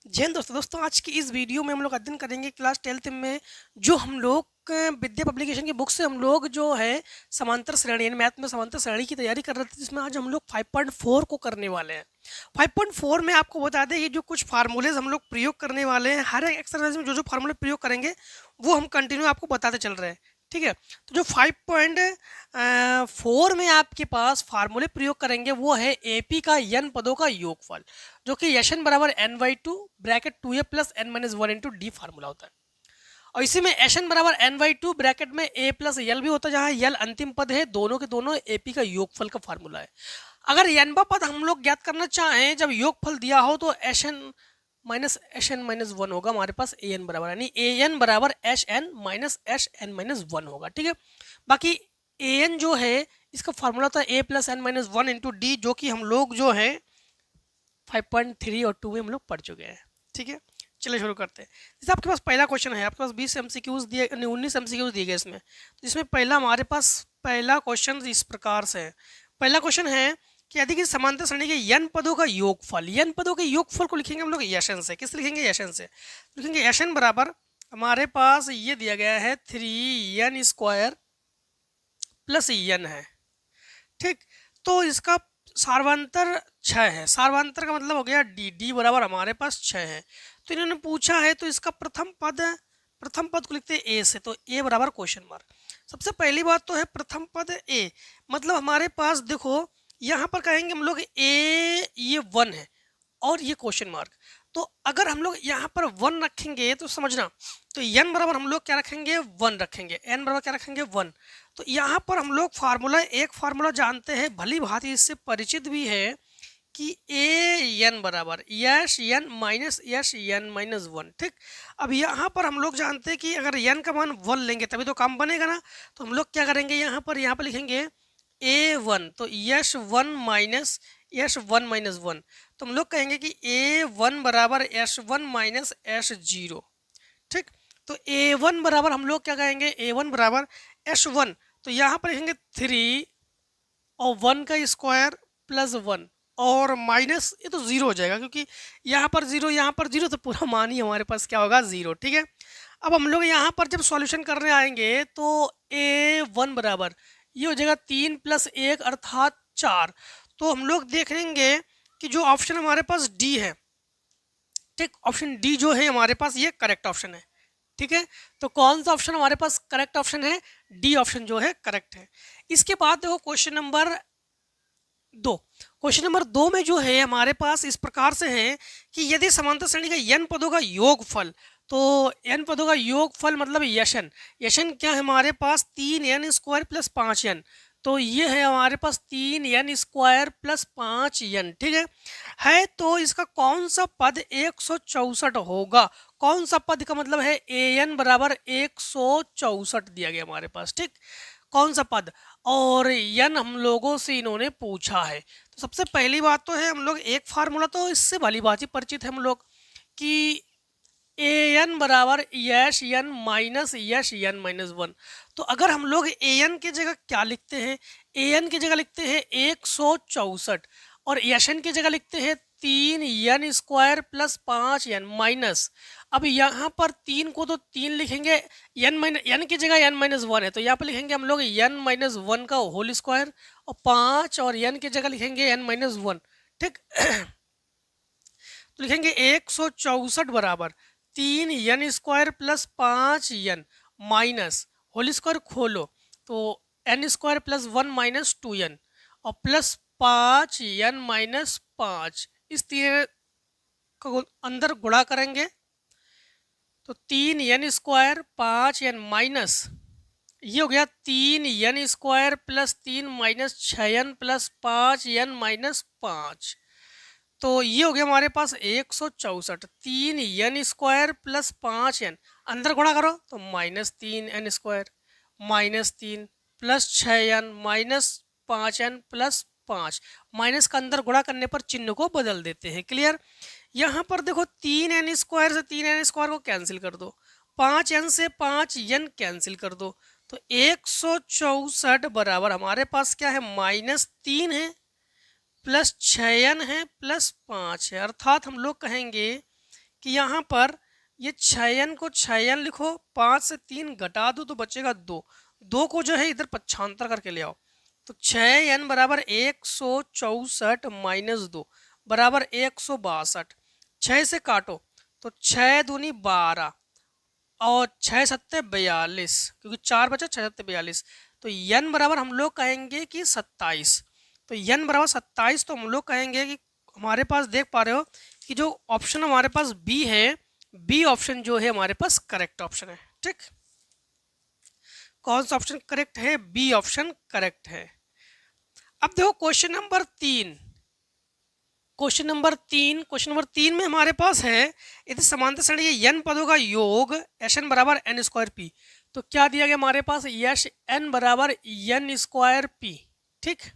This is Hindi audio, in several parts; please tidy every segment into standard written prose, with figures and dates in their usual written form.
जय हिंद दोस्तों आज की इस वीडियो में हम लोग अध्ययन करेंगे क्लास 12th में जो हम लोग विद्या पब्लिकेशन की बुक से हम लोग जो है समांतर श्रेणी यानी मैथ में समांतर श्रेणी की तैयारी कर रहे थे, जिसमें आज हम लोग 5.4 को करने वाले हैं। 5.4 में आपको बता दें ये जो कुछ फार्मूलेज हम लोग प्रयोग करने वाले हैं, हर एक एक्सरसाइज में जो जो फार्मूले प्रयोग करेंगे वो हम कंटिन्यू आपको बताते चल रहे हैं। ठीक है, तो जो 5.4 में आपके पास फार्मूले प्रयोग करेंगे वो है एपी का n पदों का योगफल, जो कि यशन बराबर n/2 bracket 2a plus n minus 1 into D formula होता है। और इसी में एशन बराबर n/2 ब्रैकेट में a प्लस यल भी होता है, जहाँ यल अंतिम पद है, दोनों के दोनों एपी का योगफल का फार्मूला है। अगर n पद हम लोग ज्ञात करना चाहें जब योगफल दिया हो तो एशन माइनस 1 होगा हमारे पास ए एन बराबर, यानी ए एन बराबर एश एन माइनस 1 होगा। ठीक है, बाकी ए एन जो है इसका फार्मूला था a plus n minus 1 into D, जो कि हम लोग जो है 5.3 और 2 में हम लोग पढ़ चुके हैं। ठीक है, चलिए शुरू करते हैं। जैसे आपके पास पहला क्वेश्चन है, आपके पास 20 एमसीक्यूज दिए, 19 एमसीक्यूज दिए गए इसमें। जिसमें पहला हमारे पास पहला क्वेश्चन इस प्रकार से है। पहला क्वेश्चन है कि यदि किसी समांतर श्रेणी के n पदों का योगफल, n पदों के योगफल को लिखेंगे हम लोग यशन से। किस लिखेंगे? यशन से लिखेंगे। यशन बराबर हमारे पास ये दिया गया है 3n स्क्वायर प्लस n है। ठीक, तो इसका सार्वंतर 6 है। सार्वंतर का मतलब हो गया डी, डी बराबर हमारे पास 6 है। तो इन्होंने पूछा है तो इसका प्रथम पद को लिखते हैं ए से, तो ए बराबर क्वेश्चन मार्क। सबसे पहली बात तो है प्रथम पद ए, मतलब हमारे पास देखो यहाँ पर कहेंगे हम लोग ए ये 1 है और ये क्वेश्चन मार्क। तो अगर हम लोग यहाँ पर 1 रखेंगे तो समझना, तो n बराबर हम लोग क्या रखेंगे? 1 रखेंगे। n बराबर क्या रखेंगे? 1। तो यहाँ पर हम लोग एक फार्मूला जानते हैं, भली भांति इससे परिचित भी है कि ए एन बराबर यश एन माइनस 1। ठीक, अब यहाँ पर हम लोग जानते हैं कि अगर एन का मान 1 लेंगे तभी तो काम बनेगा ना। तो हम लोग क्या करेंगे, यहाँ पर लिखेंगे a1, तो यश 1 माइनस 1। तो हम लोग कहेंगे कि a1 बराबर s1 माइनस s0। ठीक, तो a1 बराबर हम लोग क्या कहेंगे? a1 बराबर s1, तो यहाँ पर लिखेंगे 3 और 1 का स्क्वायर प्लस 1 और माइनस, ये तो 0 हो जाएगा क्योंकि यहाँ पर 0 यहाँ पर 0, तो पूरा मान ही हमारे पास क्या होगा? 0। ठीक है, अब हम लोग यहाँ पर जब सॉल्यूशन करने आएंगे तो a1 बराबर ये हो जाएगा 3 प्लस 1 अर्थात 4। तो हम लोग देखेंगे कि जो ऑप्शन हमारे पास डी है, ठीक, ऑप्शन डी जो है हमारे पास ये करेक्ट ऑप्शन है। ठीक है, तो कौन सा ऑप्शन हमारे पास करेक्ट ऑप्शन है? डी ऑप्शन जो है करेक्ट है। इसके बाद देखो क्वेश्चन नंबर 2। क्वेश्चन नंबर 2 में जो है हमारे पास इस प्रकार से है कि यदि समांतर श्रेणी का n पदों का योगफल, तो n पदों का योगफल मतलब यशन, यशन क्या है हमारे पास? 3n square plus 5n। तो ये है हमारे पास 3n स्क्वायर प्लस 5n। ठीक है, तो इसका कौन सा पद 164 होगा? कौन सा पद का मतलब है an बराबर 164 दिया गया हमारे पास। ठीक, कौन सा पद और यन हम लोगों से इन्होंने पूछा है। तो सबसे पहली बात तो है हम लोग एक फार्मूला तो इससे भली भांति परिचित है हम लोग कि ए एन बराबर यश एन माइनस 1। तो अगर हम लोग ए एन की जगह क्या लिखते हैं? ए एन की जगह लिखते हैं 164 और यशन की जगह लिखते हैं 3n square plus 5n minus. अब यहाँ पर 3 को तो 3 लिखेंगे, n की जगह n माइनस 1 है तो यहाँ पर लिखेंगे हम लोग n माइनस 1 का होल स्क्वायर और 5 और n की जगह लिखेंगे n माइनस 1। ठीक तो लिखेंगे 164 बराबर 3n square plus 5n minus whole square खोलो तो n square plus 1 minus 2n और प्लस 5n माइनस 5। इस तीन को अंदर गुणा करेंगे तो 3n स्क्वायर 5n माइनस ये हो गया 3n square plus 3 minus 6n plus 5n minus 5। तो ये हो गया हमारे पास 164। 3n स्क्वायर प्लस 5n अंदर गुणा करो तो minus 3n square minus 3 plus 6n minus 5n plus 5। Minus का अंदर गुणा करने पर चिन्ह को बदल देते हैं। क्लियर? यहाँ पर देखो 3n स्क्वायर से 3n स्क्वायर को कैंसिल कर दो, 5n से 5n कैंसिल कर दो, तो 164 बराबर हमारे पास क्या है? माइनस 3 है प्लस 6n है प्लस 5 है। अर्थात हम लोग कहेंगे कि यहाँ पर ये 6n को 6n लिखो, 5 से 3 घटा दो तो बचेगा 2, 2 को जो है इधर पक्षांतर करके ले आओ, तो 6n बराबर 164 माइनस 2 बराबर 162, 6 से काटो तो 6 दूनी 12 और 6 सत्ते 42, क्योंकि 4 बचा, 6 सत्ते 42, तो n बराबर हम लोग कहेंगे कि 27। तो n बराबर 27, तो हम लोग कहेंगे कि हमारे पास देख पा रहे हो कि जो ऑप्शन हमारे पास बी है, बी ऑप्शन जो है हमारे पास करेक्ट ऑप्शन है। ठीक, कौन सा ऑप्शन करेक्ट है? बी ऑप्शन करेक्ट है। अब देखो क्वेश्चन नंबर 3, क्वेश्चन नंबर तीन में हमारे पास है यदि समांतर श्रेणी के n पदों का योग Sn बराबर n स्क्वायर पी, तो क्या दिया गया हमारे पास? यश n बराबर n स्क्वायर पी। ठीक,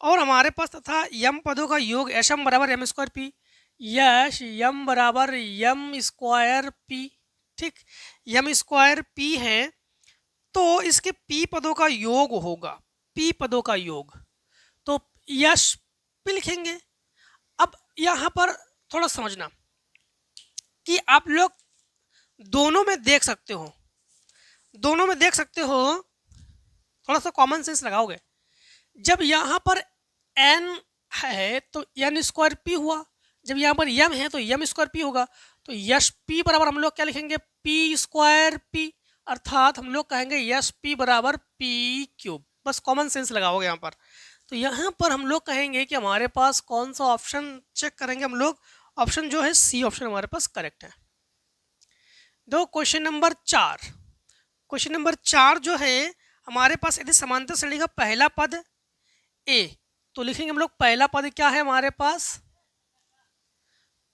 और हमारे पास तथा m पदों का योग Sm बराबर m स्क्वायर पी, यश m बराबर m स्क्वायर पी। ठीक, m स्क्वायर पी है तो इसके p पदों का योग होगा, p पदों का योग, तो यश p लिखेंगे। अब यहाँ पर थोड़ा समझना कि आप लोग दोनों में देख सकते हो, दोनों में देख सकते हो, थोड़ा सा कॉमन सेंस लगाओगे। जब यहाँ पर n है तो n स्क्वायर पी हुआ, जब यहाँ पर m है तो m स्क्वायर पी होगा, तो यश p बराबर हम लोग क्या लिखेंगे? p स्क्वायर p, अर्थात हम लोग कहेंगे यश p बराबर p क्यूब। बस कॉमन सेंस लगाओगे यहाँ पर। तो यहाँ पर हम लोग कहेंगे कि हमारे पास कौन सा ऑप्शन चेक करेंगे हम लोग, ऑप्शन जो है सी ऑप्शन हमारे पास करेक्ट है। दो क्वेश्चन नंबर 4, क्वेश्चन नंबर 4 जो है हमारे पास यदि समांतर श्रेणी का पहला पद ए, तो लिखेंगे हम लोग पहला पद क्या है हमारे पास?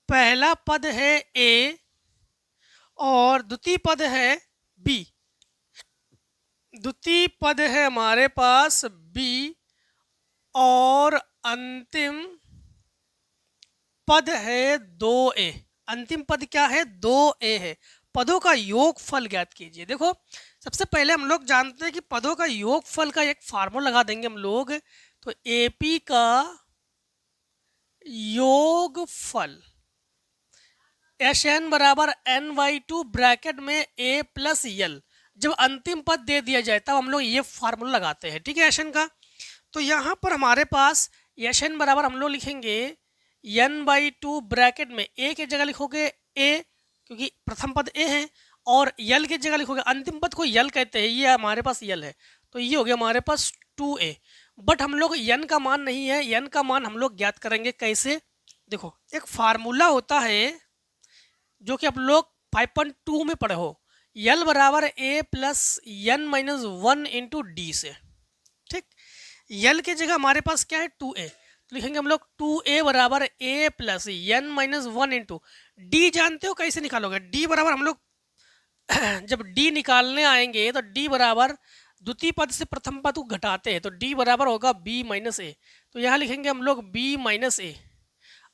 पहला पद है ए और द्वितीय पद है बी, द्वितीय पद है हमारे पास बी और अंतिम पद है 2a। अंतिम पद क्या है? 2a है। पदों का योगफल ज्ञात कीजिए। देखो सबसे पहले हम लोग जानते हैं कि पदों का योगफल का एक फार्मूला लगा देंगे हम लोग, तो AP का योगफल Sn बराबर n/2 ब्रैकेट में a प्लस यल, जब अंतिम पद दे दिया जाए तब हम लोग ये फार्मूला लगाते हैं। ठीक है, Sn का। तो यहाँ पर हमारे पास Sn बराबर हम लोग लिखेंगे n/2 ब्रैकेट में a की जगह लिखोगे a, क्योंकि प्रथम पद a है, और यल की जगह लिखोगे, अंतिम पद को यल कहते हैं, ये हमारे पास यल है, तो ये हो गया हमारे पास 2a। बट हम लोग n का मान नहीं है, n का मान हम लोग ज्ञात करेंगे कैसे? देखो एक फार्मूला होता है जो कि आप लोग 5.2 में पढ़े हो, यल बराबर a plus n minus 1 into D से। ठीक, यल की जगह हमारे पास क्या है? 2a, तो लिखेंगे हम लोग 2a बराबर a plus n minus 1 into D. जानते हो कैसे निकालोगे? डी बराबर हम लोग जब डी निकालने आएंगे तो डी बराबर द्वितीय पद से प्रथम पद को घटाते हैं, तो डी बराबर होगा b माइनस ए, तो यहाँ लिखेंगे हम लोग b माइनस ए।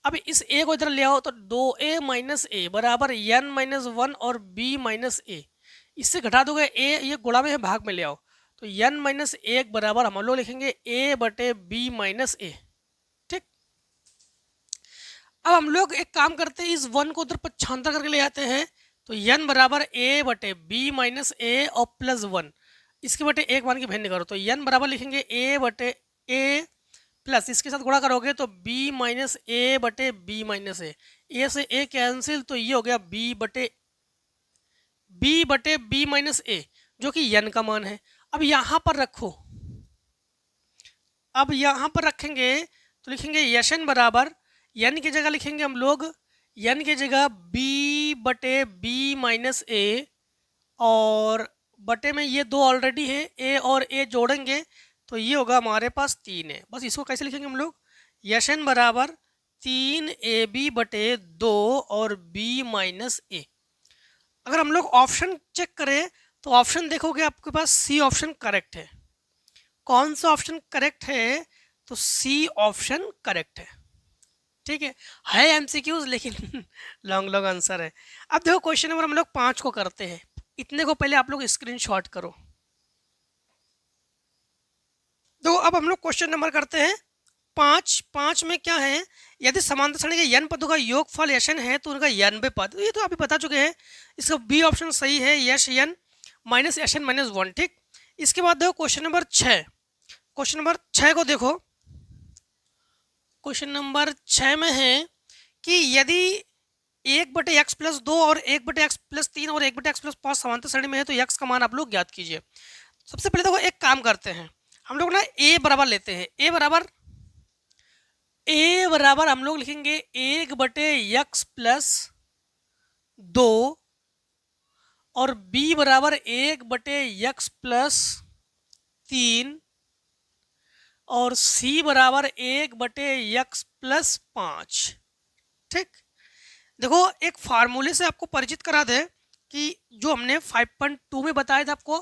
अब इस a को इधर ले आओ तो 2a माइनस ए बराबर n माइनस 1 और b माइनस ए, इससे घटा दोगे a, ये गुणा में है, भाग में ले आओ, तो n माइनस 1 बराबर हम लोग लिखेंगे a बटे b माइनस ए। ठीक, अब हम लोग एक काम करते हैं, इस 1 को उधर पक्षांतर करके ले आते हैं, तो n बराबर a बटे b माइनस ए और प्लस 1, इसके बटे एक मान की भिन्न करो, तो n बराबर लिखेंगे a बटे a प्लस इसके साथ गुणा करोगे तो b माइनस ए बटे b माइनस ए से a कैंसिल, तो ये हो गया b बटे b माइनस ए, जो कि n का मान है। अब यहाँ पर रखो, अब यहाँ पर रखेंगे तो लिखेंगे Sn बराबर n की जगह लिखेंगे हम लोग, n की जगह b बटे b माइनस ए, और बटे में ये 2 ऑलरेडी है, a और a जोड़ेंगे तो ये होगा हमारे पास 3 है। बस इसको कैसे लिखेंगे हम लोग? Sn बराबर 3ab बटे 2 और b माइनस ए। अगर हम लोग ऑप्शन चेक करें तो ऑप्शन देखोगे आपके पास सी ऑप्शन करेक्ट है। कौन सा ऑप्शन करेक्ट है? तो सी ऑप्शन करेक्ट है। ठीक है एमसीक्यूज लेकिन लॉन्ग आंसर है। अब देखो क्वेश्चन नंबर हम लोग 5 को करते हैं, इतने को पहले आप लोग स्क्रीनशॉट करो। तो अब हम लोग क्वेश्चन नंबर करते हैं पाँच में क्या है, यदि समांतर श्रेणी के n पदों का योगफल यशन है तो उनका n वें पद, ये तो आप बता चुके हैं, इसका बी ऑप्शन सही है, यश n माइनस यशन माइनस 1। ठीक, इसके बाद देखो क्वेश्चन नंबर 6। क्वेश्चन नंबर 6 को देखो, क्वेश्चन नंबर 6 में है कि यदि 1/x+2 और 1/x+3 और 1/x+5 समांतर श्रेणी में है तो x का मान आप लोग ज्ञात कीजिए। सबसे पहले देखो एक काम करते हैं, हम लोग ना a बराबर लेते हैं, a बराबर हम लोग लिखेंगे 1/x+2 और b बराबर 1/x+3 और c बराबर 1/x+5। ठीक, देखो एक फार्मूले से आपको परिचित करा दे कि जो हमने 5.2 में बताया था आपको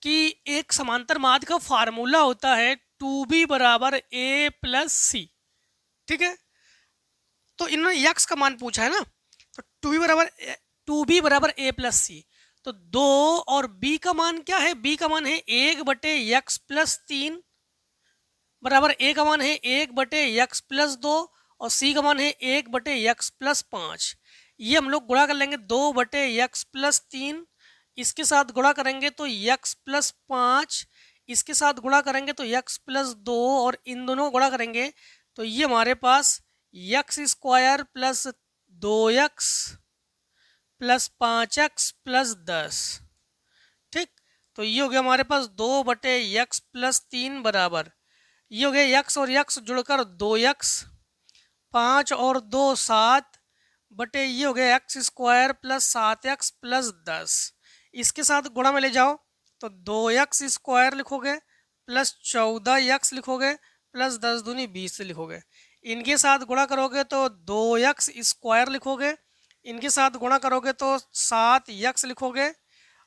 कि एक समांतर माध्य का फार्मूला होता है 2b बराबर a+c। ठीक है, तो इन्होंने x का मान पूछा है ना, तो 2b बराबर a+c, तो 2 और b का मान क्या है, b का मान है 1/x+3 बराबर a का मान है 1/x+2 और c का मान है 1/x+5। ये हम लोग गुणा कर लेंगे 2/x+3, इसके साथ गुणा करेंगे तो x+5, इसके साथ गुणा करेंगे तो x+2 और इन दोनों को गुणा करेंगे तो ये हमारे पास x² plus 2x plus 5x+10। ठीक, तो ये हो गया हमारे पास 2/x+3 बराबर, ये हो गया x और x जुड़कर 2x, 5 और 2 7 बटे ये हो गया x² प्लस 7x+10। इसके साथ गुणा में ले जाओ तो 2x² लिखोगे प्लस 14x लिखोगे प्लस 10 दूनी 20 लिखोगे। इनके साथ गुणा करोगे तो 2x² लिखोगे, इनके साथ गुणा करोगे तो 7x लिखोगे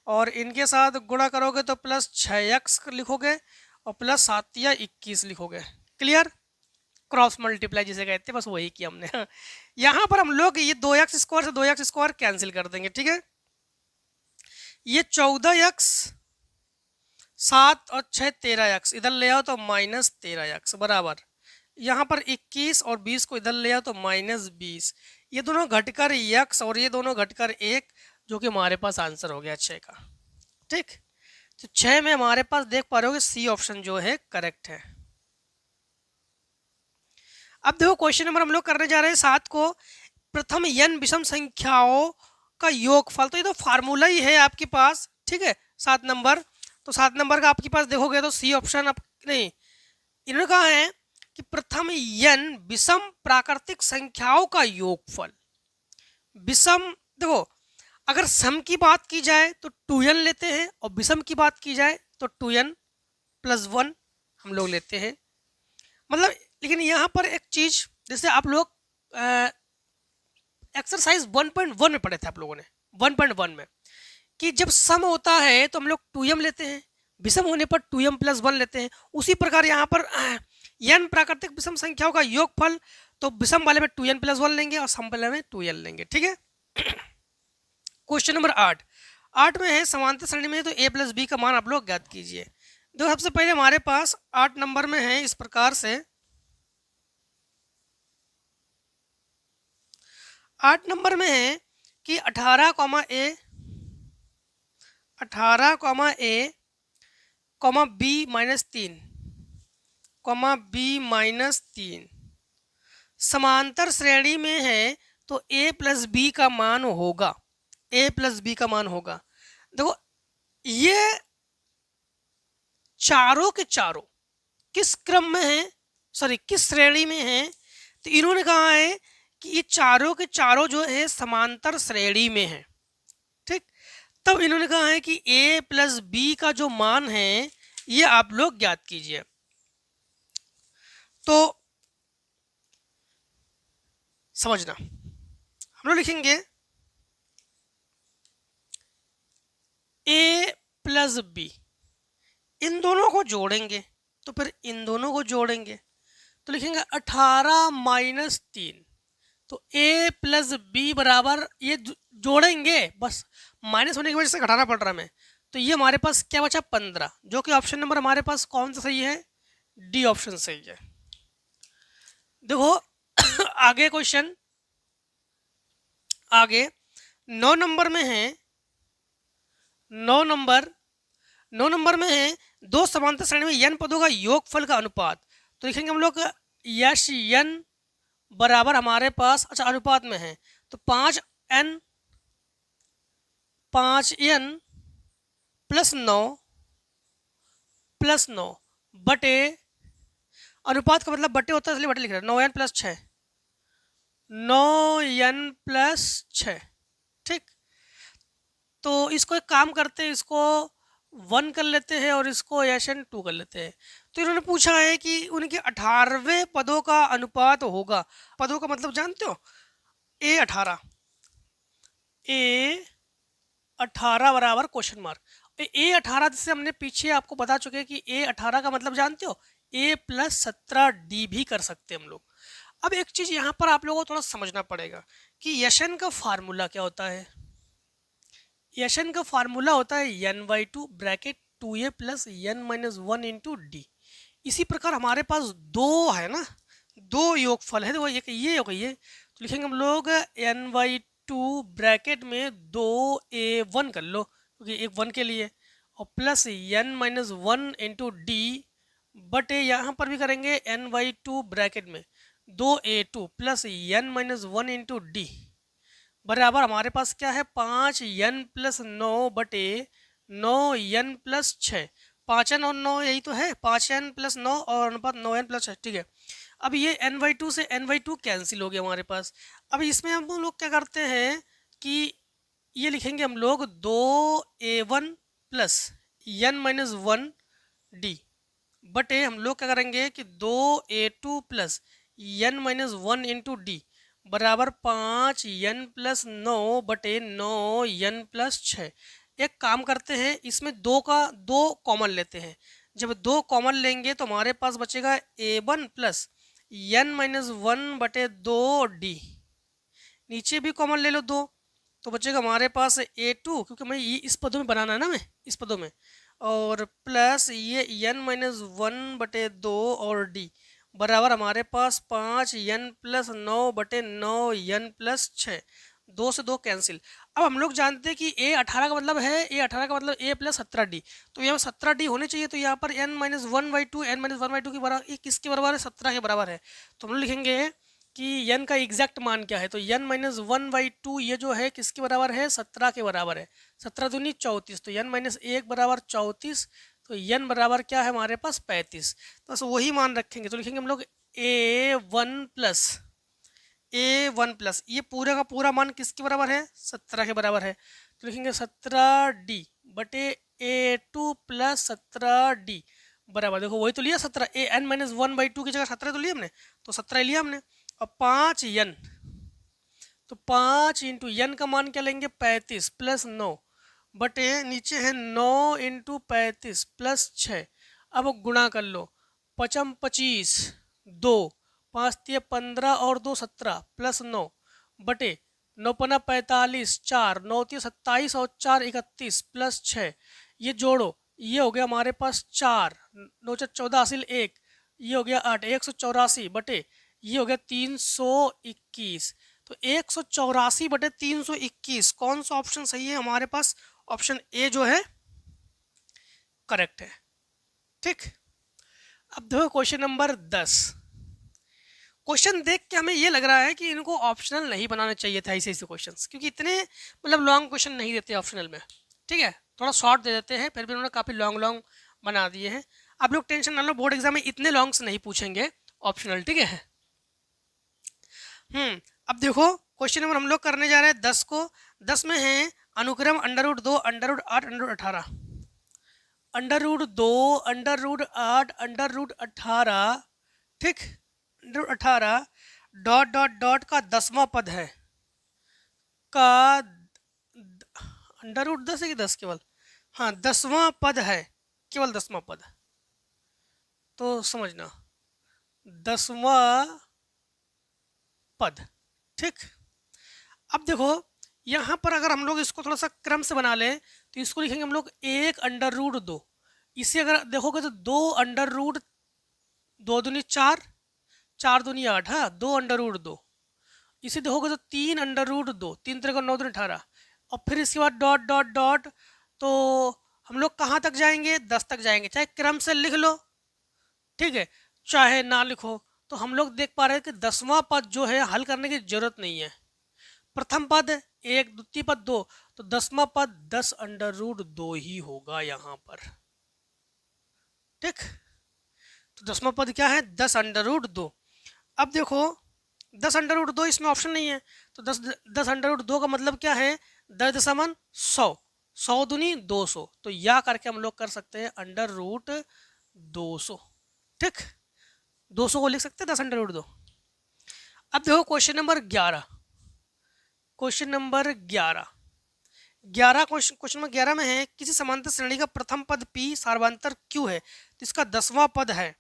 और इनके साथ गुणा करोगे तो प्लस 6x लिखोगे और प्लस 7 या 21 लिखोगे। क्लियर, क्रॉस मल्टीप्लाई जिसे कहते हैं, बस वही किया हमने। यहाँ पर हम लोग ये 2x² से 2x² कैंसिल कर देंगे। ठीक है, ये 14x 7 और 6 13x इधर ले आओ तो -13x बराबर, यहाँ पर 21 और 20 को इधर ले आओ तो -20, ये दोनों घटकर x और ये दोनों घटकर 1, जो कि हमारे पास आंसर हो गया 6 का। ठीक, तो 6 में हमारे पास देख पा रहे हो कि सी ऑप्शन जो है करेक्ट है। अब देखो क्वेश्चन नंबर हम लोग करने जा रहे हैं 7 को, प्रथम n विषम संख्याओं का योगफल, तो ये तो फार्मूला ही है आपके पास। ठीक है, 7 नंबर, तो 7 नंबर का आपके पास देखोगे तो सी ऑप्शन आप नहीं, इन्होंने कहा है कि प्रथम n विषम प्राकृतिक संख्याओं का योगफल। विषम देखो, अगर सम की बात की जाए तो 2n लेते हैं और विषम की बात की जाए तो 2n+1 हम लोग लेते हैं। मतलब लेकिन यहाँ पर एक चीज, जैसे आप लोग एक्सरसाइज 1.1 में पढ़े थे आप लोगों ने, 1.1 में, कि जब सम होता है तो हम लोग 2m लेते हैं, विषम होने पर 2m+1 लेते हैं। उसी प्रकार यहाँ पर n प्राकृतिक विषम संख्याओं का योगफल, तो विषम वाले में 2n+1 लेंगे और सम वाले में 2n लेंगे। ठीक है, क्वेश्चन नंबर 8 में है समांतर श्रेणी में तो a+b का मान आप लोग ज्ञात कीजिए। देखो सबसे पहले हमारे पास 8 नंबर में है इस प्रकार से, 8 नंबर में है कि 18, b-3 समांतर श्रेणी में है तो a+b का मान होगा, a+b का मान होगा। देखो ये चारों के चारों किस क्रम में है, सॉरी किस श्रेणी में है, तो इन्होंने कहा है कि ये चारों के चारों जो है समांतर श्रेणी में है। ठीक, तब इन्होंने कहा है कि a+b का जो मान है ये आप लोग ज्ञात कीजिए। तो समझना, हम लोग लिखेंगे a+b, इन दोनों को जोड़ेंगे तो फिर इन दोनों को जोड़ेंगे तो लिखेंगे 18 - 3, तो a+b बराबर, ये जोड़ेंगे बस, माइनस होने की वजह से घटाना पड़ रहा है हमें, तो ये हमारे पास क्या बचा 15, जो कि ऑप्शन नंबर हमारे पास कौन सा सही है, डी ऑप्शन सही है। देखो आगे क्वेश्चन, आगे 9 नंबर में है, 9 नंबर में है दो समांतर श्रेणी में n पदों का योगफल का अनुपात। तो लिखेंगे हम लोग यश n बराबर हमारे पास, अच्छा अनुपात में है तो 5n प्लस 9 बटे, अनुपात का मतलब बटे होता है इसलिए बटे लिख रहे हैं, 9n+6, 9n+6। ठीक, तो इसको एक काम करते हैं, इसको 1 कर लेते हैं और इसको Sn 2 कर लेते हैं। तो इन्होंने पूछा है कि उनके 18वें पदों का अनुपात होगा। पदों का मतलब जानते हो, A18, A18 बराबर क्वेश्चन मार्क। A18 जिससे हमने पीछे आपको बता चुके हैं कि A18 का मतलब जानते हो, A+17D भी कर सकते हैं हम लोग। अब एक चीज यहाँ पर आप लोगों को थोड़ा समझना पड़ेगा कि Sn का फार्मूला क्या होता है। Sn का फार्मूला होता है n/2 bracket 2a plus n-1 into D. इसी प्रकार हमारे पास दो है ना, दो योगफल है, देखो एक ये और ये, तो लिखेंगे हम लोग n/2 ब्रैकेट में 2a1 कर लो क्योंकि एक 1 के लिए, और प्लस n-1 इंटू डी बटे यहाँ पर भी करेंगे n/2 ब्रैकेट में 2a2 plus n-1 into D बराबर हमारे पास क्या है, 5n+9 बटे 9n+6। 5n और 9 यही तो है, 5n+9 और अनुपात 9n+6। ठीक है, अब ये n/2 से n/2 कैंसिल हो गया हमारे पास। अब इसमें हम लोग क्या करते हैं कि ये लिखेंगे हम लोग 2a1 प्लस n-1d बटे हम लोग क्या करेंगे कि 2a2 plus n-1 into D बराबर 5n+9 बटे 9n+6। एक काम करते हैं, इसमें दो का दो कॉमन लेते हैं। जब दो कॉमन लेंगे तो हमारे पास बचेगा a1 प्लस n-1 बटे 2d, नीचे भी कॉमन ले लो दो, तो बचेगा हमारे पास a2, क्योंकि मैं ये इस पदों में बनाना है ना, मैं इस पदों में, और प्लस ये n-1 बटे 2 और d बराबर हमारे पास 5n+9 बटे 9n+6। 2 से 2 कैंसिल। अब हम लोग जानते हैं कि A18 का मतलब है, A18 का मतलब A+17D, तो यहाँ 17D होने चाहिए, तो यहाँ पर n-1/2 n-1/2 की बराबर, ये किसके बराबर है, 17 के बराबर है। तो हम लोग लिखेंगे कि n का एग्जैक्ट मान क्या है, तो n-1/2 ये जो है किसके बराबर है, 17 के बराबर है। 17 दूनी 34, तो n-1 बराबर 34, तो n बराबर क्या है हमारे पास 35। तो बस वही मान रखेंगे, तो लिखेंगे हम लोग a1 प्लस ये पूरे का पूरा मान किसके बराबर है, 17 के बराबर है, तो लिखेंगे 17d बटे a2 प्लस 17d बराबर, देखो वही तो लिया 17, n-1/2 की जगह 17 तो लिया हमने, तो 17 लिया हमने। और 5n, तो 5 इंटू n का मान क्या लेंगे, 35 प्लस 9 बटे नीचे है 9 इंटू 35 प्लस 6। अब गुणा कर लो, 5 25 2 5 15 और 2 17 प्लस 9 बटे 9 45 4 9 27 और 4 31 प्लस 6। ये जोड़ो, ये हो गया हमारे पास 4 9 14 हासिल 1, ये हो गया 8, 184 बटे ये हो गया 321। तो 184 बटे 321, कौन सा ऑप्शन सही है हमारे पास, ऑप्शन ए जो है करेक्ट है। ठीक, अब देखो क्वेश्चन नंबर 10। क्वेश्चन देख के हमें ये लग रहा है कि इनको ऑप्शनल नहीं बनाना चाहिए था ऐसे ऐसे क्वेश्चंस, क्योंकि इतने मतलब लॉन्ग क्वेश्चन नहीं देते ऑप्शनल में। ठीक है, थोड़ा शॉर्ट दे देते हैं, फिर भी उन्होंने काफ़ी लॉन्ग लॉन्ग बना दिए हैं। आप लोग टेंशन ना लो, बोर्ड एग्जाम में इतने लॉन्ग से नहीं पूछेंगे ऑप्शनल। ठीक है, अब देखो क्वेश्चन नंबर हम लोग करने जा रहे हैं 10 को। 10 में है अनुक्रम √2 √8 √18, √2 √8 √18। ठीक, √18 डॉट डॉट डॉट का 10वां पद है का √10 है कि 10 केवल, हाँ 10वां पद है, केवल 10वां पद, तो समझना 10वां पद। ठीक, अब देखो यहाँ पर अगर हम लोग इसको थोड़ा सा क्रम से बना लें तो इसको लिखेंगे हम लोग 1 √2। इसे अगर देखोगे तो 2 √2 दूनी 4, 4 दूनी 8, हाँ 2 अंडर रूट 2, इसे देखोगे तो 3 अंडर रूट 2, 3 3 9 दूनी 18, और फिर इसके बाद डॉट डॉट डॉट, तो हम लोग कहाँ तक जाएंगे, 10 तक जाएंगे, चाहे क्रम से लिख लो, ठीक है, चाहे ना लिखो। तो हम लोग देख पा रहे हैं कि 10वां पद जो है हल करने की जरूरत नहीं है। प्रथम पद 1, द्वितीय पद 2, तो 10वां पद 10 अंडर रूट 2 ही होगा यहाँ पर, ठीक। तो 10वां पद क्या है, 10 अंडर रूट 2। अब देखो 10 अंडर रूट 2 इसमें ऑप्शन नहीं है, तो 10 अंडर रूट 2 का मतलब क्या है, 10 100, 100 दूनी 200, तो या करके हम लोग कर सकते हैं अंडर रूट 200, ठीक। 200 को लिख सकते हैं 10 अंडर रूट 2। अब देखो question number 11, question number 11 question number 11 में है, किसी समांतर श्रेणी का प्रथम पद P सार्वंतर Q है, तो इसका 10वां पद है।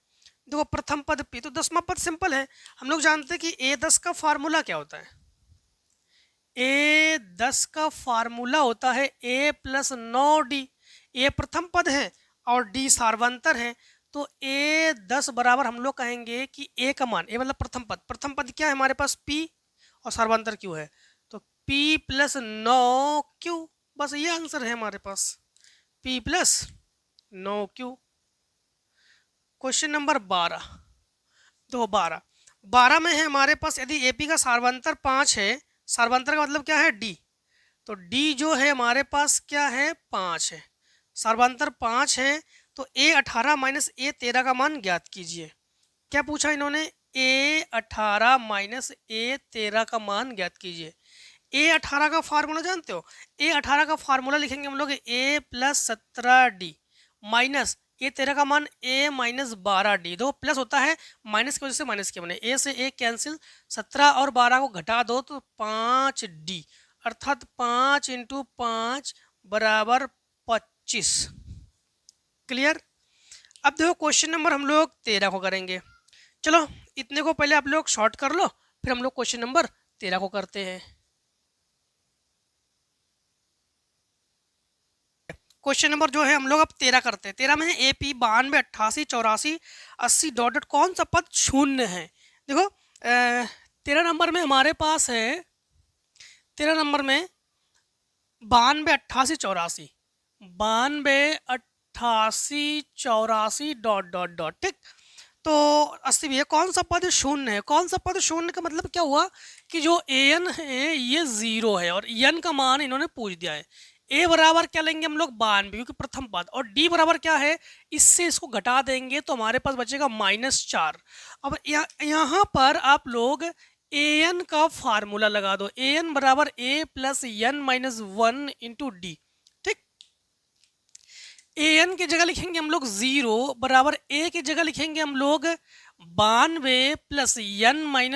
देखो प्रथम पद P, तो 10वां पद सिंपल है, हम लोग जानते हैं कि A10 का फार्मूला क्या होता है, A10 का फार्मूला होता है A + 9D। A प्रथम पद है और D सार्वंतर है, तो A10 बराबर हम लोग कहेंगे कि A का मान, A मतलब प्रथम पद क्या है हमारे पास P और सार्वंतर Q है, तो P + 9Q, बस ये आंसर है हमारे पास, P + 9Q। क्वेश्चन नंबर 12, तो 12 में है हमारे पास, यदि AP का सार्वंतर 5 है, सार्वंतर का मतलब क्या है D, तो D जो है हमारे पास क्या है 5 है, सार्वंतर 5 है, तो A18 - A13 का मान ज्ञात कीजिए। क्या पूछा इन्होंने, A18 - A13 का मान ज्ञात कीजिए। A18 का फार्मूला जानते हो, A18 का फार्मूला लिखेंगे हम लोग A + 17D माइनस A13 का मान A - 12D, दो प्लस होता है माइनस की वजह से माइनस के बने, A से A कैंसिल, 17 और 12 को घटा दो तो 5D, अर्थात 5 × 5 = 25। क्लियर। अब देखो क्वेश्चन नंबर हम लोग 13 को करेंगे। चलो इतने को पहले आप लोग शॉर्ट कर लो, फिर हम लोग क्वेश्चन नंबर 13 को करते हैं। क्वेश्चन नंबर जो है हम लोग अब 13 करते हैं। 13 में है AP 92 88 84 80 डॉट डॉट कौन सा पद शून्य है। देखो 13 नंबर में हमारे पास है, 13 नंबर में 92 88 84, 92 88 84 डॉट डॉट डॉट, ठीक। तो 80 भी है, कौन सा पद शून्य है, कौन सा पद शून्य का मतलब क्या हुआ कि जो an है ये 0 है और n का मान इन्होंने पूछ दिया है। A बराबर क्या लेंगे हम लोग 92, क्योंकि प्रथम पद, और D बराबर क्या है, इससे इसको घटा देंगे तो हमारे पास बचेगा -4। अब यहाँ पर आप लोग an का फार्मूला लगा दो, an बराबर A + n - 1 × D, ठीक। an की जगह लिखेंगे हम लोग 0 बराबर A की जगह लिखेंगे हम लोग 92 + n - 1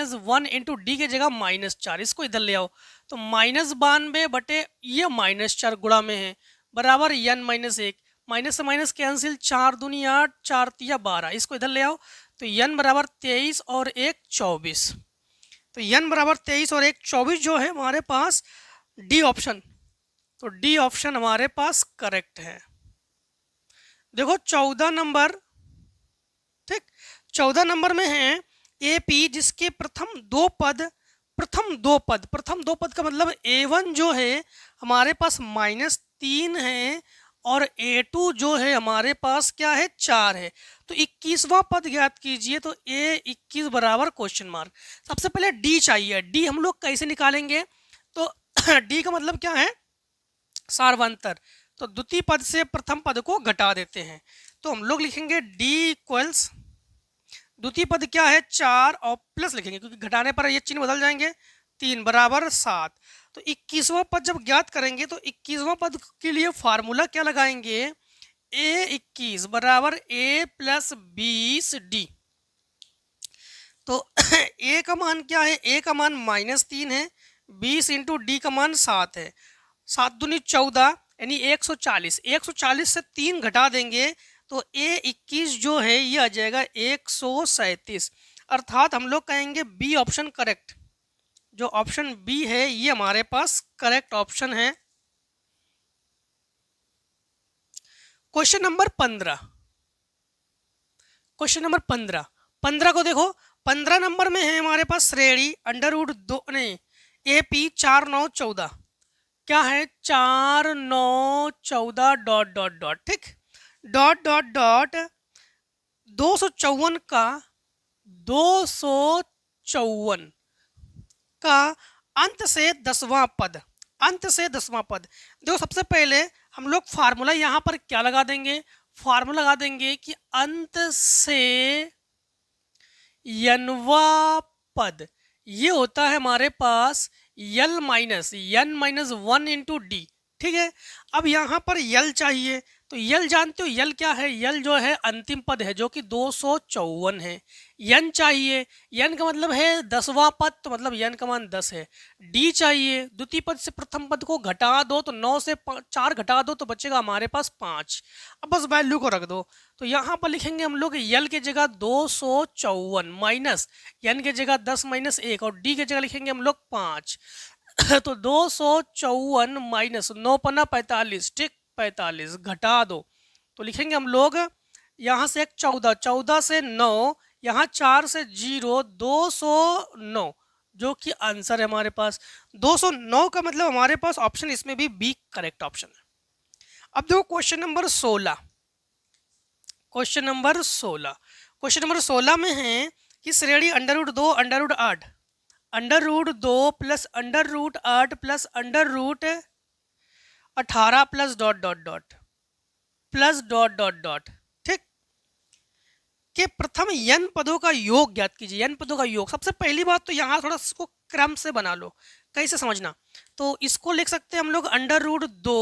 × D की जगह -4, इसको इधर ले आओ, तो -92 बटे ये -4 गुणा में है बराबर n - 1, माइनस से माइनस कैंसिल, 4 दूनी 8 4 तिया 12, इसको इधर ले आओ, तो n बराबर 23 और 1 24, तो n बराबर 23 और 1 24 जो है हमारे पास डी ऑप्शन, तो डी ऑप्शन हमारे पास करेक्ट है। देखो 14 नंबर, ठीक, 14 नंबर में है AP जिसके प्रथम दो पद का मतलब A1 जो है हमारे पास -3 है और A2 जो है हमारे पास क्या है 4 है, तो 21वां पद ज्ञात कीजिए, तो A21 बराबर क्वेश्चन मार्क। सबसे पहले D चाहिए, D हम लोग कैसे निकालेंगे, तो D का मतलब क्या है सार्वंतर, तो द्वितीय पद से प्रथम पद को घटा देते हैं, तो हम लोग लिखेंगे D इक्वल्स, द्वितीय पद क्या है 4 और प्लस लिखेंगे क्योंकि घटाने पर ये चिन्ह बदल जाएंगे, 3 बराबर 7, तो 21वां पद जब ज्ञात करेंगे तो 21वां पद के लिए फार्मूला क्या लगाएंगे, A21 बराबर A + 20D, तो A का मान क्या है, A का मान -3 है, 20 × D का मान 7 है, 7 दूनी 14 यानी 140, 140 से 3 घटा देंगे तो A21 जो है ये आ जाएगा 137, अर्थात हम लोग कहेंगे बी ऑप्शन करेक्ट, जो ऑप्शन बी है ये हमारे पास करेक्ट ऑप्शन है। क्वेश्चन नंबर 15, क्वेश्चन नंबर 15 को देखो, 15 नंबर में है हमारे पास श्रेणी अंडर रूट 2 नहीं AP 4 9 14 क्या है 4 9 14 डॉट डॉट डॉट ठीक डॉट डॉट डॉट 254 का 254 का अंत से 10वां पद अंत से 10वां पद देखो सबसे पहले हम लोग फार्मूला यहाँ पर क्या लगा देंगे फार्मूला लगा देंगे कि अंत से यनवा पद ये होता है हमारे पास l minus n minus 1 into d ठीक है। अब यहाँ पर यल चाहिए तो यल जानते हो यल क्या है यल जो है अंतिम पद है जो कि 254 है। यन चाहिए यन का मतलब है 10वां पद तो मतलब यन का मान 10 है। डी चाहिए द्वितीय पद से प्रथम पद को घटा दो तो 9 से 4 घटा दो तो बचेगा हमारे पास 5। अब बस वैल्यू को रख दो तो यहाँ पर लिखेंगे हम लोग यल की जगह 254 माइनस यन की जगह 10 माइनस 1 और डी की जगह लिखेंगे हम लोग 5 तो 254 माइनस 9 पन्ना 45 ठीक 45 घटा दो तो लिखेंगे हम लोग यहाँ से एक 14 14 से 9 यहाँ 4 से 0 209 जो कि आंसर है हमारे पास 209 का मतलब हमारे पास ऑप्शन इसमें भी बी करेक्ट ऑप्शन है। अब देखो क्वेश्चन नंबर 16 क्वेश्चन नंबर 16 में है कि श्रेणी under root 2 under root 8 under root 2 plus under root 8 plus under root 18 plus dot dot dot plus dot dot dot ठीक के प्रथम n पदों का योग ज्ञात कीजिए। n पदों का योग सबसे पहली बात तो यहाँ थोड़ा इसको क्रम से बना लो कैसे समझना तो इसको लिख सकते हैं हम लोग अंडर रूट 2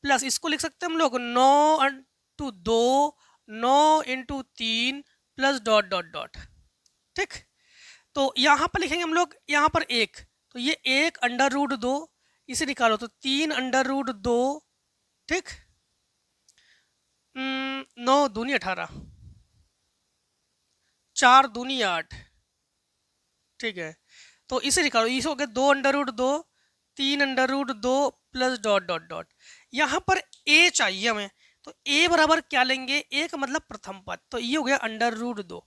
प्लस इसको लिख सकते हैं हम लोग 9 into 2 9 into 3 plus dot dot dot ठीक। तो यहाँ पर लिखेंगे हम लोग यहाँ पर एक तो ये एक अंडर रूट 2 इसे निकालो तो 3 अंडर रूट 2 ठीक 9 दूनी 18 4 दूनी 8 ठीक है। तो इसे निकालो इसे हो गया 2 under root 2 3 under root 2 plus dot dot dot यहाँ पर a चाहिए हमें तो a बराबर क्या लेंगे a का मतलब प्रथम पद तो ये हो गया अंडर रूट 2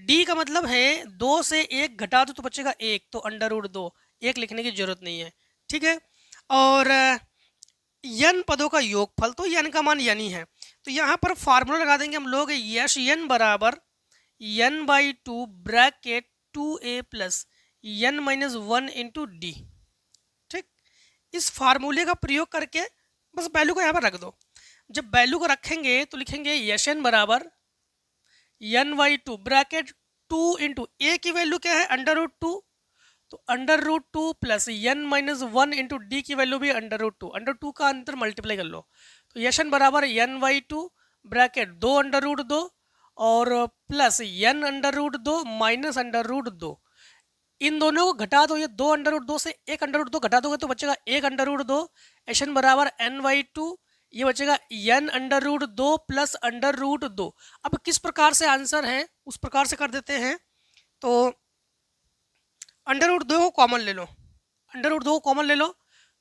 d का मतलब है 2 से 1 घटा दो तो बचेगा 1 तो अंडर रूट 2 1 लिखने की जरूरत नहीं है ठीक है। और n पदों का योगफल तो n का मान n ही है तो यहाँ पर फार्मूला लगा देंगे हम लोग यश n बराबर n/2 bracket 2a plus n minus 1 into d ठीक। इस फार्मूले का प्रयोग करके बस वैल्यू को यहाँ पर रख दो जब वैल्यू को रखेंगे तो लिखेंगे यश n बराबर n/2 ब्रैकेट 2 इंटू ए की वैल्यू क्या है अंडर रूट 2 तो under root 2 plus n minus 1 into d की वैल्यू भी अंडर रूट 2 का अंतर मल्टीप्लाई कर लो तो यशन बराबर n/2 ब्रैकेट 2 अंडर रूट 2 और plus n under root 2 minus under root 2 इन दोनों को घटा दो ये 2 अंडर रूट 2 से 1 अंडर रूट 2 घटा दोगे तो बचेगा 1 अंडर रूट 2 यशन बराबर n/2 ये बचेगा n under root 2 plus under root 2। अब किस प्रकार से आंसर है उस प्रकार से कर देते हैं तो अंडर रूट 2 को कॉमन ले लो अंडर रूट 2 को कॉमन ले लो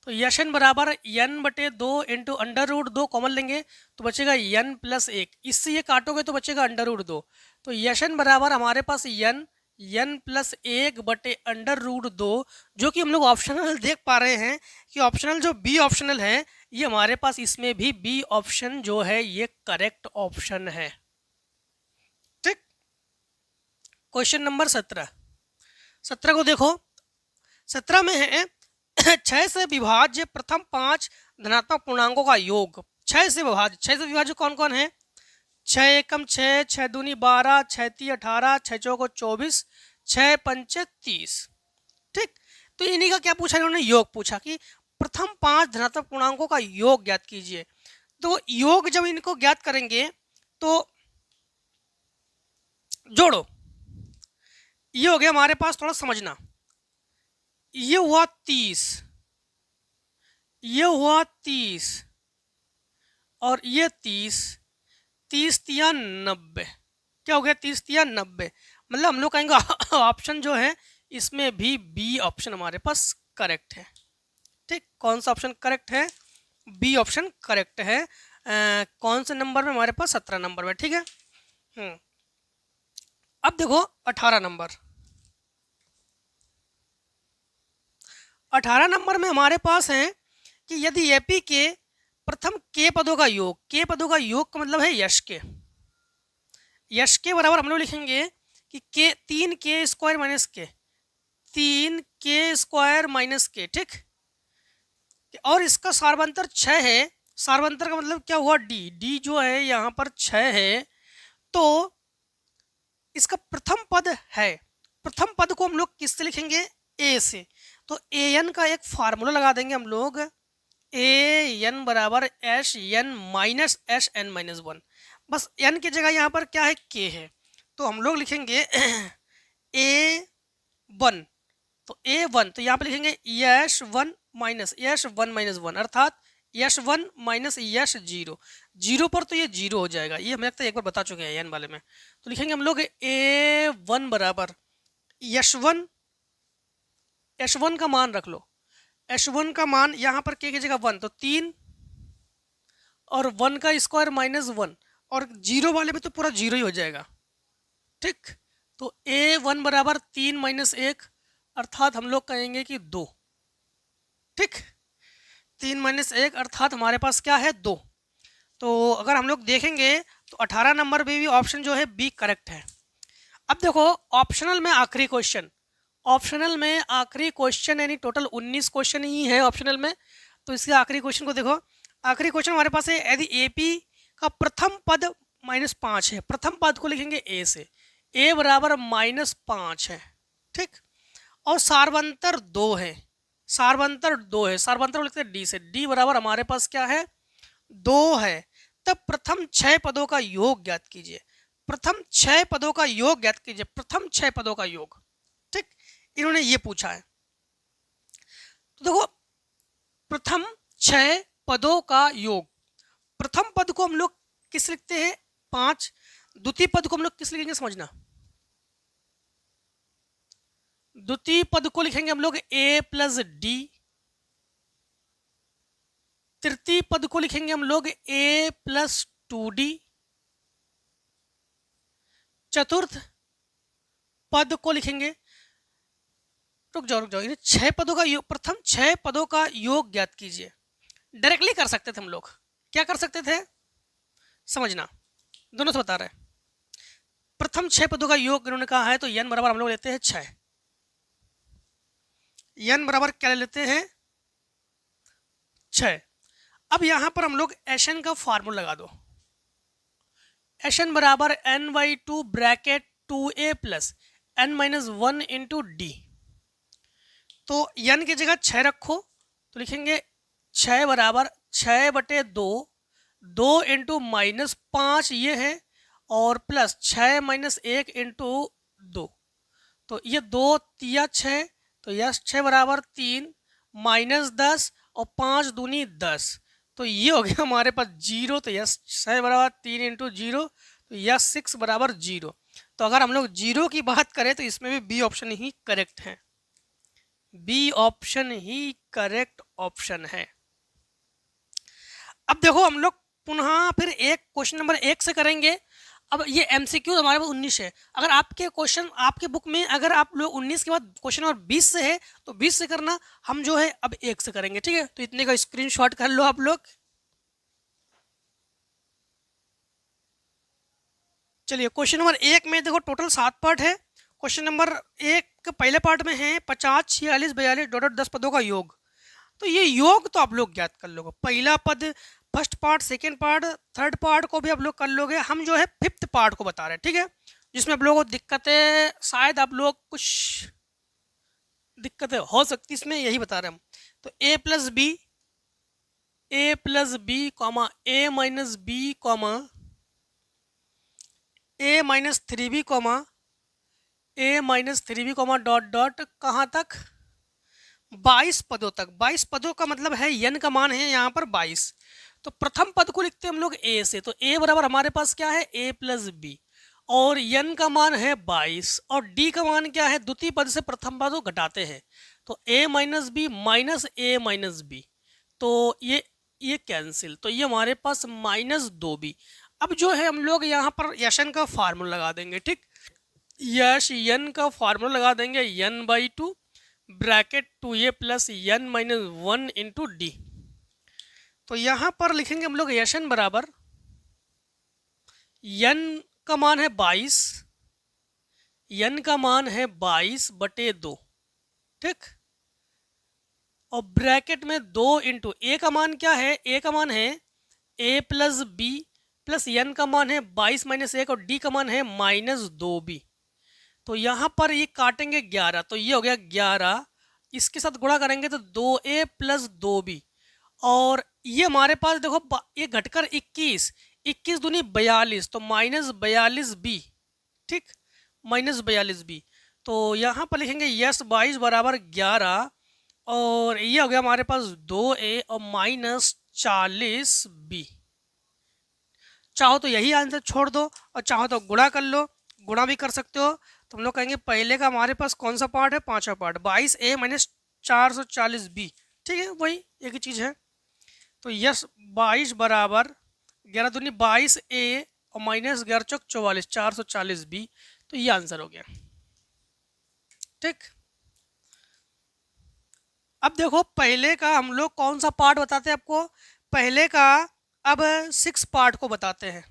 तो यशन बराबर n/2 into under root 2 common लेंगे तो बचेगा n प्लस 1 इससे ये काटोगे तो बचेगा अंडर रूट 2 तो यशन बराबर हमारे पास n प्लस 1 बटे अंडर रूट 2 जो कि हम लोग ऑप्शनल देख पा रहे हैं कि ऑप्शनल जो बी ऑप्शनल है ये हमारे पास इसमें भी बी ऑप्शन जो है ये करेक्ट ऑप्शन है ठीक। क्वेश्चन नंबर 17 को देखो 17 में है 6 से विभाज्य प्रथम 5 धनात्मक पूर्णांकों का योग 6 से विभाज्य कौन कौन है 6 एकम 6 6 दूनी 12 6 ती 18 6 चौको 24 6 पंचे 30 ठीक। तो इन्हीं का क्या पूछा इन्होंने योग पूछा कि प्रथम 5 धनात्मक पूर्णांकों का योग ज्ञात कीजिए। तो योग जब इनको ज्ञात करेंगे तो जोड़ो ये हो गया हमारे पास थोड़ा समझना ये हुआ 30 ये हुआ 30 और ये 30 तिया 90 क्या हो गया 30 तिया 90 मतलब हम लोग कहेंगे ऑप्शन जो है इसमें भी बी ऑप्शन हमारे पास करेक्ट है ठीक। कौन सा ऑप्शन करेक्ट है बी ऑप्शन करेक्ट है कौन से नंबर में हमारे पास 17 नंबर में ठीक है। अब देखो 18 नंबर 18 नंबर में हमारे पास है कि यदि एपी के प्रथम के पदों का योग, के पदों का योग का मतलब है यश के, यश के बराबर हम लोग लिखेंगे कि के 3k² माइनस के, 3k² माइनस के, ठीक। और इसका सार्वंतर 6 है, सार्वंतर का मतलब क्या हुआ, डी, डी जो है यहाँ पर 6 है, तो इसका प्रथम पद है, प्रथम पद को हम लोग किससे लिखेंगे, ए से, तो ए एन का एक फार्मूला लगा देंगे हम लोग, ए एन बराबर s n minus s n minus 1, बस एन की जगह यहाँ पर क्या है, के है, तो हम लोग लिखेंगे ए वन, तो ए वन, तो यहाँ पर लिखेंगे यश वन माइनस यश वन माइनस 1, अर्थात यश वन माइनस यश जीरो, जीरो पर तो ये जीरो हो जाएगा, ये हमें लगता है एक बार बता चुके हैं एन वाले में, तो लिखेंगे हम लोग ए वन बराबर यश वन का मान रख लो, एच वन का मान यहाँ पर के की जगह 1, तो 3 और 1 का स्क्वायर माइनस 1, और जीरो वाले में तो पूरा जीरो ही हो जाएगा, ठीक। तो ए वन बराबर 3 माइनस 1, अर्थात हम लोग कहेंगे कि 2, ठीक। 3 माइनस 1 अर्थात हमारे पास क्या है, 2। तो अगर हम लोग देखेंगे तो 18 नंबर पे भी ऑप्शन जो है बी करेक्ट है। अब देखो ऑप्शनल में आखिरी क्वेश्चन, ऑप्शनल में आखिरी क्वेश्चन यानी टोटल 19 क्वेश्चन ही है ऑप्शनल में, तो इसके आखिरी क्वेश्चन को देखो, आखिरी क्वेश्चन हमारे पास है यदि एपी का प्रथम पद -5 है, प्रथम पद को लिखेंगे ए से, ए बराबर -5 है, ठीक, और सार्वंतर 2 है, सार्वंतर 2 है, सार्वंतर लिखते हैं डी से, डी बराबर हमारे पास क्या है, 2 है, तब प्रथम 6 पदों का योग ज्ञात कीजिए, प्रथम 6 पदों का योग ज्ञात कीजिए, प्रथम 6 पदों का योग, ठीक, इन्होंने ये पूछा है। तो देखो प्रथम 6 पदों का योग, प्रथम पद को हम लोग किस लिखते हैं, 5, द्वितीय पद को हम लोग किस लिखेंगे समझना, द्वितीय पद को लिखेंगे हम लोग ए प्लस डी, तृतीय पद को लिखेंगे हम लोग ए प्लस 2d, चतुर्थ पद को लिखेंगे, रुक जाओ, इन 6 पदों का योग, प्रथम 6 पदों का योग ज्ञात कीजिए, डायरेक्टली कर सकते थे हम लोग, क्या कर सकते थे समझना, दोनों से बता रहे हैं, प्रथम 6 पदों का योग इन्होंने कहा है, तो n बराबर हम लोग लेते हैं 6, n बराबर क्या लेते हैं 6। अब यहां पर हम लोग एन का फार्मूला लगा दो, एन बराबर n/2 bracket 2a plus n minus 1 into D, तो n की जगह 6 रखो, तो लिखेंगे 6 बराबर 6/2, 2 इंटू -5 ये है, और प्लस 6 माइनस 1 इंटू 2, तो ये 2 तिया 6, तो यस 6 बराबर 3 माइनस 10 और 5 दूनी 10, तो ये हो गया हमारे पास 0, तो यस 6 बराबर 3 इंटू 0, तो यस 6 बराबर 0। तो अगर हम लोग 0 की बात करें तो इसमें भी बी ऑप्शन ही करेक्ट है, बी ऑप्शन ही करेक्ट ऑप्शन है। अब देखो हम लोग पुनः फिर एक क्वेश्चन नंबर 1 से करेंगे। अब ये एमसीक्यू हमारे पास 19 है, अगर आपके क्वेश्चन आपके बुक में अगर आप लोग 19 के बाद क्वेश्चन नंबर 20 से है तो 20 से करना, हम जो है अब 1 से करेंगे, ठीक है। तो इतने का स्क्रीनशॉट कर लो आप लोग। चलिए क्वेश्चन नंबर 1 में देखो टोटल 7 पार्ट है। क्वेश्चन नंबर 1 के पहले पार्ट में है 50, 46, 42 डॉट 10 पदों का योग। तो ये योग तो आप लोग ज्ञात कर लोगे, पहला पद, first part, second part, third part को भी आप लोग कर लोगे। हम जो है फिफ्थ पार्ट को बता रहे हैं, ठीक है, जिसमें आप लोगों को दिक्कतें शायद आप लोग कुछ दिक्कतें हो सकती, इसमें यही बता रहे हैं हम। तो a plus b comma a minus b comma a minus 3b comma a minus 3b comma dot dot कहाँ तक 22 पदों तक। 22 पदों का मतलब है n का मान है यहाँ पर 22। तो प्रथम पद को लिखते हैं हम लोग a से, तो a बराबर हमारे पास क्या है a प्लस बी, और n का मान है 22 और d का मान क्या है, द्वितीय पद से प्रथम पद को घटाते हैं, तो a minus b minus a minus b, तो ये कैंसिल, तो ये हमारे पास -2b। अब जो है हम लोग यहाँ पर यशन का फार्मूला लगा देंगे, ठीक, यश n का फार्मूला लगा देंगे n/2 bracket 2a plus n minus 1 into D. तो यहाँ पर लिखेंगे हम लोग एशन बराबर n का मान है 22, n का मान है 22/2, ठीक। और ब्रैकेट में 2 इंटू ए का मान क्या है, ए का मान है a plus b plus n का मान है 22 माइनस 1 और d का मान है -2b। तो यहाँ पर ये काटेंगे 11, तो ये हो गया 11, इसके साथ गुणा करेंगे तो 2a प्लस 2b, और ये हमारे पास देखो ये घटकर 21, 21 दूनी 42, तो -42b, ठीक, -42b। तो यहाँ पर लिखेंगे यस 22 बराबर 11, और ये हो गया हमारे पास 2a और -40b। चाहो तो यही आंसर छोड़ दो और चाहो तो गुणा कर लो, गुणा भी कर सकते हो। तो हम लोग कहेंगे पहले का हमारे पास कौन सा पार्ट है, पांचवा पार्ट, 22a माइनस 440b, ठीक है, वही एक ही चीज़ है। तो यस 22 बराबर 11 दूनी 22a और माइनस 11 चौक 44, 440b। तो ये आंसर हो गया, ठीक। अब देखो पहले का हम लोग कौन सा पार्ट बताते हैं आपको, पहले का अब 6 पार्ट को बताते हैं,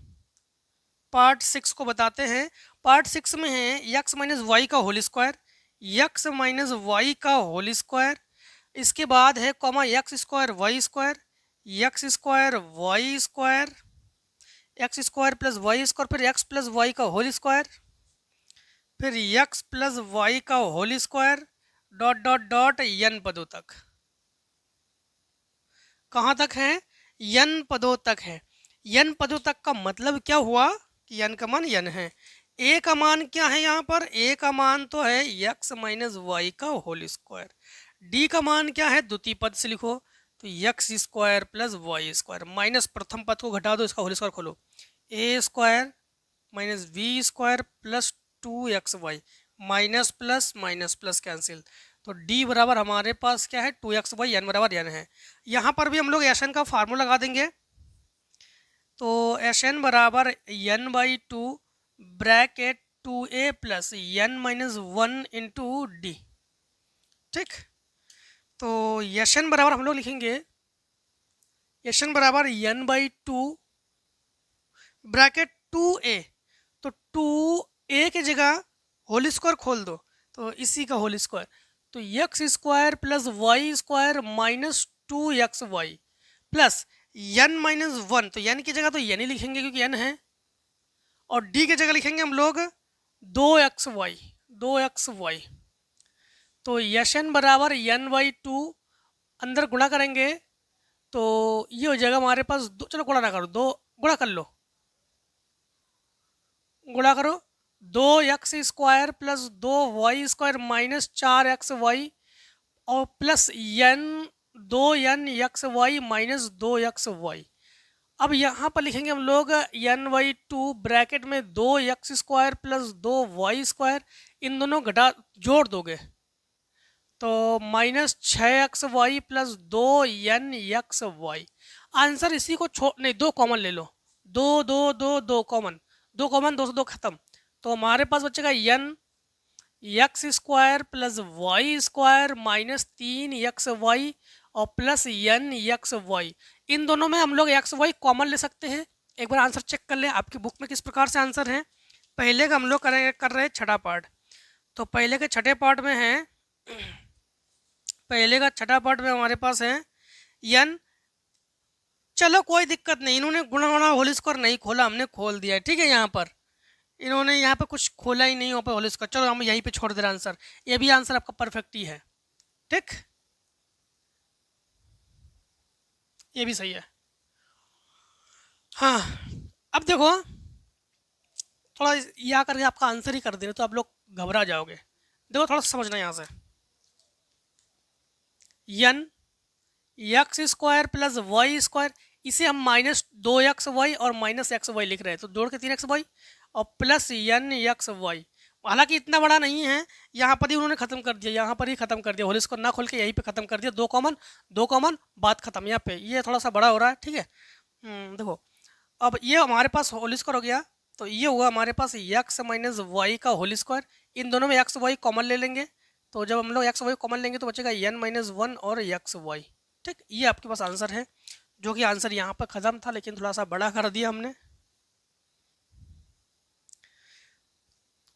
पार्ट 6 को बताते हैं। पार्ट 6 में है यक्स माइनस वाई का whole square, x minus y का होल स्क्वायर, इसके बाद है comma x square y square, x square y square, x square plus y square, फिर एक्स प्लस वाई का होल स्क्वायर, फिर यक्स प्लस वाई का whole square, dot dot dot n पदों तक। कहाँ तक है, n पदों तक है। n पदों तक का मतलब क्या हुआ कि n का मान n है। a का मान क्या है, यहाँ पर a का मान तो है x माइनस वाई का होल स्क्वायर, d का मान क्या है, द्वितीय पद से लिखो, तो x square plus y square, minus प्रथम पद को घटा दो, इसका होल स्क्वायर खोलो, a square minus v square plus 2xy, minus plus cancel, तो d बराबर हमारे पास क्या है 2xy, n बराबर n है। यहाँ पर भी हम लोग एस एन का फार्मूला लगा देंगे, तो एस एन बराबर n/2 bracket 2a plus n minus 1 into d, ठीक। तो एस एन बराबर हम लोग लिखेंगे एस एन बराबर n/2 ब्रैकेट 2a, तो 2a की जगह होल स्क्वायर खोल दो, तो इसी का होल स्क्वायर, तो x square plus y square minus 2xy plus n minus 1, तो n की जगह तो n ही लिखेंगे क्योंकि n है, और d की जगह लिखेंगे हम लोग 2xy। तो यश n बराबर n/2, अंदर गुणा करेंगे तो ये हो जाएगा हमारे पास चलो गुणा ना करो, 2 गुणा कर लो, गुणा करो, 2x square plus 2y square minus 4xy और प्लस n माइनस 2xy। अब यहाँ पर लिखेंगे हम लोग n/2 ब्रैकेट में 2x square plus 2y square, इन दोनों घटा जोड़ दोगे तो minus 6xy plus 2nxy। Answer इसी को छोड़ नहीं, 2 कॉमन ले लो, 2 कॉमन, 2 से 2 खत्म, तो हमारे पास बचेगा n x square plus y square minus 3xy और प्लस n(xy). इन दोनों में हम लोग xy कॉमन ले सकते हैं। एक बार आंसर चेक कर ले आपकी बुक में किस प्रकार से आंसर है। पहले का हम लोग कर रहे हैं छठा पार्ट, तो पहले के छठे पार्ट में है, पहले का छठा पार्ट में हमारे पास है n, चलो कोई दिक्कत नहीं, इन्होंने गुणा होल स्क्वायर नहीं खोला, हमने खोल दिया है, ठीक है। यहाँ पर इन्होंने यहाँ पे कुछ खोला ही नहीं, यहाँ पे होल स्क्वायर, चलो हम यहीं पे छोड़ दे रहे आंसर, ये भी आंसर आपका परफेक्ट ही है, ठीक, ये भी सही है। हाँ, अब देखो थोड़ा यहाँ करके आपका आंसर ही कर दे रहे तो आप लोग घबरा जाओगे। देखो थोड़ा समझना यहाँ से, n x square plus y square, इसे हम माइनस 2xy और माइनस xy लिख रहे हैं, तो जोड़ के 3xy और प्लस n(xy). हालांकि इतना बड़ा नहीं है, यहाँ पर ही उन्होंने खत्म कर दिया, यहाँ पर ही खत्म कर दिया, होल स्क्वायर ना खोल के यहीं पे खत्म कर दिया, 2 कॉमन बात खत्म। यहाँ पे ये थोड़ा सा बड़ा हो रहा है, ठीक है। देखो अब ये हमारे पास होल स्क्वायर हो गया, तो ये हुआ हमारे पास x माइनस वाई का होल स्क्वायर, इन दोनों में xy कॉमन ले लेंगे तो जब हम लोग एक्स वाई कॉमन लेंगे तो बचेगा n माइनस वन और एक्स वाई। ठीक, ये आपके पास आंसर है, जो कि आंसर यहाँ पर ख़त्म था लेकिन थोड़ा सा बड़ा कर दिया हमने।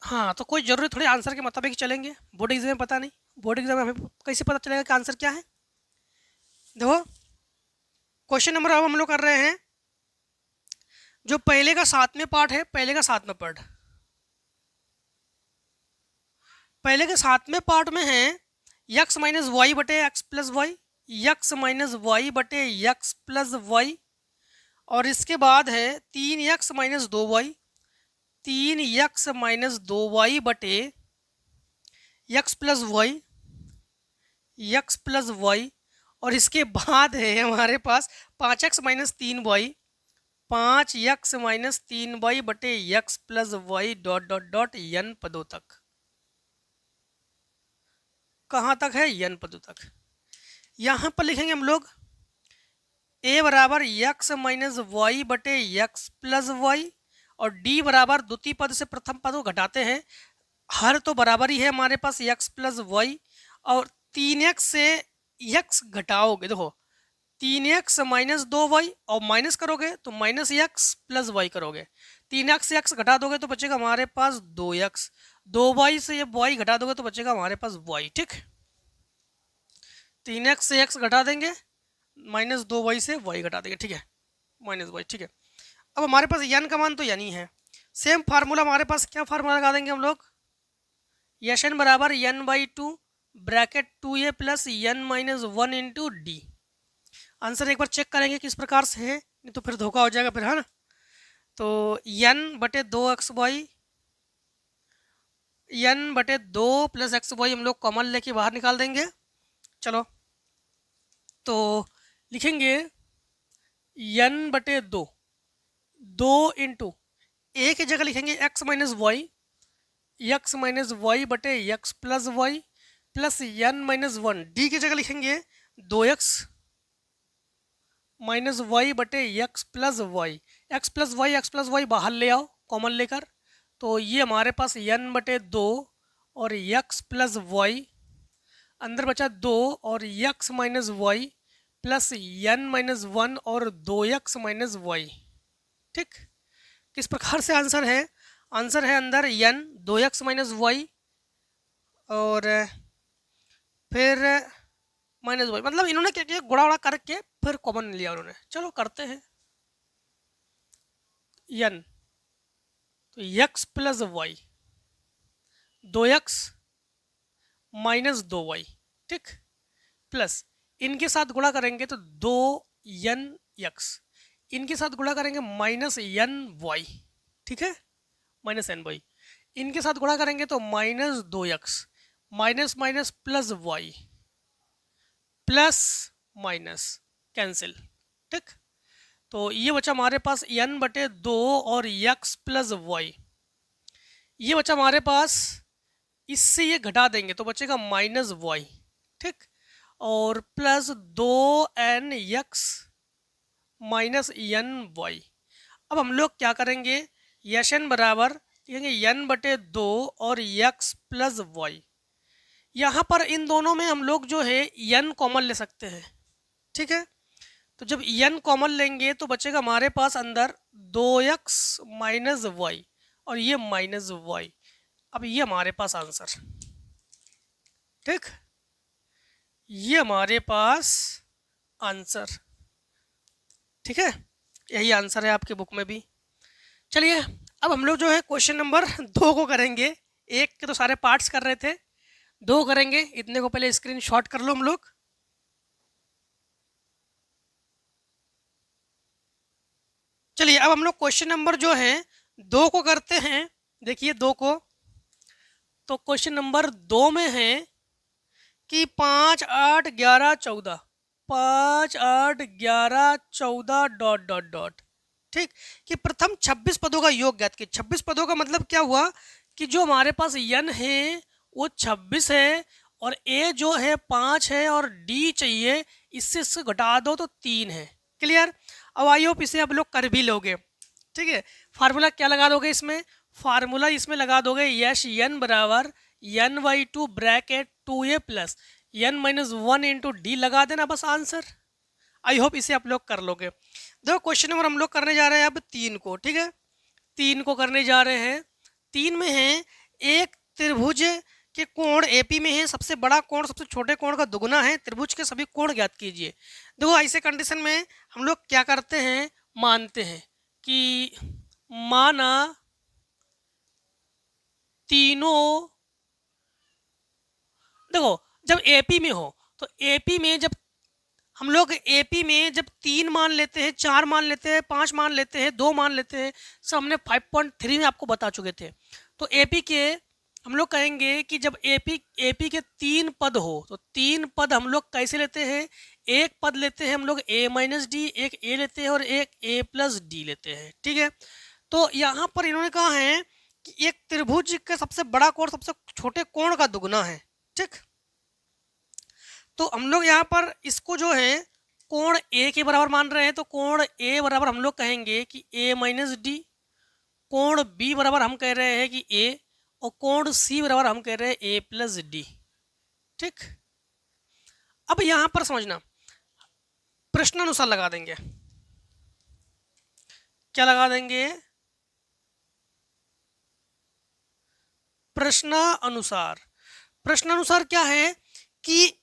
हाँ, तो कोई ज़रूरी थोड़ी आंसर के मुताबिक चलेंगे, बोर्ड एग्जाम में पता नहीं, बोर्ड एग्जाम में हमें कैसे पता चलेगा कि आंसर क्या है। देखो क्वेश्चन नंबर अब हम लोग कर रहे हैं, जो पहले का 7वें पार्ट है, पहले का 7वां पार्ट, पहले के 7वें पार्ट में है यक्स माइनस वाई बटे x plus y, x minus y बटे यक्स प्लस वाई, और इसके बाद है 3x minus 2y, 3x minus 2y बटे x plus y, x plus y, और इसके बाद है हमारे पास 5x minus 3y, 5x minus 3y बटे x plus y dot dot dot n पदों तक। कहाँ तक है? n पदों तक। यहाँ पर लिखेंगे हम लोग a बराबर यक्स माइनस वाई बटे यक्स प्लस वाई, और d बराबर द्वितीय पद से प्रथम पद को घटाते हैं, हर तो बराबर ही है हमारे पास यक्स प्लस वाई, और 3x से x घटाओगे, देखो 3x माइनस 2y और माइनस करोगे तो माइनस यक्स प्लस वाई करोगे, 3x से x घटा दोगे तो बचेगा हमारे पास 2x, 2y से ये y घटा दोगे तो बचेगा हमारे पास y। ठीक, 3x से x घटा देंगे, माइनस 2y से y घटा देंगे, ठीक है, माइनस y। ठीक है, अब हमारे पास n का मान तो n ही है, सेम फार्मूला हमारे पास, क्या फार्मूला लगा देंगे हम लोग, यशन बराबर n/2 bracket 2a plus n minus 1 into D. Answer एक बार चेक करेंगे किस प्रकार से है, नहीं तो फिर धोखा हो जाएगा फिर, है ना। तो n बटे 2xy, n बटे 2 प्लस xy हम लोग कॉमन लेके बाहर निकाल देंगे। चलो तो लिखेंगे n बटे 2, 2 इंटू ए की जगह लिखेंगे x minus y, x minus y बटे x plus y plus n minus 1, d की जगह लिखेंगे 2x माइनस वाई बटे x plus y, x plus y बाहर ले आओ कॉमन लेकर, तो ये हमारे पास n बटे 2 और यक्स प्लस वाई, अंदर बचा 2 और x minus y plus n minus 1 और 2x माइनस वाई। ठीक, किस प्रकार से आंसर है, आंसर है अंदर n 2x माइनस वाई और फिर माइनस वाई, मतलब इन्होंने क्या किया, गुणा उड़ा करके फिर कॉमन लिया उन्होंने। चलो करते हैं n, तो x plus Y, 2x minus 2y, ठीक, प्लस इनके साथ गुणा करेंगे तो 2nx, इनके साथ गुणा करेंगे माइनस ny, ठीक है, माइनस ny, इनके साथ गुणा करेंगे तो minus 2x, minus minus plus y, plus minus cancel. ठीक, तो ये बचा हमारे पास n बटे 2 और x प्लस वाई, ये बचा हमारे पास, इससे ये घटा देंगे तो बचेगा माइनस वाई। ठीक, और प्लस 2nx माइनस ny। अब हम लोग क्या करेंगे, यशन बराबर लिखेंगे n बटे 2 और x प्लस वाई, यहाँ पर इन दोनों में हम लोग जो है n कॉमन ले सकते हैं। ठीक है, तो जब n कॉमन लेंगे तो बचेगा हमारे पास अंदर 2x माइनस वाई और ये माइनस वाई। अब ये हमारे पास आंसर, ठीक, ये हमारे पास आंसर, ठीक है, यही आंसर है आपके बुक में भी। चलिए अब हम लोग जो है क्वेश्चन नंबर 2 को करेंगे, एक के तो सारे पार्ट्स कर रहे थे, 2 करेंगे, इतने को पहले स्क्रीनशॉट कर लो हम लोग। चलिए अब हम लोग क्वेश्चन नंबर जो है 2 को करते हैं। देखिए 2 को, तो क्वेश्चन नंबर 2 में है कि 5, 8, 11, 14, 5, 8, 11, 14 डॉट डॉट डॉट, ठीक, कि प्रथम 26 पदों का योग ज्ञात कीजिए। 26 पदों का मतलब क्या हुआ कि जो हमारे पास n है वो 26 है और a जो है 5 है और d चाहिए, इससे घटा दो तो 3 है। क्लियर, अब आई होप इसे आप लोग कर भी लोगे। ठीक है, फार्मूला क्या लगा दोगे इसमें, फार्मूला इसमें लगा दोगे यश n बराबर n/2 bracket 2a plus n minus 1 into D लगा देना बस आंसर। आई होप इसे आप लोग कर लोगे। देखो क्वेश्चन नंबर हम लोग करने जा रहे हैं अब 3 को, ठीक है, 3 को करने जा रहे हैं। 3 में है एक त्रिभुज के कोण एपी में है, सबसे बड़ा कोण सबसे छोटे कोण का दुगुना है, त्रिभुज के सभी कोण ज्ञात कीजिए। देखो ऐसे कंडीशन में हम लोग क्या करते हैं, मानते हैं कि माना तीनों, देखो जब एपी में हो तो एपी में जब हम लोग एपी में जब 3 मान लेते हैं, 4 मान लेते हैं, 5 मान लेते हैं, 2 मान लेते हैं, सब हमने 5.3 में आपको बता चुके थे। तो एपी के हम लोग कहेंगे कि जब एपी के 3 पद हो तो 3 पद हम लोग कैसे लेते हैं, एक पद लेते हैं हम लोग a माइनस डी, एक a लेते हैं और एक a प्लस डी लेते हैं, ठीक है। तो यहाँ पर इन्होंने कहा है कि एक त्रिभुज का सबसे बड़ा कोण सबसे छोटे कोण का दुगुना है, ठीक। तो हम लोग यहाँ पर इसको जो है कोण a के बराबर मान रहे हैं, तो कोण a बराबर हम लोग कहेंगे कि a माइनस डी, कोण b बराबर हम कह रहे हैं कि a, और कोण c बराबर हम कह रहे हैं a प्लस डी, ठीक। अब यहाँ पर समझना, प्रश्नानुसार लगा देंगे। क्या लगा देंगे, प्रश्नानुसार। प्रश्नानुसार क्या है कि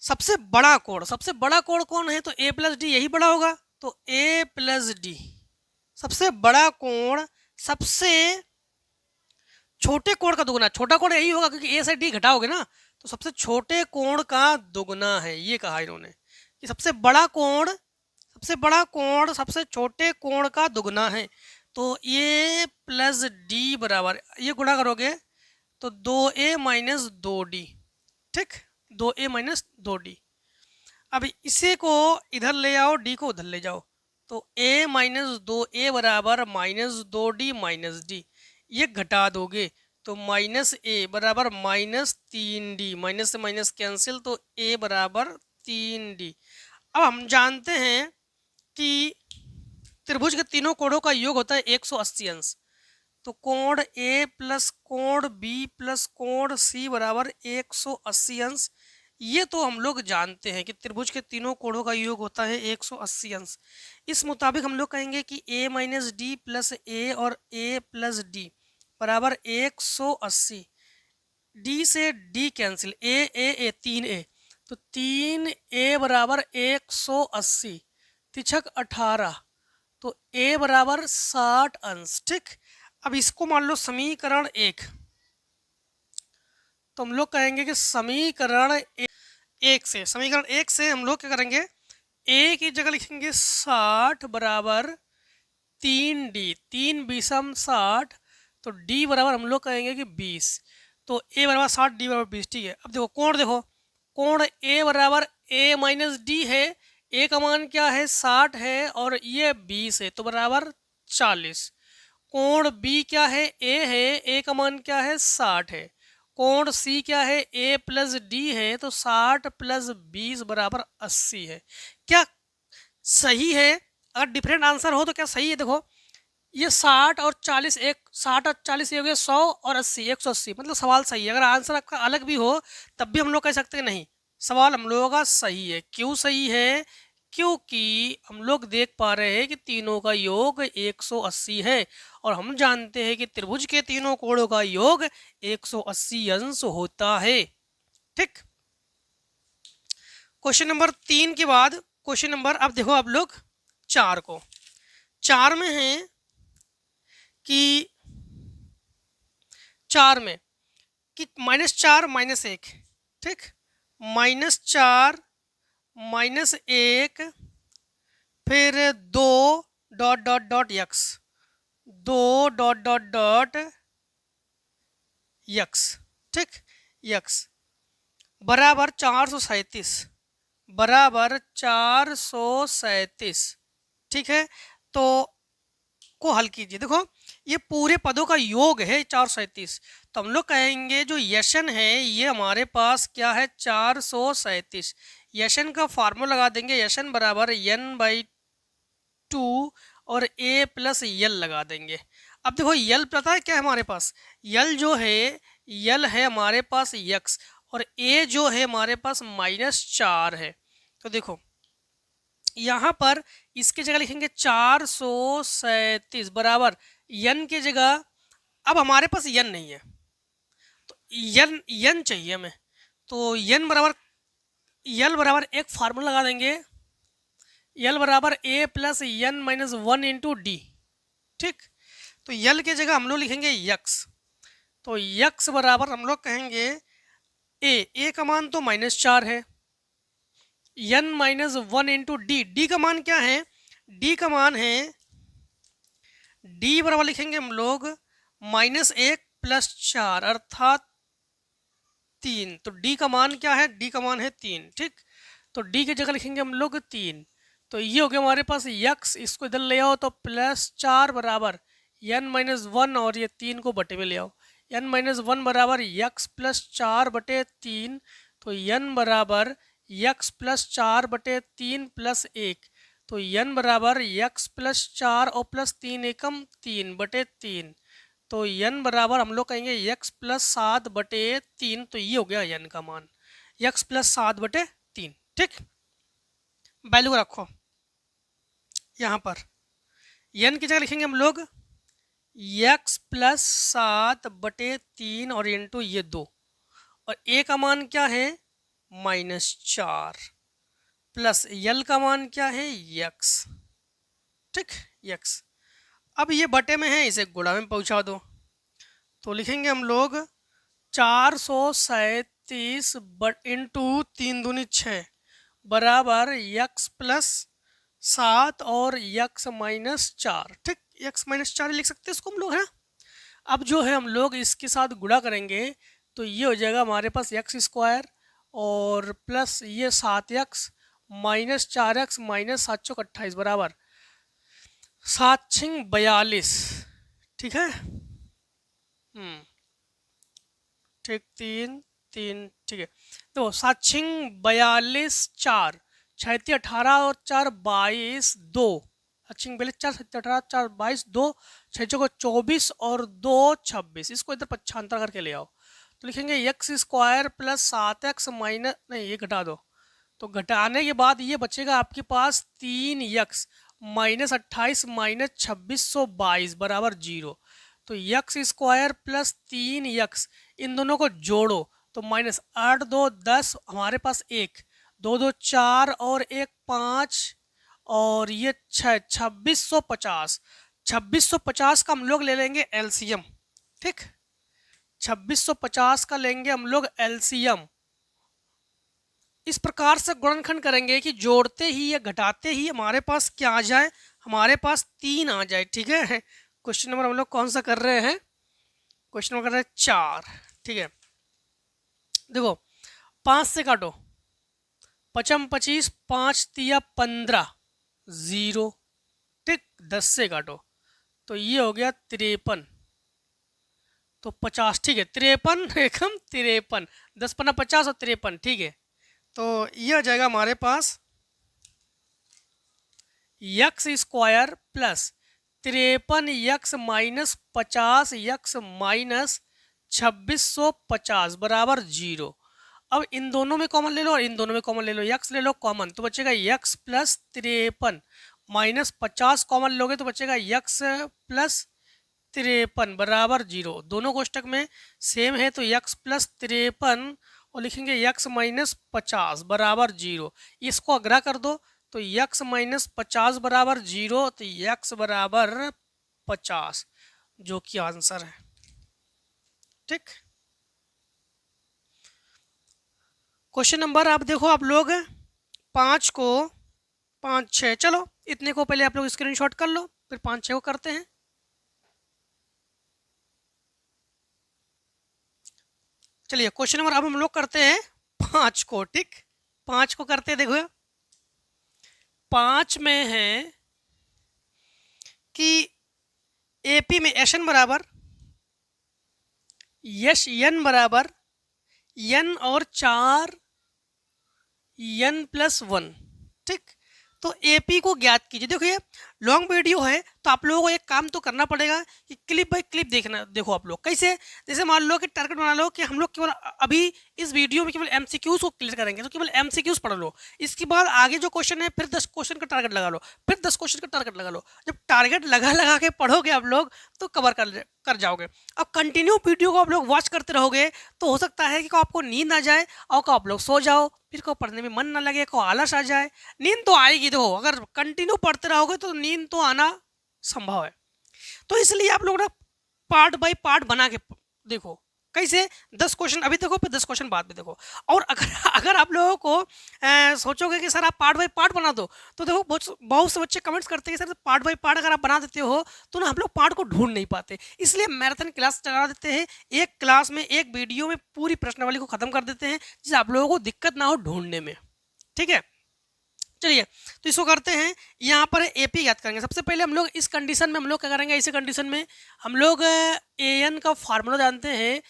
सबसे बड़ा कोण कौन है, तो a प्लस डी यही बड़ा होगा, तो a प्लस डी सबसे बड़ा कोण सबसे छोटे कोण का दुगुना, छोटा कोण यही होगा क्योंकि a से d घटाओगे ना, तो सबसे छोटे कोण का दुगुना है, ये कहा इन्होंने कि सबसे बड़ा कोण सबसे छोटे कोण का दुगुना है। तो a प्लस डी बराबर, ये गुणा करोगे तो 2a माइनस 2d, ठीक, 2a माइनस 2d। अब इसे को इधर ले आओ, d को उधर ले जाओ, तो a माइनस 2a बराबर माइनस 2d माइनस d, ये घटा दोगे तो माइनस a बराबर माइनस 3d, माइनस से माइनस कैंसिल, तो a बराबर 3d। अब हम जानते हैं कि त्रिभुज के तीनों कोणों का योग होता है 180 अंश, तो कोण a प्लस कोण b प्लस कोण c बराबर 180 अंश। ये तो हम लोग जानते हैं कि त्रिभुज के तीनों कोणों का योग होता है 180 अंश। इस मुताबिक हम लोग कहेंगे कि a minus D plus a और a प्लस डी बराबर 180, d से d कैंसिल, a 3a, तो 3a बराबर 180, तिछक 18, तो a बराबर 60 अंश, ठीक। अब इसको मान लो समीकरण 1, तो हम लोग कहेंगे कि समीकरण 1 से हम लोग क्या करेंगे, a की जगह लिखेंगे 60 बराबर 3d, 3 बीसम 60, तो d बराबर हम लोग कहेंगे कि 20, तो a बराबर 60, d बराबर 20, ठीक है। अब देखो कोण a बराबर a माइनस डी है, a का मान क्या है 60 है और ये 20 है, तो बराबर 40। कोण b क्या है, a है, a का मान क्या है 60 है, कोण c क्या है a प्लस डी है, तो 60 प्लस 20 बराबर 80 है। क्या सही है? अगर डिफरेंट आंसर हो तो क्या सही है? देखो ये 60 और 40, 60 और 40 ये हो गया 100 और 80, 180, मतलब सवाल सही है। अगर आंसर आपका अलग भी हो तब भी हम लोग कह सकते हैं नहीं, सवाल हम लोगों का सही है। क्यों सही है? क्योंकि हम लोग देख पा रहे हैं कि तीनों का योग 180 है और हम जानते हैं कि त्रिभुज के तीनों कोणों का योग 180 अंश होता है, ठीक। क्वेश्चन नंबर 3 के बाद क्वेश्चन नंबर, अब देखो आप लोग 4 को, 4 में है कि 4 में कि -4 -1, ठीक, -4 -1 फिर 2 dot dot dot x, 2 dot dot dot x, ठीक, यक्स बराबर 437, बराबर 437, ठीक है। तो को हल कीजिए। देखो ये पूरे पदों का योग है 437, तो हम लोग कहेंगे जो यशन है ये हमारे पास क्या है 437। यशन का फार्मूला लगा देंगे, यशन बराबर n/2 और a प्लस यल लगा देंगे। अब देखो यल पता है क्या है हमारे पास, यल जो है यल है हमारे पास यक्स और ए जो है हमारे पास -4 है। तो देखो यहाँ पर इसके जगह लिखेंगे 437 बराबर यन के जगह, अब हमारे पास यन नहीं है तो यन चाहिए हमें, तो यल बराबर एक फार्मूला लगा देंगे, यल बराबर a plus N -1 into d. ठीक, तो यल के जगह हम लोग लिखेंगे यक्स, तो यक्स बराबर हम लोग कहेंगे ए का मान तो -4 है, यन -1 इंटू डी, डी का मान क्या है, डी का मान है, डी बराबर लिखेंगे हम लोग -1 + 4 अर्थात 3। तो डी का मान क्या है, डी का मान है 3। ठीक, तो डी की जगह लिखेंगे हम लोग 3। तो ये हो गया हमारे पास यक्स, इसको इधर ले आओ तो +4 बराबर n -1 और ये 3 को बटे में ले आओ, n -1 बराबर यक्स प्लस 4 बटे 3, तो n बराबर यक्स प्लस 4 बटे 3 प्लस 1, तो n बराबर यक्स प्लस 4 और प्लस 3 एकम 3 बटे 3, तो n बराबर हम लोग कहेंगे यक्स प्लस 7 बटे 3। तो ये हो गया n का मान, यक्स प्लस 7 बटे 3। ठीक, वैल्यू रखो यहाँ पर, n की जगह लिखेंगे हम लोग यक्स प्लस 7 बटे 3 और इंटू ये 2, और a का मान क्या है -4 प्लस यल का मान क्या है यक्स। ठीक, यक्स, अब ये बटे में है, इसे गुणा में पहुंचा दो, तो लिखेंगे हम लोग 437 इंटू 3 दूनी 6 बराबर यक्स प्लस 7 और यक्स -4। ठीक, यक्स -4 लिख सकते हैं इसको हम लोग, है। अब जो है हम लोग इसके साथ गुणा करेंगे तो ये हो जाएगा हमारे पास यक्स स्क्वायर और प्लस ये 7x -4x -728 बराबर 7 6 42। ठीक है, ठीक, 3 3, ठीक है, तो 7 6 42 4 36 18 और 4 22 2, 4 4 18 4 22 2 6 को 24 और 2 26, इसको इधर पक्षांतर करके ले आओ तो लिखेंगे x square plus 7x minus, नहीं ये घटा दो, तो घटाने के बाद ये बचेगा आपके पास 3x -28 -2622 बराबर 0। तो यक्स स्क्वायर प्लस 3x, इन दोनों को जोड़ो तो -8 2 10, हमारे पास 1 2 2 4 और 1 5 और ये 6 2650। 2650 का हम लोग ले लेंगे एलसीएम। ठीक, 2650 का लेंगे हम लोग एलसीएम। इस प्रकार से गुणनखंड करेंगे कि जोड़ते ही या घटाते ही हमारे पास क्या आ जाए, हमारे पास 3 आ जाए। ठीक है, क्वेश्चन नंबर हम लोग कौन सा कर रहे हैं, क्वेश्चन नंबर कर रहे हैं 4। ठीक है, देखो 5 से काटो, 5 25 5 3 15 0। ठीक, 10 से काटो तो ये हो गया 53, तो 50। ठीक है, 53 एकम 53, 10 15 50 और 53। ठीक है, तो ये आ जाएगा हमारे पास x square plus 53 x -50 x -2650 बराबर 0। अब इन दोनों में कॉमन ले लो और इन दोनों में कॉमन ले लो, यक्स ले लो कॉमन तो बचेगा यक्स प्लस 53 -50 कॉमन लोगे तो बचेगा यक्स प्लस 53 बराबर 0। दोनों कोष्टक में सेम है तो यक्स प्लस 53 और लिखेंगे यक्स -50 बराबर 0। इसको अग्रह कर दो तो यक्स -50 बराबर 0, तो यक्स बराबर 50 जो कि आंसर है। ठीक, क्वेश्चन नंबर आप देखो, आप लोग 5 को 5 6, चलो इतने को पहले आप लोग स्क्रीनशॉट कर लो, फिर 5 6 को करते हैं। चलिए क्वेश्चन नंबर अब हम लोग करते हैं 5 को। ठीक, 5 को करते हैं। देखो 5 में है कि एपी में एशन बराबर यश एन बराबर n और 4 n + 1। ठीक, तो एपी को ज्ञात कीजिए। देखो ये लॉन्ग वीडियो है तो आप लोगों को एक काम तो करना पड़ेगा कि क्लिप बाय क्लिप देखना। देखो आप लोग कैसे, जैसे मान लो कि टारगेट बना लो कि हम लोग केवल अभी इस वीडियो में केवल एमसीक्यूज को क्लियर करेंगे, तो केवल एमसीक्यूज पढ़ लो। इसके बाद आगे जो क्वेश्चन है फिर 10 क्वेश्चन का टारगेट लगा लो, फिर 10 क्वेश्चन का टारगेट लगा लो। जब टारगेट लगा लगा के पढ़ोगे आप लोग तो कवर कर जाओगे। अब कंटिन्यू वीडियो को आप लोग वॉच करते रहोगे तो हो सकता है कि आपको नींद आ जाए और आप लोग सो जाओ, फिर को पढ़ने में मन ना लगे, को आलस आ जाए। नींद तो आएगी, देखो अगर कंटिन्यू पढ़ते रहोगे तो नींद तो आना संभव है। तो इसलिए आप लोग ना पार्ट बाय पार्ट बना के देखो। कैसे, 10 क्वेश्चन अभी देखो, फिर 10 क्वेश्चन बाद में देखो। और अगर अगर आप लोगों को सोचोगे कि सर आप पार्ट बाय पार्ट बना दो, तो देखो बहुत से बच्चे कमेंट्स करते हैं सर पार्ट बाय पार्ट अगर आप बना देते हो तो ना हम लोग पार्ट को ढूंढ नहीं पाते। इसलिए मैराथन क्लास चला देते हैं, एक क्लास में एक वीडियो में पूरी प्रश्नावली को खत्म कर देते हैं जिससे आप लोगों को दिक्कत ना हो ढूंढने में। ठीक है, चलिए तो इसको करते हैं। यहाँ पर एपी याद करेंगे। सबसे पहले हम लोग इस कंडीशन में हम लोग क्या करेंगे, इसी कंडीशन में हम लोग ए एन का फार्मूला जानते हैं,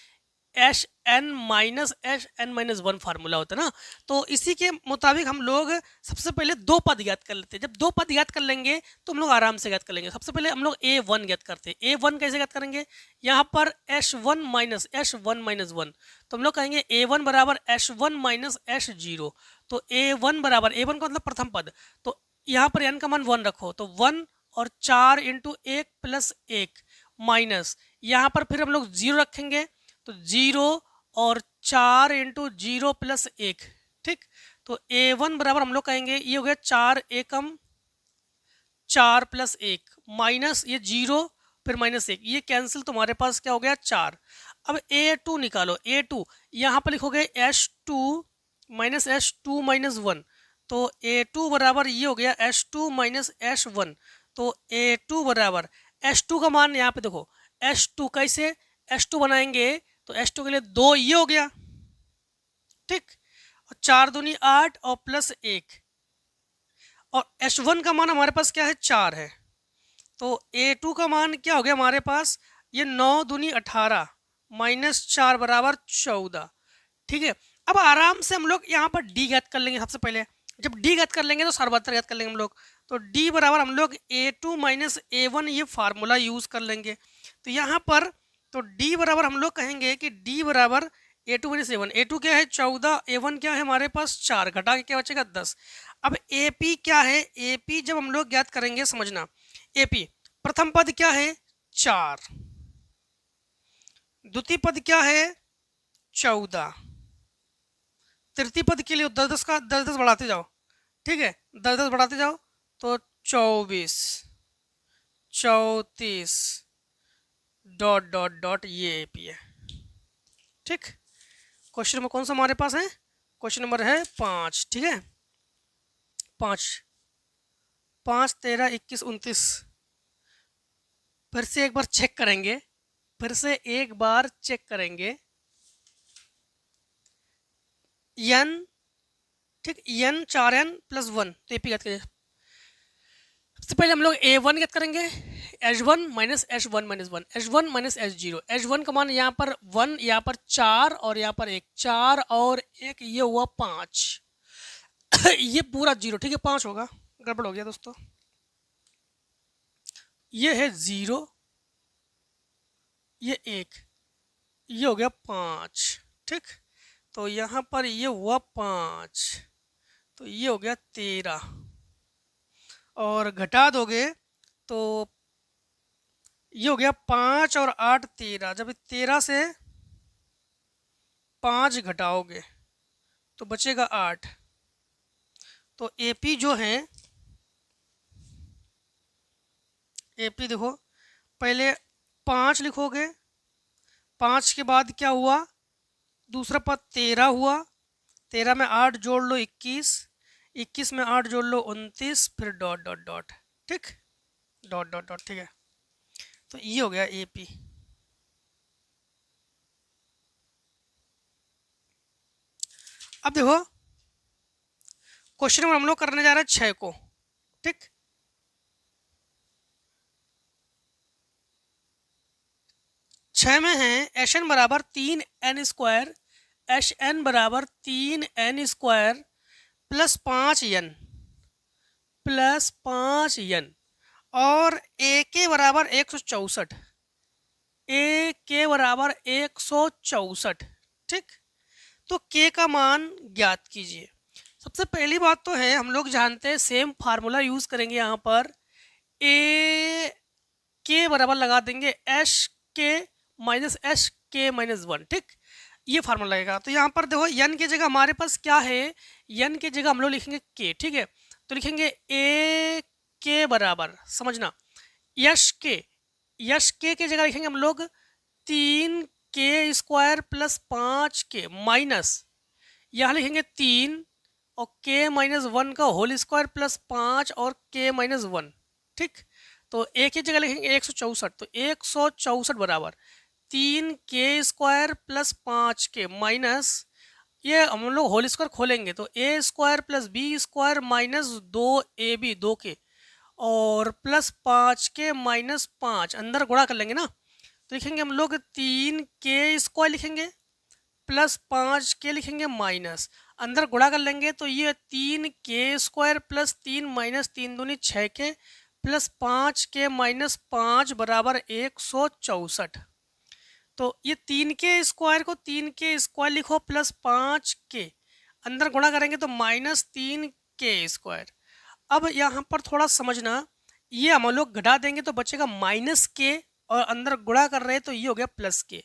h n minus one formula होता है ना। तो इसी के मुताबिक हम लोग सबसे पहले दो पद याद कर लेते हैं। जब दो पद याद कर लेंगे तो हम लोग आराम से याद कर लेंगे। सबसे पहले हम लोग ए वन याद करते हैं। ए वन कैसे याद करेंगे, यहाँ पर एच वन माइनस वन, तो हम लोग कहेंगे ए वन बराबर H one minus H zero. तो ए वन बराबर, ए वन का मतलब प्रथम पद, तो यहाँ पर एन का मान वन रखो, तो वन और चार इंटू एक प्लस एक माइनस, यहाँ पर फिर हम लोग जीरो रखेंगे, तो जीरो और चार इंटू जीरो प्लस एक। ठीक, तो ए वन बराबर हम लोग कहेंगे ये हो गया चार एकम चार प्लस एक माइनस ये जीरो फिर माइनस एक, ये कैंसिल, तुम्हारे पास क्या हो गया चार। अब ए टू निकालो, ए टू यहाँ पर लिखोगे एच टू माइनस वन, तो ए टू बराबर ये हो गया H two minus H one. तो ए टू बराबर एच टू का मान यहाँ पे देखो, एच टू कैसे एच टू बनाएंगे, तो एच टू के लिए दो ये हो गया। ठीक, और चार दूनी आठ और प्लस एक, और एच वन का मान हमारे पास क्या है चार है, तो ए टू का मान क्या हो गया हमारे पास, ये नौ दूनी 18 माइनस चार बराबर 14। ठीक है, अब आराम से हम लोग यहाँ पर डी ज्ञात कर लेंगे। सबसे पहले जब डी ज्ञात कर लेंगे तो सार्वत्र ज्ञात कर लेंगे हम लोग। तो डी बराबर हम लोग ए टू माइनस ए वन ये फार्मूला यूज कर लेंगे। तो यहाँ पर तो डी बराबर हम लोग कहेंगे कि डी बराबर a two minus a one, a two क्या है 14, ए वन क्या है हमारे पास 4, घटा के क्या बचेगा 10। अब ए पी क्या है, ए पी जब हम लोग ज्ञात करेंगे समझना, ए पी प्रथम पद क्या है 4, द्वितीय पद क्या है 14, तृतीय पद के लिए 10 का 10 बढ़ाते जाओ। ठीक है, 10 बढ़ाते जाओ, तो 24, 34 डॉट डॉट डॉट, ये एपी है। ठीक, क्वेश्चन नंबर कौन सा हमारे पास है, क्वेश्चन नंबर है 5। ठीक है, 5 5 13 21 29, फिर से एक बार चेक करेंगे, फिर से एक बार चेक करेंगे एन। ठीक, एन 4n प्लस वन, तो एपी याद करिए। सबसे पहले हम लोग ए वन याद करेंगे, H one minus H one minus one, H one minus H zero. H one का मान यहाँ पर वन, यहाँ पर चार और यहाँ पर एक, चार और एक ये हुआ 5 ये पूरा जीरो। ठीक है, 5 होगा, गड़बड़ हो गया दोस्तों, ये है जीरो, ये एक, ये हो गया 5। ठीक, तो यहाँ पर ये हुआ 5, तो ये हो गया 13, और घटा दोगे तो ये हो गया 5 और 8 13। जब 13 से 5 घटाओगे तो बचेगा 8। तो एपी जो है, एपी देखो पहले 5 लिखोगे, 5 के बाद क्या हुआ, दूसरा पद 13 हुआ, 13 में 8 जोड़ लो 21, 21 में 8 जोड़ लो 29, फिर डॉट डॉट डॉट। ठीक, डॉट डॉट डॉट। ठीक है, तो ये हो गया एपी। अब देखो क्वेश्चन में हम लोग करने जा रहे हैं 6 को। ठीक, छह में है एच एन बराबर 3n स्क्वायर, एच एन बराबर 3n square plus 5n plus 5n और ए के बराबर 164, ए के बराबर 164। ठीक, तो के का मान ज्ञात कीजिए। सबसे पहली बात तो है, हम लोग जानते हैं सेम फार्मूला यूज करेंगे यहाँ पर, ए के बराबर लगा देंगे एस के माइनस एस के माइनस 1। ठीक, ये फार्मूला लगेगा। तो यहाँ पर देखो एन की जगह हमारे पास क्या है, एन की जगह हम लोग लिखेंगे के। ठीक है, तो लिखेंगे ए के बराबर, समझना, यश के जगह लिखेंगे हम लोग 3k² प्लस 5k माइनस, यहाँ लिखेंगे 3 और k माइनस 1 का होल स्क्वायर प्लस 5 और k माइनस 1। ठीक, तो ए की जगह लिखेंगे 164, तो 164 बराबर 3k² प्लस 5k माइनस, ये हम लोग होल स्क्वायर खोलेंगे तो a² plus b² minus 2ab 2k और प्लस 5k माइनस 5, अंदर गुणा कर लेंगे ना, तो लिखेंगे हम लोग 3k² लिखेंगे प्लस 5k लिखेंगे माइनस, अंदर गुणा कर लेंगे तो ये 3k² प्लस 3 माइनस 3 दूनी 6k प्लस 5k माइनस 5 बराबर 164। तो ये 3k² को 3k² लिखो प्लस 5k, अंदर गुणा करेंगे तो माइनस 3k²। अब यहाँ पर थोड़ा समझना, ये हम लोग घटा देंगे तो बचेगा माइनस के और अंदर गुणा कर रहे हैं तो ये हो गया प्लस के।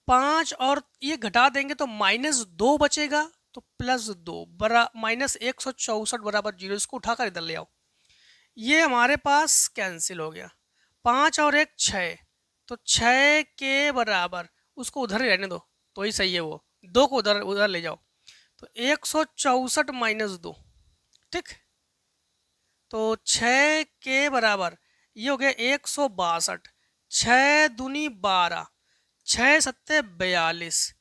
5 और ये घटा देंगे तो माइनस 2 बचेगा तो प्लस 2 बरा माइनस 164 बराबर 0। इसको उठाकर इधर ले आओ, ये हमारे पास कैंसिल हो गया। 5 और 1 6, तो 6 के बराबर, उसको उधर ही रहने दो तो ही सही है, वो 2 को उधर उधर ले जाओ तो 164 माइनस 2। ठीक, तो 6 के बराबर ये हो गया 162, 6 दूनी 12, 6 सत्ते 42,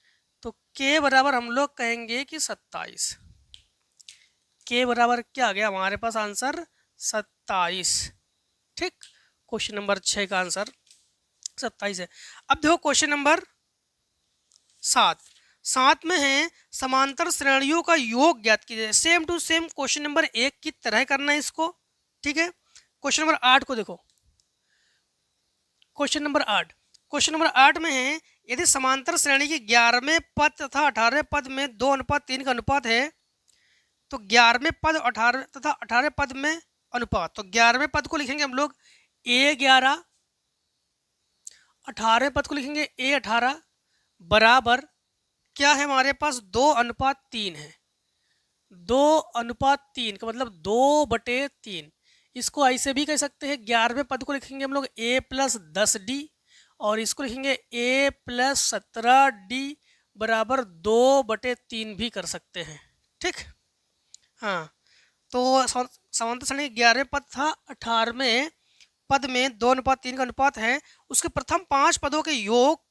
तो के बराबर हम लोग कहेंगे कि 27। के बराबर क्या आ गया हमारे पास आंसर 27। ठीक, क्वेश्चन नंबर 6 का आंसर 27 है। अब देखो क्वेश्चन नंबर 7 में है समांतर श्रेणियों का योग ज्ञात कीजिए। Same to same question number 1 की तरह करना है इसको। ठीक है, क्वेश्चन नंबर 8 को देखो, क्वेश्चन नंबर 8 में है यदि समांतर श्रेणी की 11वें पद तथा 18वें पद में 2:3 का अनुपात है तो 11वें पद 18 तथा 18वें पद में अनुपात, तो 11वें पद को लिखेंगे हम लोग a11, 18वें पद को लिखेंगे a18 बराबर क्या है हमारे पास 2:3 है। 2:3 का मतलब 2/3। इसको ऐसे भी कह सकते हैं, 11वें पद को लिखेंगे हम लोग a प्लस 10d और इसको लिखेंगे a प्लस 17d बराबर 2/3 भी कर सकते हैं। ठीक, हाँ, तो समांतर श्रेणी 11वें पद था, 18वें पद में 2:3 का अनुपात है, उसके प्रथम 5 पदों के योग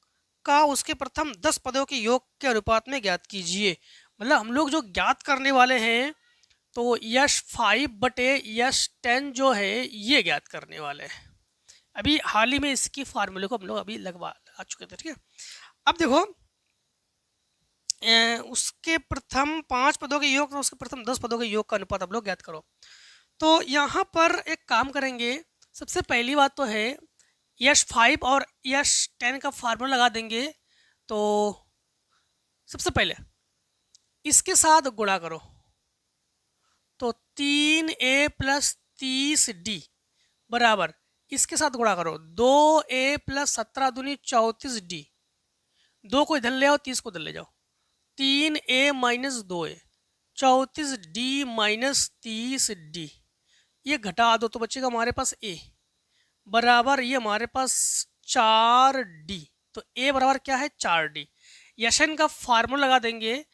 का उसके प्रथम 10 पदों के योग के अनुपात में ज्ञात कीजिए। मतलब हम लोग जो ज्ञात करने वाले हैं तो यश 5/10 जो है ये ज्ञात करने वाले हैं। अभी हाल ही में इसकी फार्मूले को हम लोग अभी लगा चुके थे। ठीक है, अब देखो उसके प्रथम 5 पदों के योग तो उसके प्रथम 10 पदों के योग का अनुपात आप लोग ज्ञात करो। तो यहाँ पर एक काम करेंगे, सबसे पहली बात तो है यश 5 और यश 10 का फार्मूला लगा देंगे। तो सबसे पहले इसके साथ गुणा करो तो 3a प्लस 30d बराबर इसके साथ गुणा करो 2a प्लस 17 दूनी 34d, 2 को इधर ले आओ 30 को इधर ले जाओ, 3a minus 2a 34d minus 30d, ये घटा दो तो बचेगा हमारे पास a बराबर ये हमारे पास 4d। तो a बराबर क्या है 4d। यशन का फार्मूला लगा देंगे,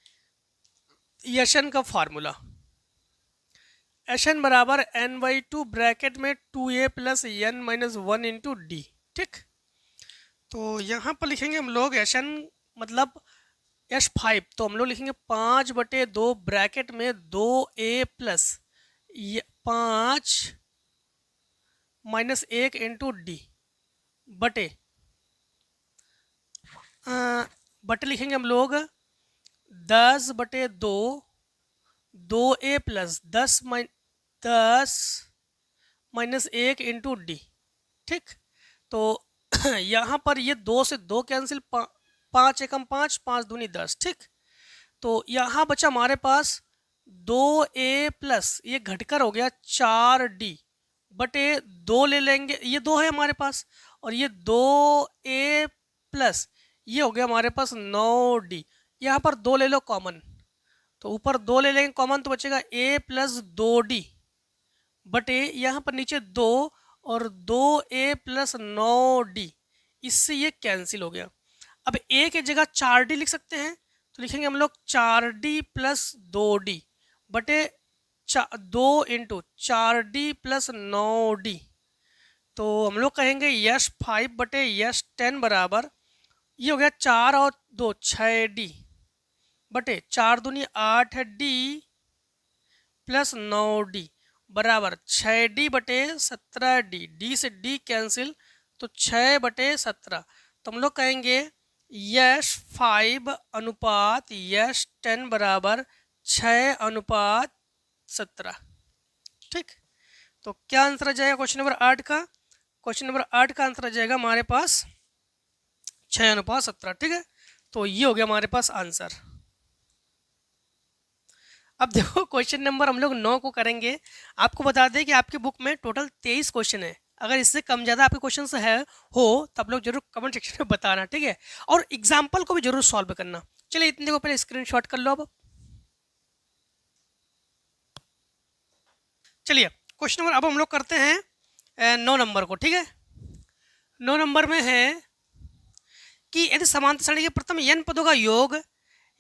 यशन का फार्मूला एन बराबर n/2 ब्रैकेट में 2a plus n minus 1 into d. ठीक, तो यहाँ पर लिखेंगे हम लोग एन मतलब H5, तो हम लोग लिखेंगे 5/2 ब्रैकेट में 2a plus 5 minus 1 into D बटे लिखेंगे हम लोग 10/2 2a plus 10 minus 1 into d. ठीक, तो यहाँ पर ये 2 से 2 कैंसिल, 5 एकम 5, 5 दूनी 10। ठीक, तो यहाँ बचा हमारे पास 2a प्लस ये घटकर हो गया 4d बटे 2 ले लेंगे, ये 2 है हमारे पास, और ये 2a प्लस ये हो गया हमारे पास 9d। यहाँ पर 2 ले लो कॉमन, तो ऊपर 2 ले लेंगे कॉमन तो बचेगा a प्लस 2d बटे यहाँ पर नीचे 2 और 2a प्लस 9d, इससे ये कैंसिल हो गया। अब a की जगह 4d लिख सकते हैं, तो लिखेंगे हम लोग 4d प्लस 2d बटे 2 इंटू 4d प्लस 9d। तो हम लोग कहेंगे यश 5 बटे यश 10 बराबर, ये हो गया 4 और 2 6d बटे 4 दूनी 8d प्लस 9d बराबर 6d बटे 17d। d से d कैंसिल, तो 6 बटे 17। तो हम लोग कहेंगे यश 5 अनुपात यश 10 बराबर 6 अनुपात 17। ठीक, तो क्या आंसर आ जाएगा क्वेश्चन नंबर 8 का? क्वेश्चन नंबर 8 का आंसर आ जाएगा हमारे पास 6 अनुपात 17। ठीक है, तो ये हो गया हमारे पास आंसर। अब देखो क्वेश्चन नंबर हम लोग 9 को करेंगे। आपको बता दें कि आपकी बुक में टोटल 23 क्वेश्चन है। अगर इससे कम ज़्यादा आपके क्वेश्चन है हो तो आप लोग जरूर कमेंट सेक्शन में बताना, ठीक है, और एग्जाम्पल को भी जरूर सॉल्व करना। चलिए इतने को पहले स्क्रीनशॉट कर लो। अब चलिए क्वेश्चन नंबर अब हम लोग करते हैं 9 नंबर को। ठीक है, 9 नंबर में है कि यदि समांतर श्रेणी के प्रथम n पदों का योग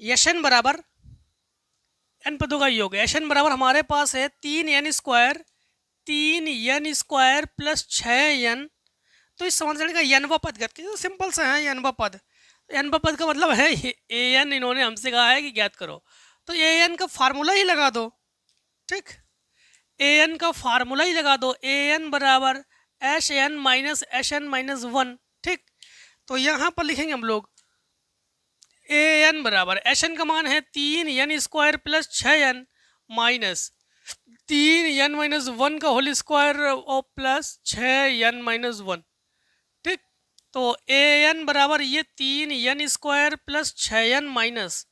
यशन बराबर n पदों का योग, यशन बराबर हमारे पास है 3n स्क्वायर प्लस 6n। तो इस समांतर श्रेणी का nवा पद ज्ञात कीजिए। सिंपल सा है nवा पद। nवा पद का मतलब है an, इन्होंने हमसे कहा है कि ज्ञात करो, तो an का फार्मूला ही लगा दो। ठीक, an का फार्मूला ही लगा दो, an बराबर Hn माइनस Hn माइनस 1। ठीक, तो यहाँ पर लिखेंगे हम लोग an बराबर Hn का मान है 3n square plus 6n minus 3n minus 1 का होल स्क्वायर और प्लस 6n माइनस 1। ठीक, तो an बराबर ये 3n square plus 6n minus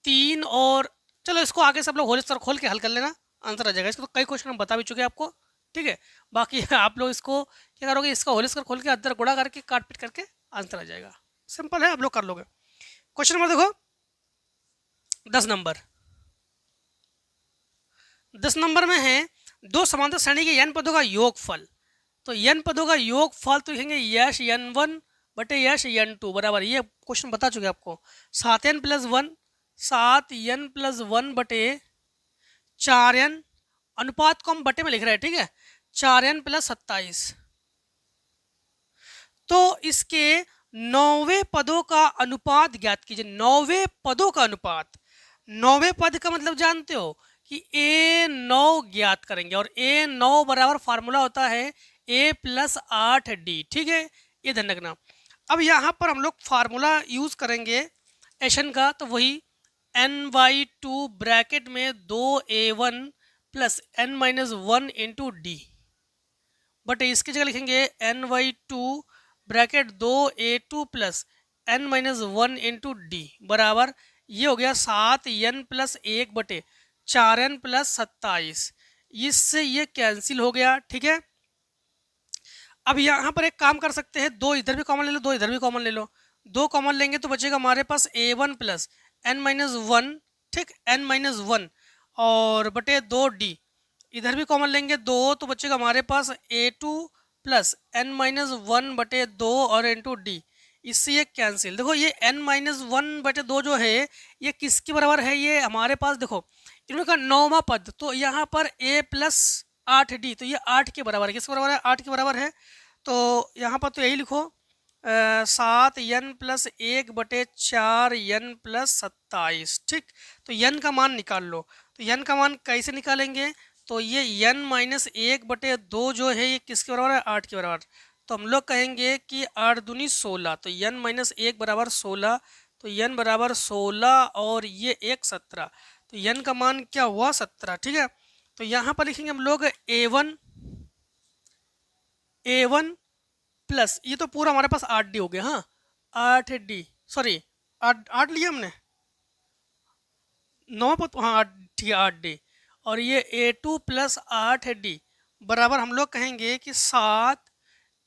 3, और चलो इसको आगे सब लोग होल स्क्वायर खोल के हल कर लेना, आंसर आ जाएगा। इसको तो कई क्वेश्चन हम बता भी चुके हैं आपको। ठीक है, बाकी आप लोग इसको क्या करोगे, इसका होल स्क्वायर खोल के अंदर गुणा करके काट पीट करके आंसर आ जाएगा। सिंपल है, आप लोग कर लोगे। क्वेश्चन नंबर देखो 10 नंबर। 10 नंबर में है दो समांतर श्रेणी के n पदों का योगफल। तो n पदों का योगफल तो लिखेंगे यश n1 बटे यश n2 बराबर, ये क्वेश्चन बता चुके आपको, 7n प्लस 1 7n प्लस 1 बटे 4n, अनुपात को हम बटे में लिख रहे हैं। ठीक है, 4n प्लस 27। तो इसके 9वें पदों का अनुपात ज्ञात कीजिए। 9वें पदों का अनुपात, 9वें पद का मतलब जानते हो कि a9 ज्ञात करेंगे, और a9 बराबर फार्मूला होता है a प्लस 8d। ठीक है, ये ध्यान रखना। अब यहाँ पर हम लोग फार्मूला यूज करेंगे एशन का, तो वही n/2 ब्रैकेट में 2a1 plus n minus 1 into D, but इसकी जगह लिखेंगे n/2 bracket 2a2 plus n minus 1 into D बराबर, ये हो गया 7n प्लस 1 बटे 4n प्लस 27। इससे ये कैंसिल हो गया। ठीक है, अब यहाँ पर एक काम कर सकते हैं, 2 इधर भी कॉमन ले लो, 2 इधर भी कॉमन ले लो। 2 कॉमन लेंगे तो बचेगा हमारे पास a1 प्लस n माइनस 1। ठीक, n माइनस 1 और बटे 2d, इधर भी कॉमन लेंगे 2 तो बचेगा हमारे पास a2 प्लस n माइनस 1 बटे 2 और इंटू डी, इससे ये कैंसिल। देखो ये n माइनस 1 बटे 2 जो है ये किसके बराबर है, ये हमारे पास देखो इनका 9वां पद, तो यहाँ पर a प्लस 8d, तो ये 8 के बराबर है। किसके बराबर है, 8 के बराबर है। तो यहाँ पर तो यही लिखो 7n प्लस 1 बटे 4n प्लस 27। ठीक, तो n का मान निकाल लो। तो n का मान कैसे निकालेंगे, तो ये n माइनस 1 बटे 2 जो है ये किसके बराबर है, 8 के बराबर। तो हम लोग कहेंगे कि 8 दूनी 16, तो n माइनस 1 बराबर 16, तो n बराबर 16 और ये 1 17, तो n का मान क्या हुआ 17। ठीक है, तो यहाँ पर लिखेंगे हम लोग a1 A1 प्लस, ये तो पूरा हमारे पास 8D हो गया, हाँ 8D, सॉरी 8 लिया हमने 9 पर, हाँ 8, ठीक है 8D। और ये A2 प्लस 8D बराबर हम लोग कहेंगे कि 7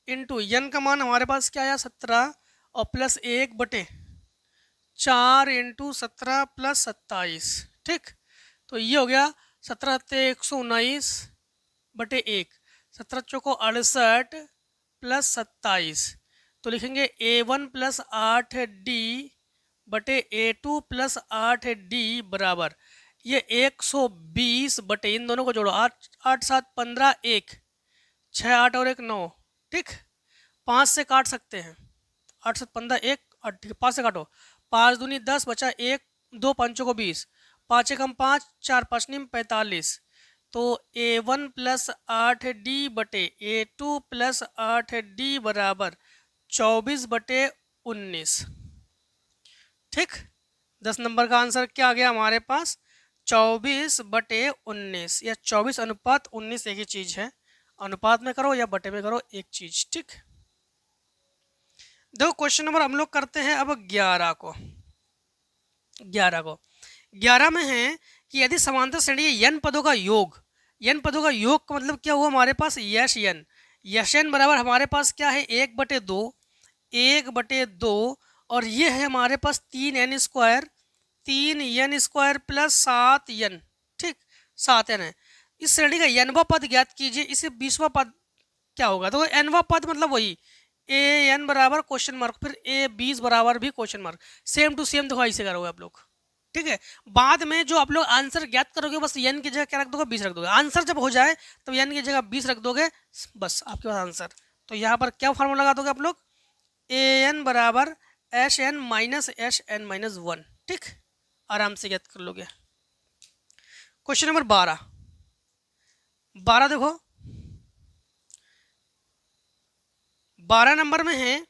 इंटू यन का मान हमारे पास क्या आया 17 और प्लस 1/4 इंटू 17 प्लस 27, ठीक। तो ये हो गया 17×119/1, 17×4 = 68 प्लस 27। तो लिखेंगे A1 प्लस 8D बटे A2 प्लस 8D बराबर ये 120 बटे, इन दोनों को जोड़ो, 8 8 7 15, 1 6 8 और 1 9, ठीक। 5 से काट सकते हैं, 8 7 15 1 8, ठीक है 5 से काटो, 5 दूनी 10 बचा 1, 2 5 को 20, 5 एकम 5, 4 5 नीम 45। तो A1 प्लस 8D बटे A2 प्लस 8D बराबर 24 बटे 19, ठीक। 10 नंबर का आंसर क्या आ गया हमारे पास 24 बटे 19, या 24/19 एक ही चीज है, अनुपात में करो या बटे में करो एक चीज, ठीक। देखो क्वेश्चन नंबर हम लोग करते हैं अब 11 को। 11 में है कि यदि समांतर श्रेणी n पदों का योग, n पदों का योग का मतलब क्या हुआ हमारे पास यश n बराबर हमारे पास क्या है 1/2 और ये है हमारे पास 3n² प्लस 7n, ठीक 7n है। इस श्रेणी का nवां पद ज्ञात कीजिए, इसे 20वां पद क्या होगा, तो nवां पद मतलब वही an बराबर क्वेश्चन मार्क, फिर a20 बराबर भी question mark, same to same देखो ऐसे करोगे आप लोग, ठीक है। बाद में जो आप लोग आंसर ज्ञात करोगे बस n की जगह क्या रख दोगे 20 रख दोगे, आंसर जब हो जाए तब n की जगह 20 रख दोगे, बस आपके पास आंसर। तो यहाँ पर क्या फार्मूला लगा दोगे आप लोग, an बराबर Hn माइनस Hn माइनस 1, ठीक, आराम से ज्ञात कर लोगे। क्वेश्चन नंबर 12 देखो 12 नंबर में है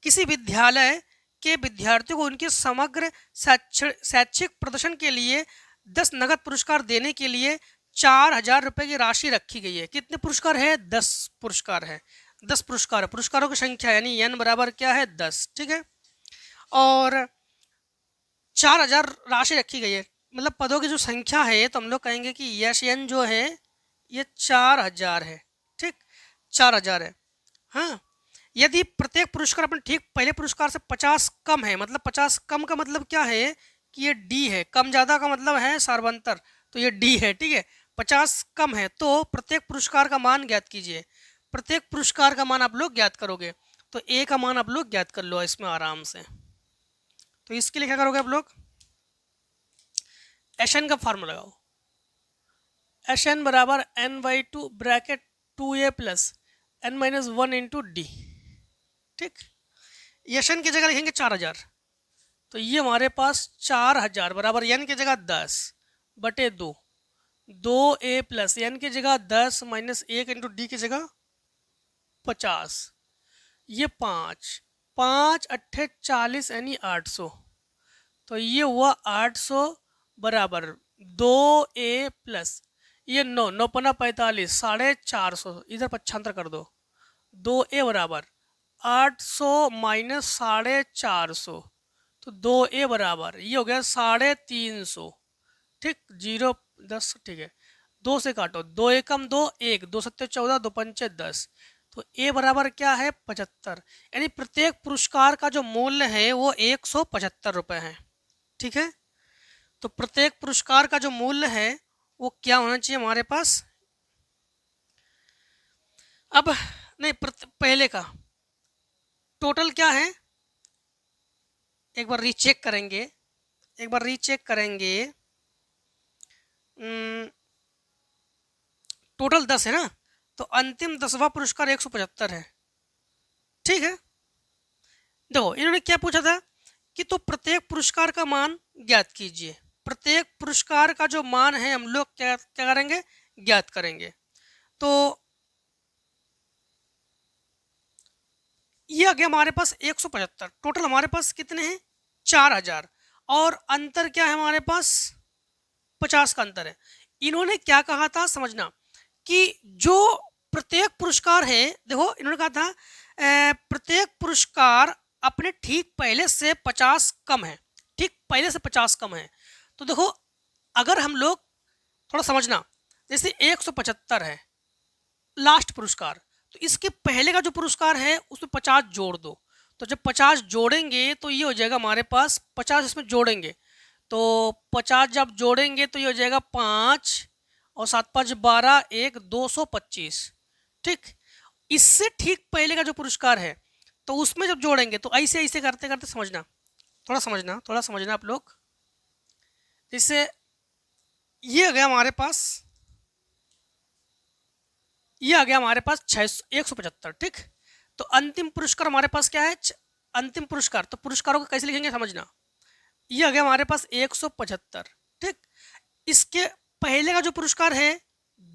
किसी विद्यालय के विद्यार्थियों को उनके समग्र शैक्षिक प्रदर्शन के लिए 10 नगद पुरस्कार देने के लिए 4000 रुपए की राशि रखी गई है। कितने पुरस्कार है 10 पुरस्कार है, 10 पुरस्कार, पुरस्कारों की संख्या यानी n बराबर क्या है 10, ठीक है। और 4000 राशि रखी गई है, मतलब पदों की जो संख्या है तो हम लोग कहेंगे कि यश n जो है ये 4000 है, ठीक 4000 है, हाँ। यदि प्रत्येक पुरस्कार अपन ठीक पहले पुरस्कार से 50 कम है, मतलब 50 कम का मतलब क्या है कि ये डी है, कम ज्यादा का मतलब है सार्वंतर, तो ये डी है, ठीक है। 50 कम है तो प्रत्येक पुरस्कार का मान ज्ञात कीजिए, प्रत्येक पुरस्कार का मान आप लोग ज्ञात करोगे, तो ए का मान आप लोग ज्ञात कर लो इसमें आराम से। तो इसके लिए क्या करोगे आप लोग, एशन का फार्मूला लगाओ, एशन बराबर n/2 bracket 2a plus n-1 into d, ठीक। यशन की जगह लिखेंगे 4000, तो ये हमारे पास 4000 बराबर n की जगह 10 बटे 2, 2a प्लस n की जगह 10 माइनस 1 इंटू डी की जगह 50, ये 5 5 अट्ठे 40 यानी 800, तो ये हुआ 800 बराबर 2a प्लस ये 9 9 पन्ना 45 450, इधर 75 कर दो, 2a बराबर 800 माइनस 450, तो 2a बराबर ये हो गया 350, ठीक 0 10, ठीक है 2 से काटो, 2 एकम 2 1, 2 सत्ते 14, 2 पंचे 10, तो a बराबर क्या है 75, यानी प्रत्येक पुरस्कार का जो मूल्य है वो 175 रुपये है, ठीक है। तो प्रत्येक पुरस्कार का जो मूल्य है वो क्या होना चाहिए हमारे पास, अब नहीं पहले का टोटल क्या है, एक बार रीचेक करेंगे, एक बार रीचेक करेंगे, टोटल 10 है ना, तो अंतिम 10वां पुरस्कार 175 है, ठीक है। देखो इन्होंने क्या पूछा था कि तो प्रत्येक पुरस्कार का मान ज्ञात कीजिए, प्रत्येक पुरस्कार का जो मान है हम लोग क्या क्या करेंगे ज्ञात करेंगे। तो ये आ गया हमारे पास 175, टोटल हमारे पास कितने हैं 4000, और अंतर क्या है हमारे पास 50 का अंतर है। इन्होंने क्या कहा था समझना कि जो प्रत्येक पुरस्कार है, देखो इन्होंने कहा था प्रत्येक पुरस्कार अपने ठीक पहले से 50 कम है, ठीक पहले से 50 कम है। तो देखो अगर हम लोग थोड़ा समझना, जैसे 175 है लास्ट पुरस्कार, तो इसके पहले का जो पुरस्कार है उसमें 50 जोड़ दो, तो जब 50 जोड़ेंगे तो ये हो जाएगा हमारे पास 50 इसमें जोड़ेंगे, तो 50 जब जोड़ेंगे तो ये हो जाएगा 5 और 7 5 12 1 225। ठीक, इससे ठीक पहले का जो पुरस्कार है तो उसमें जब जोड़ेंगे तो ऐसे ऐसे करते करते समझना, थोड़ा समझना आप लोग। जैसे ये आ गया हमारे पास, ये आ गया हमारे पास 175। ठीक, तो अंतिम पुरस्कार हमारे पास क्या है, अंतिम पुरस्कार, तो पुरस्कारों को कैसे लिखेंगे समझना। ये आ गया हमारे पास 175। ठीक, इसके पहले का जो पुरस्कार है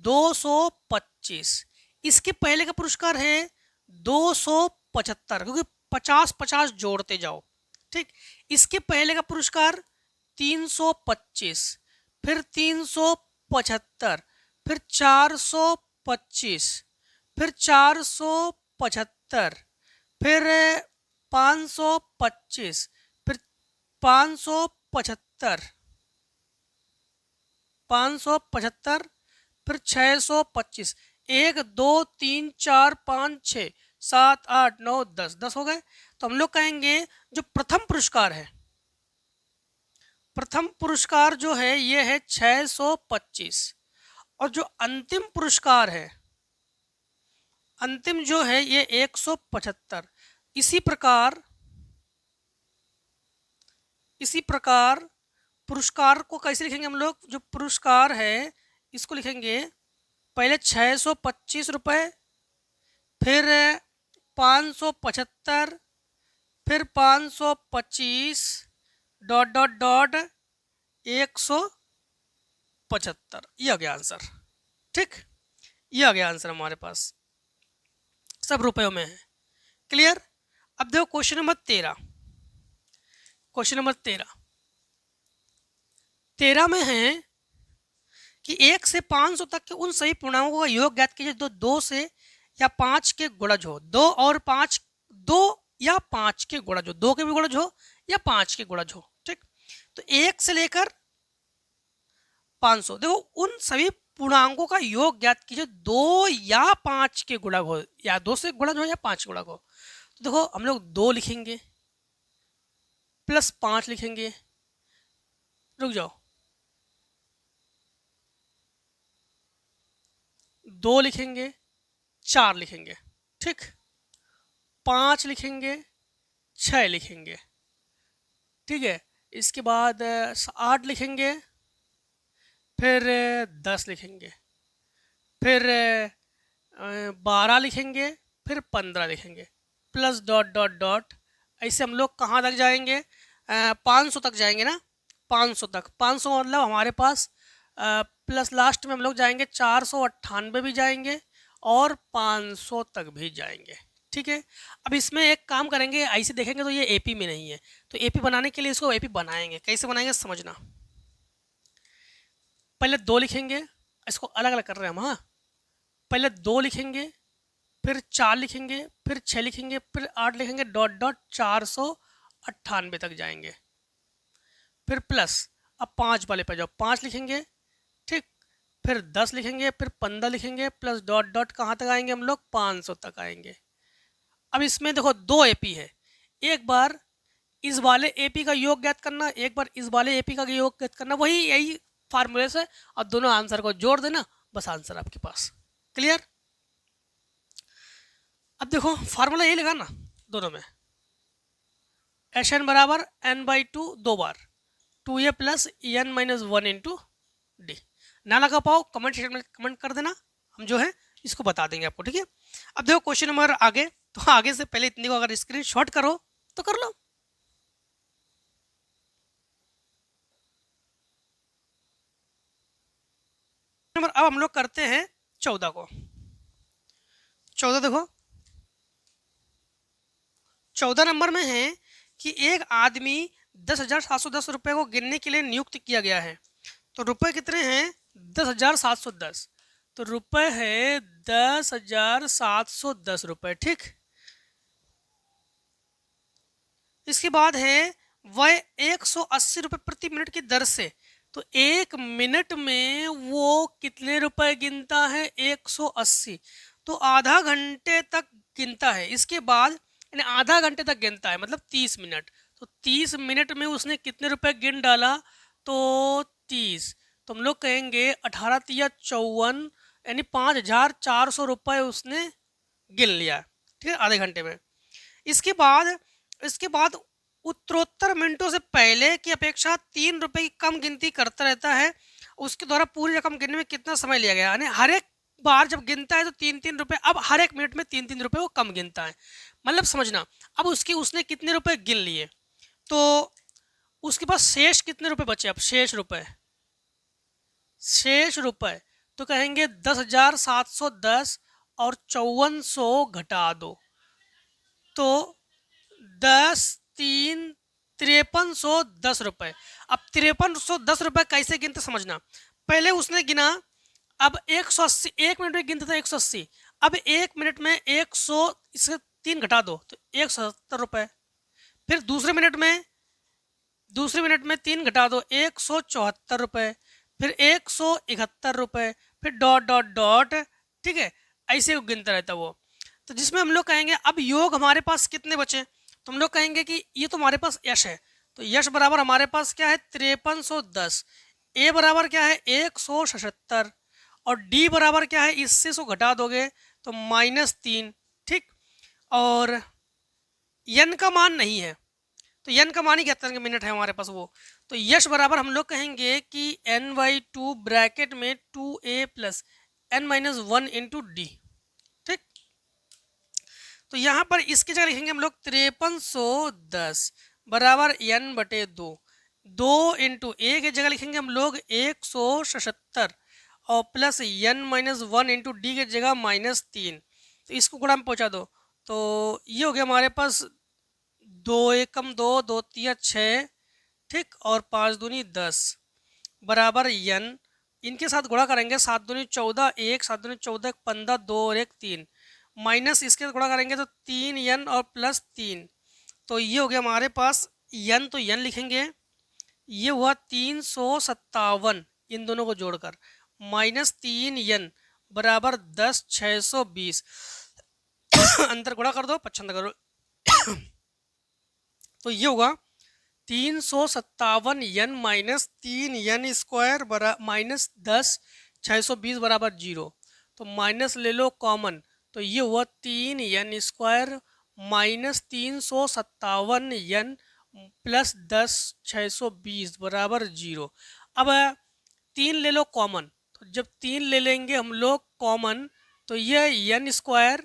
225, इसके पहले का पुरस्कार है 275, क्योंकि 50-50 जोड़ते जाओ। ठीक, इसके पहले का पुरस्कार 325, फिर 375, फिर 425, फिर 475, फिर 525, फिर 575, 575, फिर 625, 1 2 3 4 5 6 7 8 9 10, 10 हो गए। तो हम लोग कहेंगे जो प्रथम पुरस्कार है, प्रथम पुरस्कार जो है ये है 625, और जो अंतिम पुरस्कार है, अंतिम जो है ये 175। इसी प्रकार पुरस्कार को कैसे लिखेंगे हम लोग, जो पुरस्कार है इसको लिखेंगे पहले 625 रुपये, फिर 575, फिर 525 डॉट डॉट डॉट 175। ये आ गया आंसर। ठीक, ये आ गया आंसर हमारे पास, सब रुपयों में है। क्लियर। अब देखो क्वेश्चन नंबर 13, क्वेश्चन नंबर 13 में है कि 1 से 500 तक के उन सभी पूर्णांकों का योग ज्ञात कीजिए जो 2 से या 5 के गुणज हो। 2 और 5, 2 या 5 के गुणज हो, 2 के भी गुणज हो या 5 के गुणज हो। ठीक, तो 1 से लेकर 500, देखो उन सभी पूर्णांकों का योग ज्ञात कीजिए 2 या 5 के गुणक हो, या 2 से गुणज हो या 5 गुणक हो। तो देखो हम लोग 2 लिखेंगे प्लस 5 लिखेंगे, रुक जाओ, 2 लिखेंगे, 4 लिखेंगे, ठीक, 5 लिखेंगे, 6 लिखेंगे, ठीक है, इसके बाद 8 लिखेंगे, फिर 10 लिखेंगे, फिर 12 लिखेंगे, फिर 15 लिखेंगे, प्लस डॉट डॉट डॉट। ऐसे हम लोग कहाँ तक जाएंगे, 500 तक जाएंगे ना, 500 तक, 500 मतलब हमारे पास प्लस लास्ट में हम लोग जाएंगे 498 भी जाएंगे और 500 तक भी जाएंगे। ठीक है, अब इसमें एक काम करेंगे, ऐसे देखेंगे तो ये एपी में नहीं है, तो एपी बनाने के लिए इसको एपी बनाएंगे। कैसे बनाएंगे समझना, पहले 2 लिखेंगे, इसको अलग अलग कर रहे हैं हम, हाँ, पहले 2 लिखेंगे, फिर 4 लिखेंगे, फिर 6 लिखेंगे, फिर 8 लिखेंगे, डॉट डॉट 498 तक जाएंगे, फिर प्लस, अब 5 वाले पे जाओ, 5 लिखेंगे, ठीक, फिर 10 लिखेंगे, फिर 15 लिखेंगे, प्लस डॉट डॉट कहाँ तक आएंगे हम लोग, 500 तक आएंगे। अब इसमें देखो 2 एपी है, एक बार इस वाले एपी का योग ज्ञात करना, एक बार इस वाले एपी का योग ज्ञात करना, वही यही फार्मूले से, और दोनों आंसर को जोड़ देना, बस आंसर आपके पास। क्लियर। अब देखो फार्मूला यही लगाना दोनों में, एच एन बराबर n/2 2 बार 2a plus n minus 1 into D. ना लगा पाओ कमेंट सेक्शन में कमेंट कर देना, हम जो है इसको बता देंगे आपको। ठीक है, अब देखो क्वेश्चन नंबर आगे, तो आगे से पहले इतनी को अगर स्क्रीनशॉट करो तो कर लो। नंबर अब हम लोग करते हैं 14 को। 14 देखो, 14 नंबर में है कि एक आदमी 10,710 रुपये को गिनने के लिए नियुक्त किया गया है। तो रुपए कितने हैं, 10,710। तो रुपए है 10,710 रुपये, ठीक। इसके बाद है वह 180 रुपये प्रति मिनट की दर से, तो 1 मिनट में वो कितने रुपए गिनता है? 180। तो आधा घंटे तक गिनता है। इसके बाद यानी आधा घंटे तक गिनता है, मतलब 30 मिनट। तो 30 मिनट में उसने कितने रुपए गिन डाला? तो 30। तो हम लोग कहेंगे 18 तिया 54, यानी 5,400 रुपये उसने गिन लिया, ठीक है, आधे घंटे में। इसके बाद उत्तरोत्तर मिनटों से पहले की अपेक्षा 3 रुपए की कम गिनती करता रहता है। उसके द्वारा पूरी रकम गिनने में कितना समय लिया गया? यानी हर एक बार जब गिनता है तो 3-3 रुपए, अब हर एक मिनट में 3-3 रुपए वो कम गिनता है। मतलब समझना, अब उसने कितने रुपए गिन लिए, तो उसके पास शेष कितने रुपए बचे? अब शेष रुपए तो कहेंगे 10,710 और 5400 घटा दो, तो 10 3 5310 रुपये। अब 5310 रुपये कैसे गिनते समझना। पहले उसने गिना, अब 180, 1 मिनट में गिनता था 180, अब 1 मिनट में 100, इससे 3 घटा दो तो 170 रुपये। फिर दूसरे मिनट में 3 घटा दो 174 रुपये, फिर 171 रुपये, फिर डॉट डॉट डॉट, ठीक है, ऐसे वो गिनता रहता वो। तो जिसमें हम लोग कहेंगे अब योग हमारे पास कितने बचे, तो हम लोग कहेंगे कि ये तो हमारे पास यश है, तो यश बराबर हमारे पास क्या है? 5310। ए बराबर क्या है? 177। और डी बराबर क्या है? इससे 100 घटा दोगे तो -3, ठीक। और यन का मान नहीं है, तो यन का मान ही 71 मिनट है हमारे पास वो। तो यश बराबर हम लोग कहेंगे कि n/2 ब्रैकेट में 2a plus n-1 into d, ठीक। तो यहाँ पर इसकी जगह लिखेंगे हम लोग 5310 बराबर n/2। 2 इंटू ए की जगह लिखेंगे हम लोग 177 और प्लस n-1 इंटू डी की जगह -3। तो इसको गुणा में पहुँचा दो, तो ये हो गया हमारे पास 2 एकम 2, 2 तिया 6, ठीक, और 5 दूनी 10 बराबर n। इनके साथ गुणा करेंगे, 7 दूनी 14, 1, 7 दूनी 14, 15, 2 और 1 3, माइनस इसके साथ गुणा करेंगे तो 3n और +3। तो ये हो गया हमारे पास n, तो n लिखेंगे, ये हुआ 357 इन दोनों को जोड़कर, -3n बराबर 10,620। अंतर गुणा कर दो, 55 करो। तो ये होगा 357n -3n² -10,620 बराबर 0। तो माइनस ले लो कॉमन, तो ये हुआ 3n² -357n +10,620 बराबर 0। अब 3 ले लो कॉमन, तो जब 3 ले लेंगे हम लोग कॉमन, तो यह n²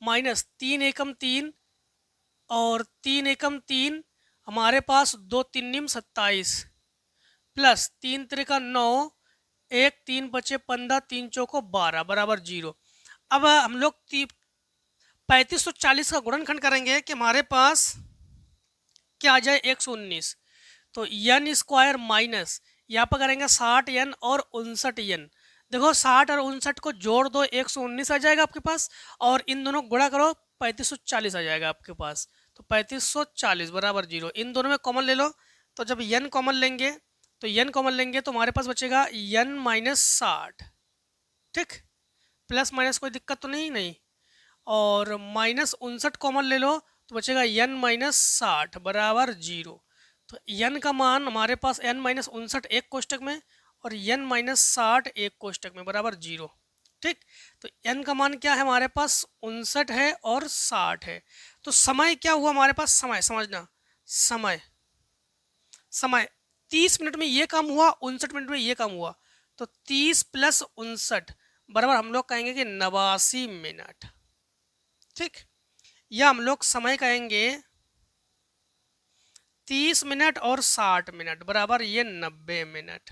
माइनस 3 एकम 3 और 3 एकम 3, हमारे पास 2 3 27 प्लस 3 त्रिका 9, 1 3 बचे 15, 3 चौको 12 बराबर 0। अब हम लोग 3540 का गुणनखंड करेंगे कि हमारे पास क्या आ जाए? 119। तो n² माइनस यहाँ पर करेंगे 60n और 59n। देखो 60 और 59 को जोड़ दो, 119 आ जाएगा आपके पास, और इन दोनों को गुणा करो 3540 आ जाएगा आपके पास। तो 3540 बराबर 0। इन दोनों में कॉमन ले लो, तो जब n कॉमन लेंगे तो हमारे पास बचेगा n-60, ठीक। प्लस माइनस कोई दिक्कत तो नहीं। और -59 कॉमन ले लो तो बचेगा n-60 बराबर 0। तो n का मान हमारे पास n-59 एक कोष्टक में और n-60 एक कोष्टक में बराबर 0, ठीक। तो n का मान क्या है हमारे पास? 59 है और 60 है। तो समय क्या हुआ हमारे पास? समय समझना, समय 30 मिनट में ये काम हुआ, 59 मिनट में ये काम हुआ, तो 30 + 59 बराबर हम लोग कहेंगे कि 89 मिनट, ठीक। या हम लोग समय कहेंगे 30 मिनट और 60 मिनट बराबर ये 90 मिनट,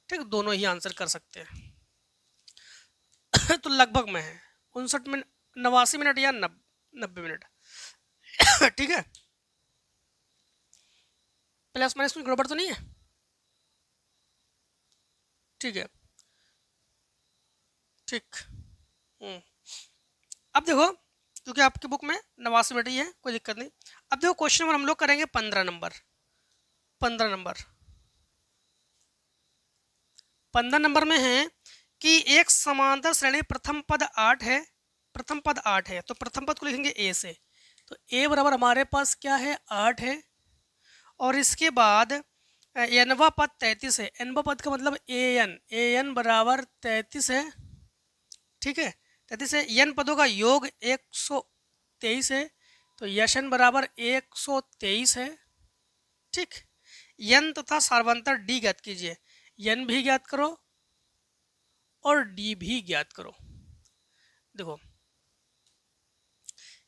ठीक। दोनों ही आंसर कर सकते हैं। तो लगभग में है 59 मिनट, 89 मिनट या 90 मिनट, ठीक है। प्लस माइनस कुछ गड़बड़ तो नहीं है? ठीक है। ठीक। अब देखो, क्योंकि आपकी बुक में 89 मिनट ही है, कोई दिक्कत नहीं। अब देखो क्वेश्चन नंबर हम लोग करेंगे 15 नंबर। 15 नंबर में है कि एक समांतर श्रेणी प्रथम पद 8 है, प्रथम पद 8 है, तो प्रथम पद को लिखेंगे ए से। तो ए बराबर हमारे पास क्या है, 8 है, और इसके बाद एनवा पद 33 है। एनवा पद का मतलब ए एन बराबर 33 है, ठीक है। 33 है, एन पदों का योग 123 है, तो यशन बराबर 123 है, ठीक। एन तथा सार्वंतर डी ज्ञात कीजिए। एन भी ज्ञात करो और डी भी ज्ञात करो। देखो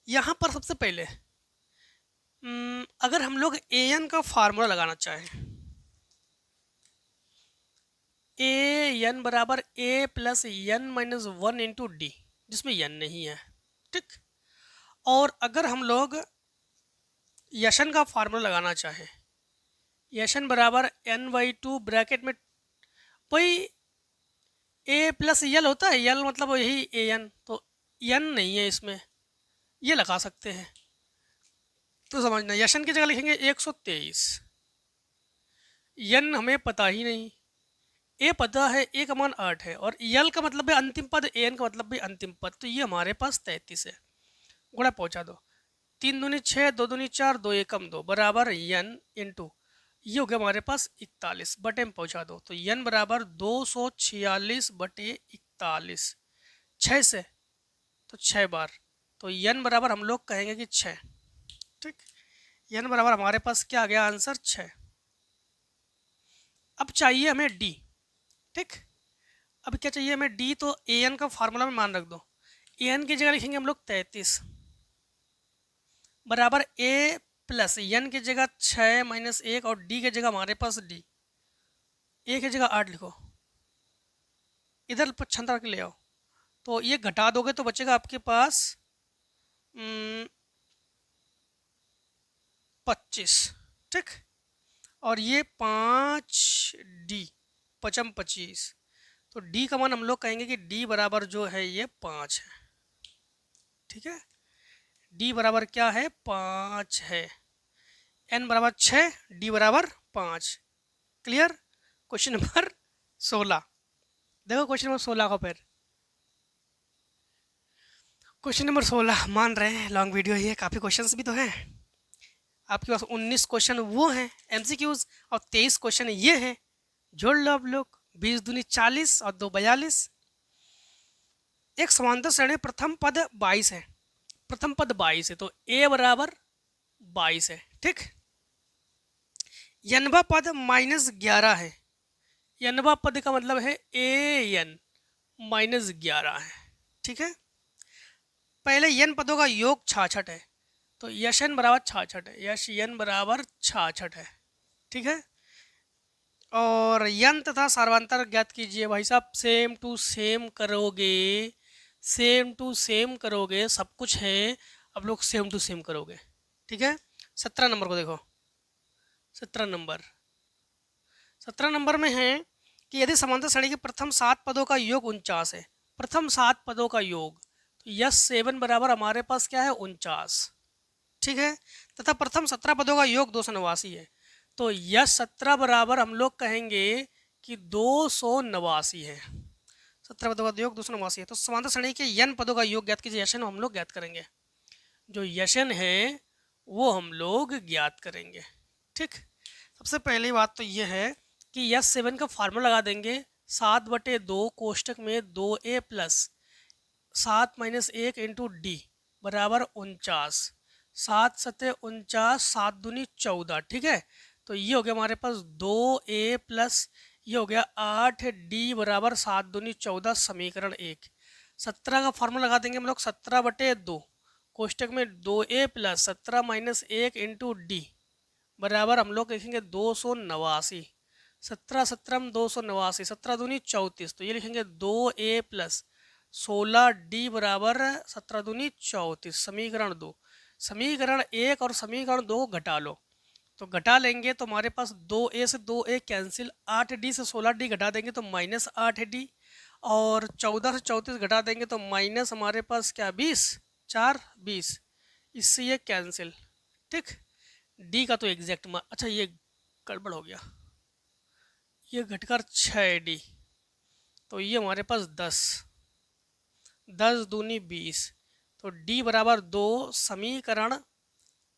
यहां पर सबसे पहले अगर हम लोग ए एन का फार्मूला लगाना चाहें, ए एन बराबर a plus n minus 1 into d, जिसमें एन नहीं है, ठीक। और अगर हम लोग यशन का फार्मूला लगाना चाहें, यशन बराबर एन बाई 2 ब्रैकेट में वही ए प्लस यल होता है, यल मतलब यही ए एन, तो एन नहीं है इसमें, ये लगा सकते हैं। तो समझना, यशन की जगह लिखेंगे 123, एन हमें पता ही नहीं, ए पता है, ए का मान 8 है, और यल का मतलब है अंतिम पद, ए एन का मतलब भी अंतिम पद, तो ये हमारे पास 33 है। गुणा पहुंचा दो, 3 दूनी 6, 2 दूनी 4, 2 एकम 2 बराबर एन इंटू ये हो गया हमारे पास 41 बटे में पहुंचा दो, तो एन बराबर 246 बटे 41, 6 से तो 6 बार, तो एन बराबर हम लोग कहेंगे कि 6, ठीक। एन बराबर हमारे पास क्या आ गया आंसर, 6। अब चाहिए हमें डी, ठीक। अब क्या चाहिए हमें डी, तो ए एन का फार्मूला में मान रख दो। ए एन की जगह लिखेंगे हम लोग 33 बराबर ए प्लस एन की जगह 6 माइनस 1, और डी की जगह हमारे पास डी, ए की जगह 8 लिखो, इधर 75 के ले आओ, तो ये घटा दोगे तो बचेगा आपके पास 25, ठीक। और ये 5 डी, 5 25, तो डी का मान हम लोग कहेंगे कि डी बराबर जो है ये 5 है, ठीक है। डी बराबर क्या है, 5 है। एन बराबर 6, डी बराबर 5। क्लियर। क्वेश्चन नंबर 16 देखो, क्वेश्चन नंबर 16 का फिर क्वेश्चन नंबर 16 मान रहे हैं, लॉन्ग वीडियो ही है, काफ़ी क्वेश्चंस भी तो हैं आपके पास। 19 क्वेश्चन वो हैं एमसीक्यूज, और 23 क्वेश्चन ये हैं, जोड़ लो आप लोग, 20 दूनी 40 और 2 42। एक समांतर श्रेणी प्रथम पद 22 है, प्रथम पद 22 है, तो ए बराबर 22 है, ठीक। यनवा पद -11 है, यनवा पद का मतलब है ए एन -11 है, ठीक है। पहले यन पदों का योग 66 है, तो यशन बराबर 66 है, यश यन बराबर 66 है, ठीक है। और यन तथा सार्वंतर ज्ञात कीजिए। भाई साहब सेम टू सेम करोगे, सेम टू सेम करोगे, सब कुछ है, अब लोग सेम टू सेम करोगे, ठीक है। 17 नंबर को देखो, 17 नंबर में है कि यदि समांतर श्रेणी के प्रथम 7 पदों का योग 49 है, प्रथम 7 पदों का योग, तो यस 7 बराबर हमारे पास क्या है 49, ठीक है। तथा प्रथम 17 पदों का योग 289 है, तो यस 17 बराबर हम लोग कहेंगे कि 289 है, 17 पदों का योग 289 है। तो समांतर श्रेणी के यन पदों का योग ज्ञात कीजिए, यशन हम लोग ज्ञात करेंगे, जो यशन है वो हम लोग ज्ञात करेंगे, ठीक। सबसे पहली बात तो ये है कि यस 7 का फार्मूला लगा देंगे, 7/2 कोष्टक में 2a plus 7 minus 1 into D बराबर 49, 7 सत्ते 49, 7 दूनी 14, ठीक है। तो ये हो गया हमारे पास 2a प्लस ये हो गया 8d बराबर 7 दूनी 14, समीकरण 1। 17 का फार्मूला लगा देंगे हम लोग, 17/2 कोष्टक में 2a plus 17 minus 1 into D बराबर हम लोग लिखेंगे 289, 17 17 में 289, 17 दूनी 34, तो ये लिखेंगे 2a प्लस 16d बराबर 17 दूनी 34, समीकरण 2। समीकरण 1 और समीकरण 2 को घटा लो, तो घटा लेंगे तो हमारे पास 2a से 2a कैंसिल, 8d से 16d घटा देंगे तो -8d, और 14 से 34 घटा देंगे तो माइनस हमारे पास क्या 20, 4 20, इससे ये कैंसिल। ठीक, डी का तो एग्जैक्ट अच्छा ये गड़बड़ हो गया, ये घटकर 6 डी, तो ये हमारे पास 10, 10 दूनी 20, तो डी बराबर 2। समीकरण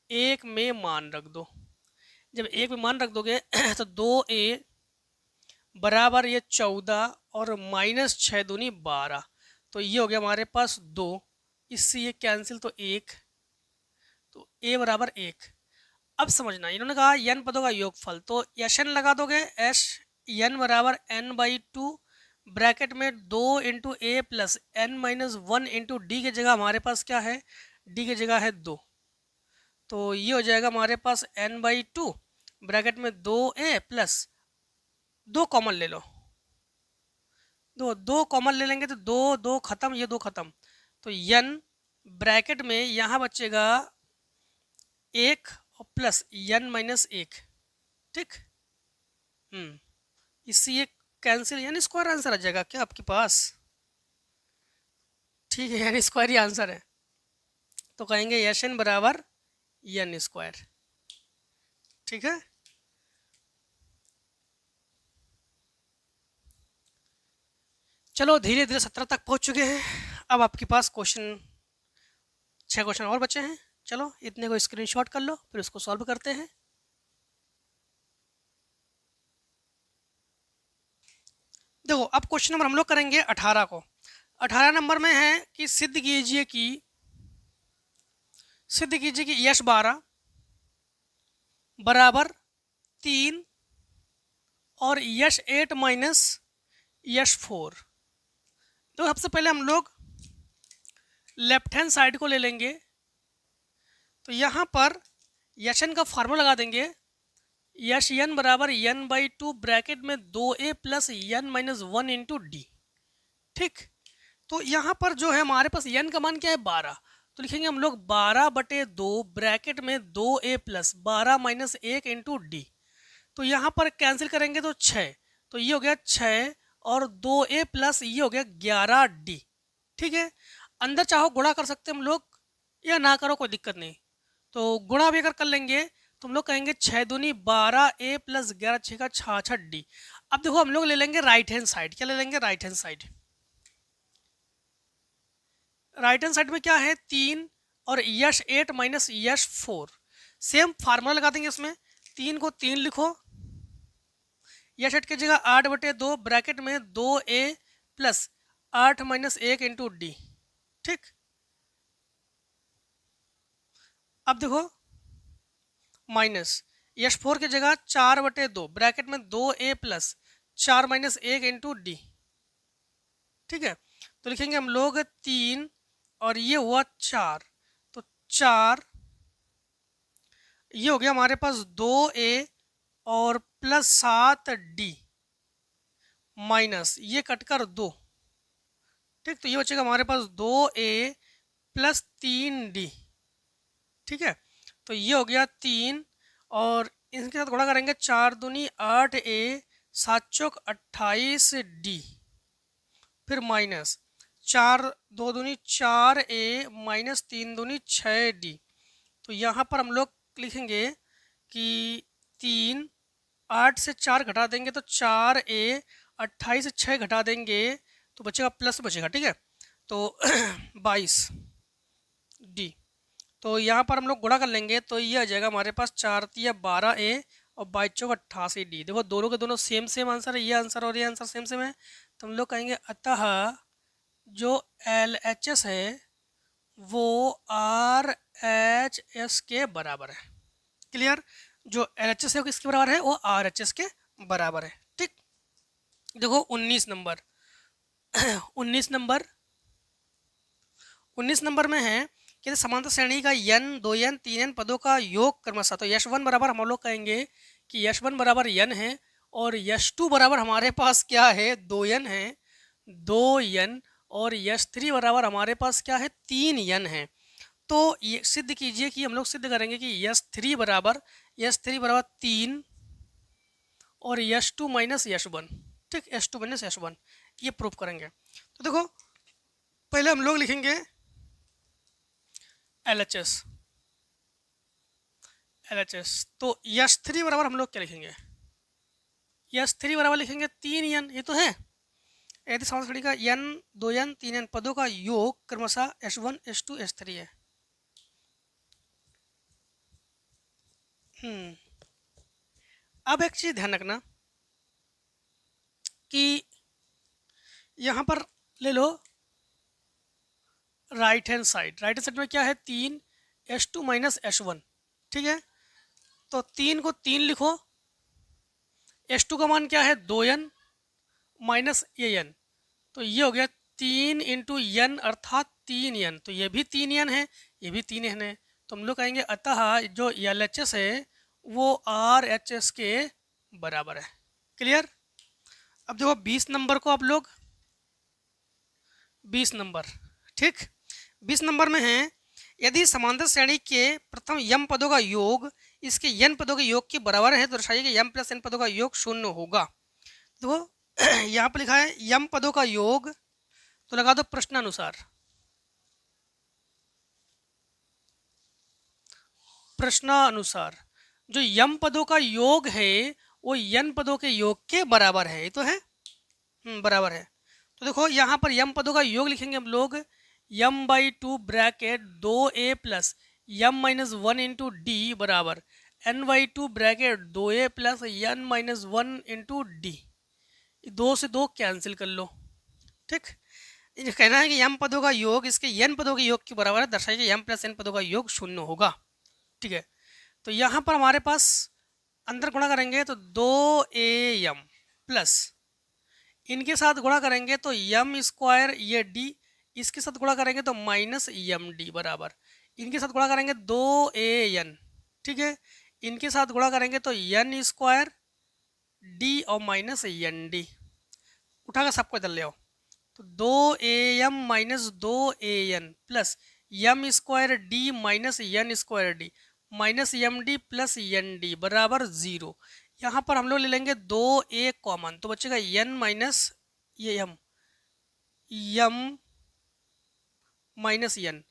1 में मान रख दो। जब 1 में मान रख दोगे तो 2a बराबर ये 14 और माइनस 6 दूनी 12, तो ये हो गया हमारे पास 2, इससे ये कैंसिल, तो 1, तो a बराबर 1। अब समझना, इन्होंने कहा n पदों का योगफल, तो एन लगा दोगे, एस n बराबर n/2 ब्रैकेट में 2 इंटू ए प्लस n-1 इंटू डी की जगह हमारे पास क्या है, डी की जगह है 2, तो ये हो जाएगा हमारे पास n/2 ब्रैकेट में 2a प्लस 2 कॉमन ले लो, दो कॉमन ले लेंगे तो 2 खत्म, ये 2 खत्म, तो n ब्रैकेट में यहाँ बचेगा 1 और प्लस n-1। ठीक, इससे ये कैंसिल, यानी स्क्वायर आंसर आ जाएगा क्या आपके पास। ठीक है, यानी स्क्वायर ही आंसर है, तो कहेंगे एन बराबर n स्क्वायर। ठीक है, चलो धीरे धीरे 17 तक पहुंच चुके हैं। अब आपके पास 6 क्वेश्चन और बचे हैं। चलो इतने को स्क्रीनशॉट कर लो, फिर उसको सॉल्व करते हैं। देखो अब क्वेश्चन नंबर हम लोग करेंगे 18 को। 18 नंबर में है कि सिद्ध कीजिए कि यश 12 बराबर 3 और यश 8 माइनस यश 4। तो सबसे पहले हम लोग लेफ्ट हैंड साइड को ले लेंगे, तो यहाँ पर यशन का फार्मूला लगा देंगे, यश n बराबर n/2 ब्रैकेट में 2a plus n-1 into d. ठीक, तो यहाँ पर जो है हमारे पास n का मान क्या है 12, तो लिखेंगे हम लोग 12/2 ब्रैकेट में 2a plus 12 minus 1 into D. तो यहाँ पर कैंसिल करेंगे तो 6, तो ये हो गया 6 और 2a प्लस ये हो गया 11d। ठीक है, अंदर चाहो गुणा कर सकते हम लोग या ना करो कोई दिक्कत नहीं, तो गुणा भी अगर कर लेंगे तो हम लोग कहेंगे 6 दूनी 12a प्लस 11 6 का 66d। अब देखो हम लोग ले लेंगे राइट हैंड साइड, क्या ले लेंगे right hand side. Right hand side में क्या है 3 और यश 8 माइनस यश 4, सेम फार्मूला लगा देंगे इसमें, 3 को 3 लिखो, यश 8 की जगह 8/2 ब्रैकेट में 2a plus 8 minus 1 into d. ठीक, अब देखो माइनस यश 4 की जगह 4/2 ब्रैकेट में 2a plus 4 minus 1 into d. ठीक है, तो लिखेंगे हम लोग 3 और ये हुआ 4, तो 4 ये हो गया हमारे पास 2a और प्लस 7d माइनस ये कटकर 2। ठीक, तो ये बचेगा हमारे पास 2a प्लस 3d। ठीक है, तो ये हो गया 3 और इनके साथ गुणा करेंगे 4 दूनी 8a 7 चौक 28d, फिर माइनस 4 2 दूनी 4a माइनस 3 दूनी 6d। तो यहाँ पर हम लोग लिखेंगे कि 3 8 से 4 घटा देंगे तो 4a 28 से 6 घटा देंगे तो बचेगा प्लस बचेगा। ठीक है, तो 22d। तो यहाँ पर हम लोग गुणा कर लेंगे तो ये आ जाएगा हमारे पास 4 × 12a और 22 चौक 88d। देखो दोनों के दोनों सेम आंसर है, ये आंसर और ये आंसर सेम है, तो हम लोग कहेंगे अतः जो LHS है वो RHS के बराबर है। क्लियर, जो LHS है वो किसके बराबर है, वो RHS के बराबर है। ठीक, देखो 19 नंबर 19 नंबर में है कि समांतर श्रेणी का n 2n 3n पदों का योग क्रमशः, तो यश 1 बराबर हम लोग कहेंगे कि यश 1 बराबर n है और यश 2 बराबर हमारे पास क्या है 2n है 2n, और यश 3 बराबर हमारे पास क्या है 3n है। तो ये सिद्ध कीजिए कि हम लोग सिद्ध करेंगे कि यश 3 बराबर 3 और यश 2 माइनस यश 1। ठीक, यश 2 माइनस यश 1, ये प्रूव करेंगे। तो देखो पहले हम लोग लिखेंगे LHS। तो S3 बराबर हम लोग क्या लिखेंगे, S3 बराबर लिखेंगे 3n, ये तो है। यदि समास का n 2n 3n पदों का योग क्रमशः S1 S2 S3 है। अब एक चीज ध्यान रखना कि यहाँ पर ले लो राइट हैंड साइड में क्या है 3 S2 माइनस S1, ठीक है। तो 3 को 3 लिखो, S2 का मान क्या है 2n माइनस ये n, तो ये हो गया 3 इंटू एन अर्थात 3n। तो ये भी 3n है, ये भी 3n है। तो हम लोग कहेंगे अतः जो LHS है वो RHS के बराबर है। क्लियर। अब देखो 20 नंबर को आप लोग 20 नंबर, ठीक, 20 नंबर में है यदि समांतर श्रेणी के प्रथम यम पदों का योग इसके n पदों के योग के बराबर है तो दर्शाइए कि m प्लस n पदों का योग 0 होगा। देखो यहाँ पर लिखा है यम पदों का योग, तो लगा दो प्रश्नानुसार। प्रश्नानुसार जो यम पदों का योग है वो n पदों के योग के बराबर है, ये तो है, बराबर है। तो देखो यहाँ पर यम पदों का योग लिखेंगे हम लोग m/2 bracket 2a plus m minus 1 into D बराबर n/2 bracket 2a plus n minus 1 into D. दो से दो कैंसिल कर लो, ठीक। ये कहना है कि m पदों का योग इसके n पदों के योग के बराबर है, दर्शाइए m प्लस n पदों का योग 0 होगा, ठीक है। तो यहाँ पर हमारे पास अंदर गुणा करेंगे तो 2am प्लस इनके साथ गुणा करेंगे तो m स्क्वायर ये d, इसके साथ गुणा करेंगे तो माइनस md बराबर इनके साथ गुणा करेंगे 2an, ठीक है। इनके साथ गुणा करेंगे तो n स्क्वायर d और माइनस nd, उठाकर सबको इधर ले आओ। तो 2am minus 2an plus m square d minus n square d minus md plus nd बराबर 0। यहाँ पर हम लोग ले लेंगे 2a कॉमन, तो बचेगा n माइनस ये m माइनस n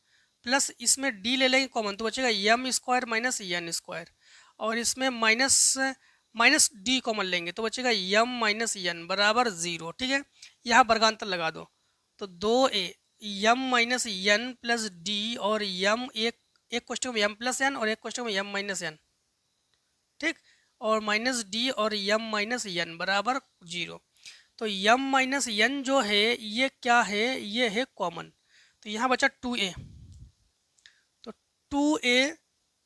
प्लस इसमें d ले लेंगे कॉमन, तो बचेगा m square minus n square, और इसमें माइनस d कॉमन लेंगे तो बचेगा m माइनस n बराबर 0, ठीक है। यहाँ वर्गांतर लगा दो तो 2a m minus n plus d और m एक क्वेश्चन में m प्लस n और एक क्वेश्चन में m माइनस n, ठीक, और माइनस d और m माइनस n बराबर 0। तो m माइनस n जो है ये क्या है, ये है कॉमन, तो यहाँ बचा 2a, तो 2a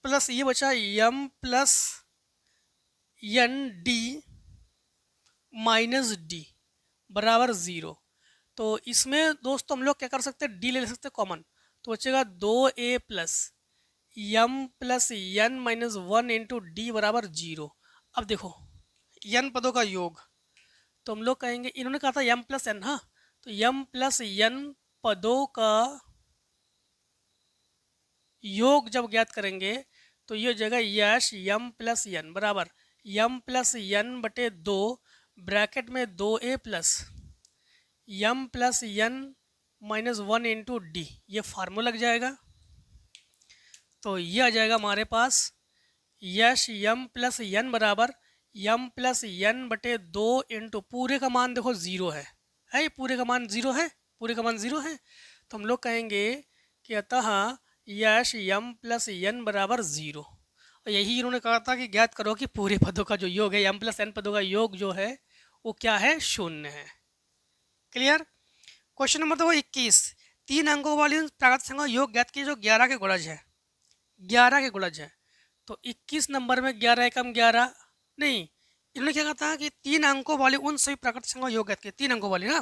प्लस ये बचा m plus n d minus d बराबर 0। तो इसमें दोस्तों हम लोग क्या कर सकते हैं, d ले सकते हैं कॉमन, तो बचेगा 2a plus m plus n minus 1 into D बराबर 0। अब देखो n पदों का योग, तो हम लोग कहेंगे इन्होंने कहा था m प्लस n, हाँ, तो m प्लस n पदों का योग जब ज्ञात करेंगे तो ये हो जाएगा यश m प्लस n बराबर m प्लस n बटे 2 ब्रैकेट में 2a plus m plus n minus 1 into D, ये फार्मूला लग जाएगा। तो ये आ जाएगा हमारे पास यश m प्लस n बराबर m प्लस n बटे 2 इंटू पूरे का मान देखो 0 है, ये पूरे का मान 0 है, पूरे का मान 0 है। तो हम लोग कहेंगे कि अतः यश m प्लस n बराबर 0, और यही इन्होंने कहा था कि ज्ञात करो कि पूरे पदों का जो योग है m प्लस n पदों का योग जो है वो क्या है, 0 है। क्लियर। क्वेश्चन नंबर देखो 21, 3 अंकों वाली प्राकृत संख्या योग ज्ञात की जो 11 के गुणज है, 11 के गुणज है। तो 21 नंबर में 11 एकम 11 नहीं, इन्होंने क्या कहा था कि 3 अंकों वाली उन सभी प्राकृत संख्या योग ज्ञात की, 3 अंकों वाली ना,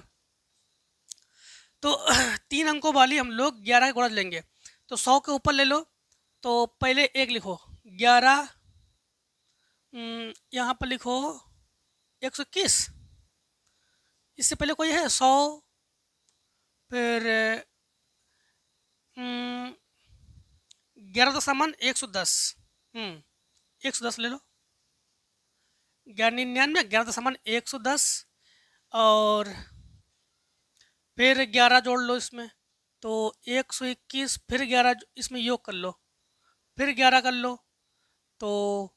तो 3 अंकों वाली हम लोग 11 के गुणज लेंगे, तो 100 के ऊपर ले लो, तो पहले एक लिखो 11, यहाँ पर लिखो 121, इससे पहले कोई है 100, फिर 11 का सामान 110, 110 ले लो, 1199, 11 का सामान 110 और फिर 11 जोड़ लो इसमें, तो 121, फिर 11 इसमें योग कर लो, फिर 11 कर लो, तो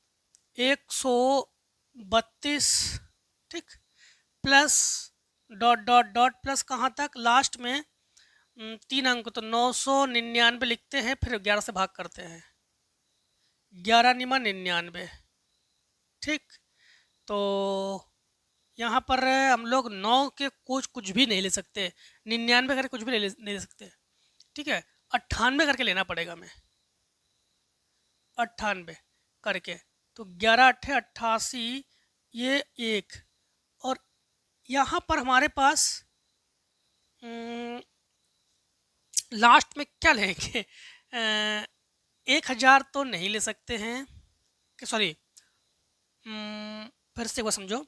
132, ठीक, plus dot dot dot plus कहाँ तक, लास्ट में 3 अंक, तो 999 लिखते हैं, फिर 11 से भाग करते हैं, 11 निमा 99, ठीक। तो यहाँ पर हम लोग 9 के कुछ भी नहीं ले सकते, 99 करके कुछ भी नहीं ले सकते, ठीक है। 98 करके लेना पड़ेगा हमें, 98 करके, तो 11 अट्ठे 88, ये 1, और यहाँ पर हमारे पास लास्ट में क्या लेंगे, 1000 तो नहीं ले सकते हैं, सॉरी, फिर से वो समझो,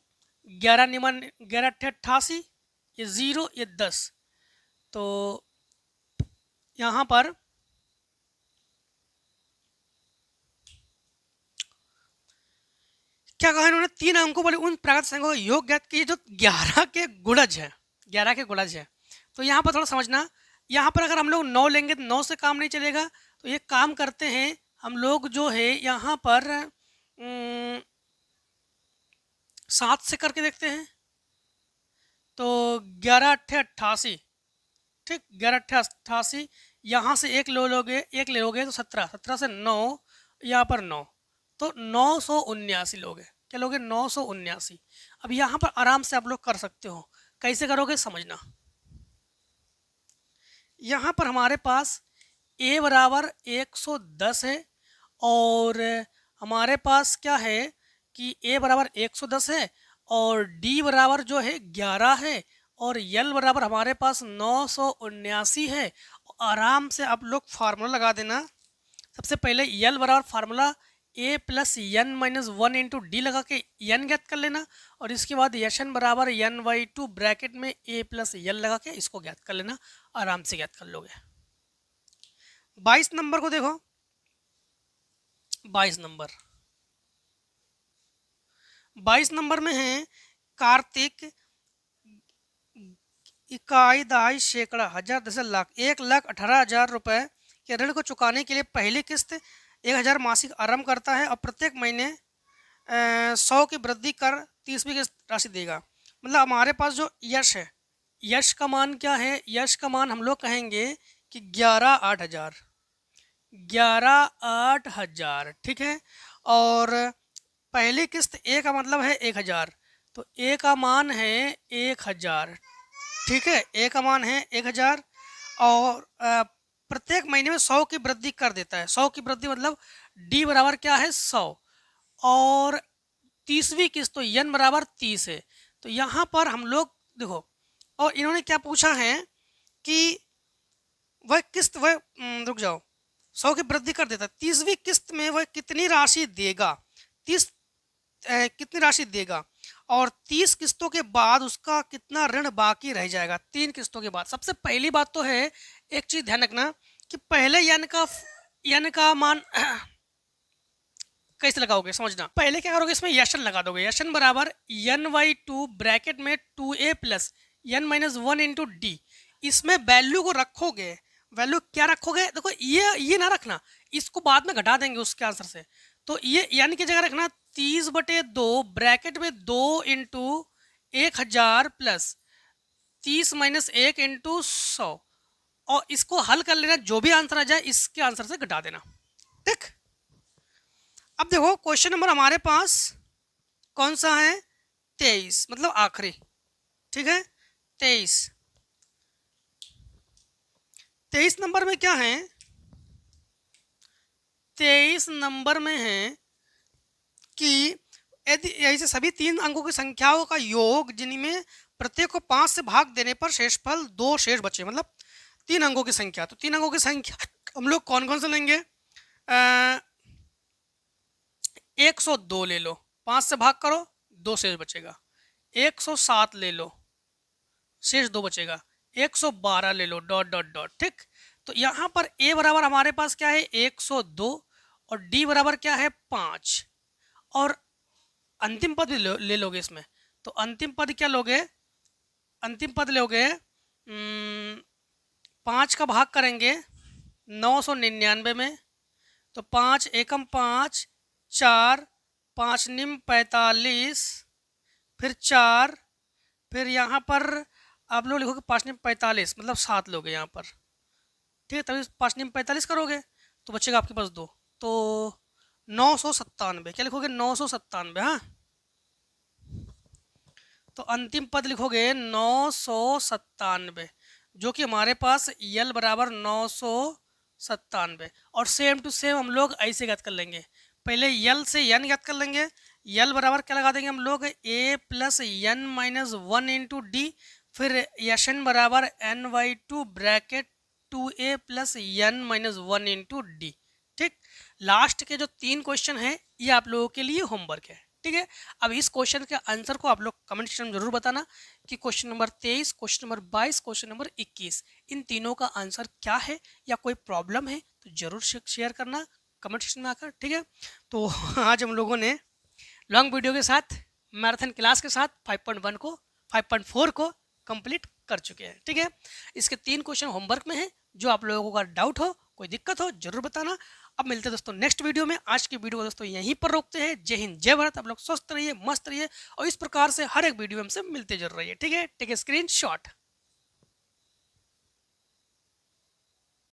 11 निमन 11 अट्ठे 88, ये 0, ये 10, तो यहाँ पर क्या कहा इन्होंने, 3 अंकों वाले उन प्राकृत संख्याओं का योग ज्ञात कीजिए जो 11 के गुणज है, 11 के गुणज है। तो यहाँ पर थोड़ा समझना, यहाँ पर अगर हम लोग 9 लेंगे तो 9 से काम नहीं चलेगा, तो ये काम करते हैं हम लोग जो है यहाँ पर 7 से करके देखते हैं, तो 11 अट्ठे 88, ठीक, 11 अट्ठे 88, यहाँ से एक ले लोगे तो 17, 17 से 9, यहाँ पर 9, तो 979 लोगे, क्या लोगे, 979। अब यहाँ पर आराम से आप लोग कर सकते हो, कैसे करोगे समझना। यहाँ पर हमारे पास a बराबर 110 है, और हमारे पास क्या है कि a बराबर 110 है, और d बराबर जो है 11 है, और l बराबर हमारे पास 979 है। आराम से आप लोग फार्मूला लगा देना। सबसे पहले l बराबर formula a plus n minus 1 into D लगा के n ज्ञात कर लेना, और इसके बाद यशन बराबर n/2 ब्रैकेट में a प्लस l लगा के इसको ज्ञात कर लेना, आराम से ज्ञात कर लोगे। 22 नंबर को देखो, 22 नंबर में है कार्तिक इकाई दहाई सैकड़ा हजार दस लाख 1,18,000 रुपए के ऋण को चुकाने के लिए पहली किस्त 1,000 मासिक आरंभ करता है और प्रत्येक महीने 100 की वृद्धि कर 30वीं किस्त राशि देगा। मतलब हमारे पास जो यश है, यश का मान क्या है, यश का मान हम लोग कहेंगे कि 11,08,000, 11,08,000, ठीक है। और पहली किस्त ए का मतलब है 1,000, तो ए का मान है 1,000, ठीक है, ए का मान है 1,000, और प्रत्येक महीने में 100 की वृद्धि कर देता है। 100 की वृद्धि मतलब डी बराबर क्या है 100, और 30वीं किस्त तो यन बराबर 30 है। तो यहाँ पर हम लोग देखो, और इन्होंने क्या पूछा है कि वह किस्त वह रुक जाओ, 100 की वृद्धि कर देता है, 30वीं किस्त में वह कितनी राशि देगा, 30 कितनी राशि देगा, और 30 किस्तों के बाद उसका कितना ऋण बाकी रह जाएगा 3 किस्तों के बाद। सबसे पहली बात तो है, एक चीज ध्यान रखना कि पहले यन का मान कैसे लगाओगे समझना। पहले क्या करोगे, इसमें यशन लगा दोगे, यशन बराबर n/2 ब्रैकेट में 2a plus n minus 1 into D. इसमें वैल्यू को रखोगे, वैल्यू क्या रखोगे, देखो ये ना रखना, इसको बाद में घटा देंगे उसके आंसर से, तो ये यानी की जगह रखना 30/2 ब्रैकेट में 2 इंटू 1,000 प्लस 30 माइनस 1 इंटू 100, और इसको हल कर लेना, जो भी आंसर आ जाए इसके आंसर से घटा देना, ठीक। अब देखो क्वेश्चन नंबर हमारे पास कौन सा है, 23, मतलब आखिरी, ठीक है। 23 नंबर में क्या है, 23 नंबर में है कि यदि ऐसे सभी 3 अंकों की संख्याओं का योग जिनमें प्रत्येक को 5 से भाग देने पर शेषफल 2 शेष बचे, मतलब 3 अंकों की संख्या। तो 3 अंकों की संख्या हम लोग कौन कौन से लेंगे, 102 ले लो, 5 से भाग करो 2 शेष बचेगा, 107 ले लो, शेष 2 बचेगा, 112 ले लो, डॉट डॉट डॉट, ठीक। तो यहाँ पर a बराबर हमारे पास क्या है 102, और d बराबर क्या है 5, और अंतिम पद भी ले लोगे इसमें, तो अंतिम पद क्या लोगे, अंतिम पद लोगे 5 का भाग करेंगे 999 में, तो 5 एकम 5, 4, 5 निम 45, फिर 4, फिर यहाँ पर आप लोग लिखोगे 5 निम 45, मतलब 7 लोग हैं यहाँ पर, ठीक है। तभी 5 निम 45 करोगे तो बचेगा आपके पास 2, तो 997, क्या लिखोगे 997, हाँ। तो अंतिम पद लिखोगे 997, जो कि हमारे पास यल बराबर 997, और सेम टू सेम हम लोग ऐसे ज्ञात कर लेंगे। पहले यल से एन ज्ञात कर लेंगे। यल बराबर क्या लगा देंगे हम लोग, a plus n minus 1 into d, फिर एन बराबर n by 2 bracket 2a plus n minus 1 into d. ठीक, लास्ट के जो 3 क्वेश्चन हैं ये आप लोगों के लिए होमवर्क है, ठीक है। अब इस क्वेश्चन के आंसर को आप लोग कमेंट सेक्शन में जरूर बताना कि question number 23, question number 22, question number 21, इन तीनों का आंसर क्या है, या कोई प्रॉब्लम है तो जरूर शेयर करना कमेंट सेक्शन में आकर, ठीक है। तो आज हम लोगों ने लॉन्ग वीडियो के साथ, मैराथन क्लास के साथ 5.1 को 5.4 को कंप्लीट कर चुके हैं, ठीक है। इसके 3 क्वेश्चन होमवर्क में है, जो आप लोगों का डाउट हो, कोई दिक्कत हो जरूर बताना। अब मिलते हैं दोस्तों नेक्स्ट वीडियो में। आज की वीडियो को दोस्तों यहीं पर रोकते हैं। जय हिंद, जय भारत। आप लोग स्वस्थ रहिए, मस्त रहिए, और इस प्रकार से हर एक वीडियो में हमसे मिलते जरूर रहिए, ठीक है। Take a screen shot.